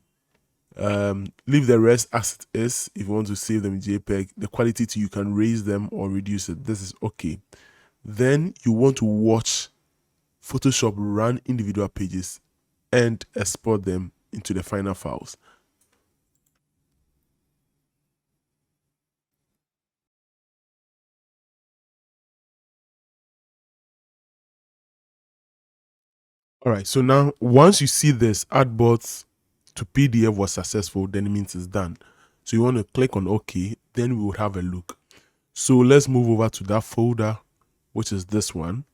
Leave the rest as it is. If you want to save them in JPEG, the quality you can raise them or reduce it. This is okay. Then you want to watch Photoshop run individual pages and export them into the final files. All right, so now once you see this artboards to PDF was successful, then it means it's done. So you want to click on OK, then we will have a look. So let's move over to that folder, which is this one.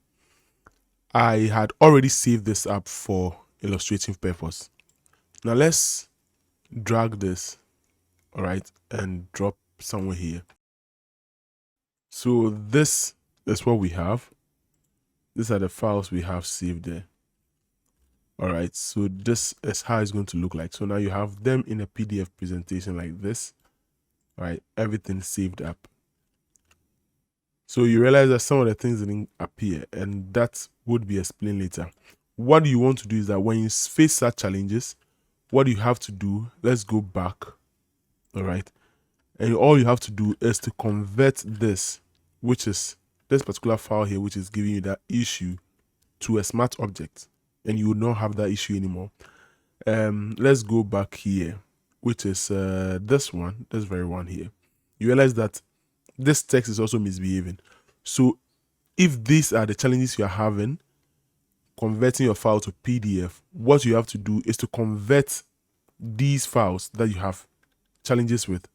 I had already saved this up for illustrative purpose. Now let's drag this, all right, and drop somewhere here. So this is what we have. These are the files we have saved there. All right, so this is how it's going to look like. So now you have them in a PDF presentation like this. All right, everything saved up. So you realize that some of the things didn't appear, and that would be explained later. What you want to do is that when you face such challenges, what you have to do, let's go back, all right, and all you have to do is to convert this, which is this particular file here, which is giving you that issue, to a smart object, and you will not have that issue anymore. Let's go back here, which is this very one here. You realize that this text is also misbehaving. So if these are the challenges you are having converting your file to PDF, what you have to do is to convert these files that you have challenges with.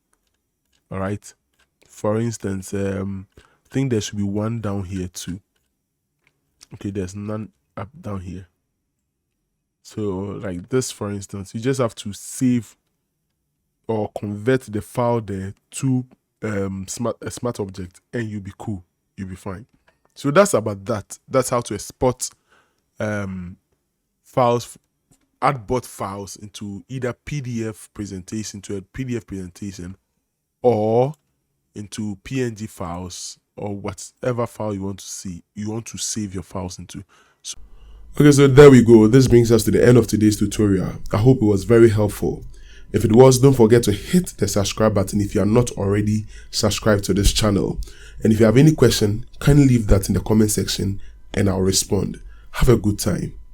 All right, for instance, I think there should be one down here too. Okay, there's none up down here. So like this, for instance, you just have to save or convert the file there to a smart object, and you'll be cool, you'll be fine. So that's about that. That's how to export files, ARTBOARD files into either PDF presentation, to a PDF presentation, or into PNG files, or whatever file you want to save your files into. Okay, so there we go. This brings us to the end of today's tutorial. I hope it was very helpful. If it was, don't forget to hit the subscribe button if you are not already subscribed to this channel. And if you have any question, kindly leave that in the comment section and I'll respond. Have a good time.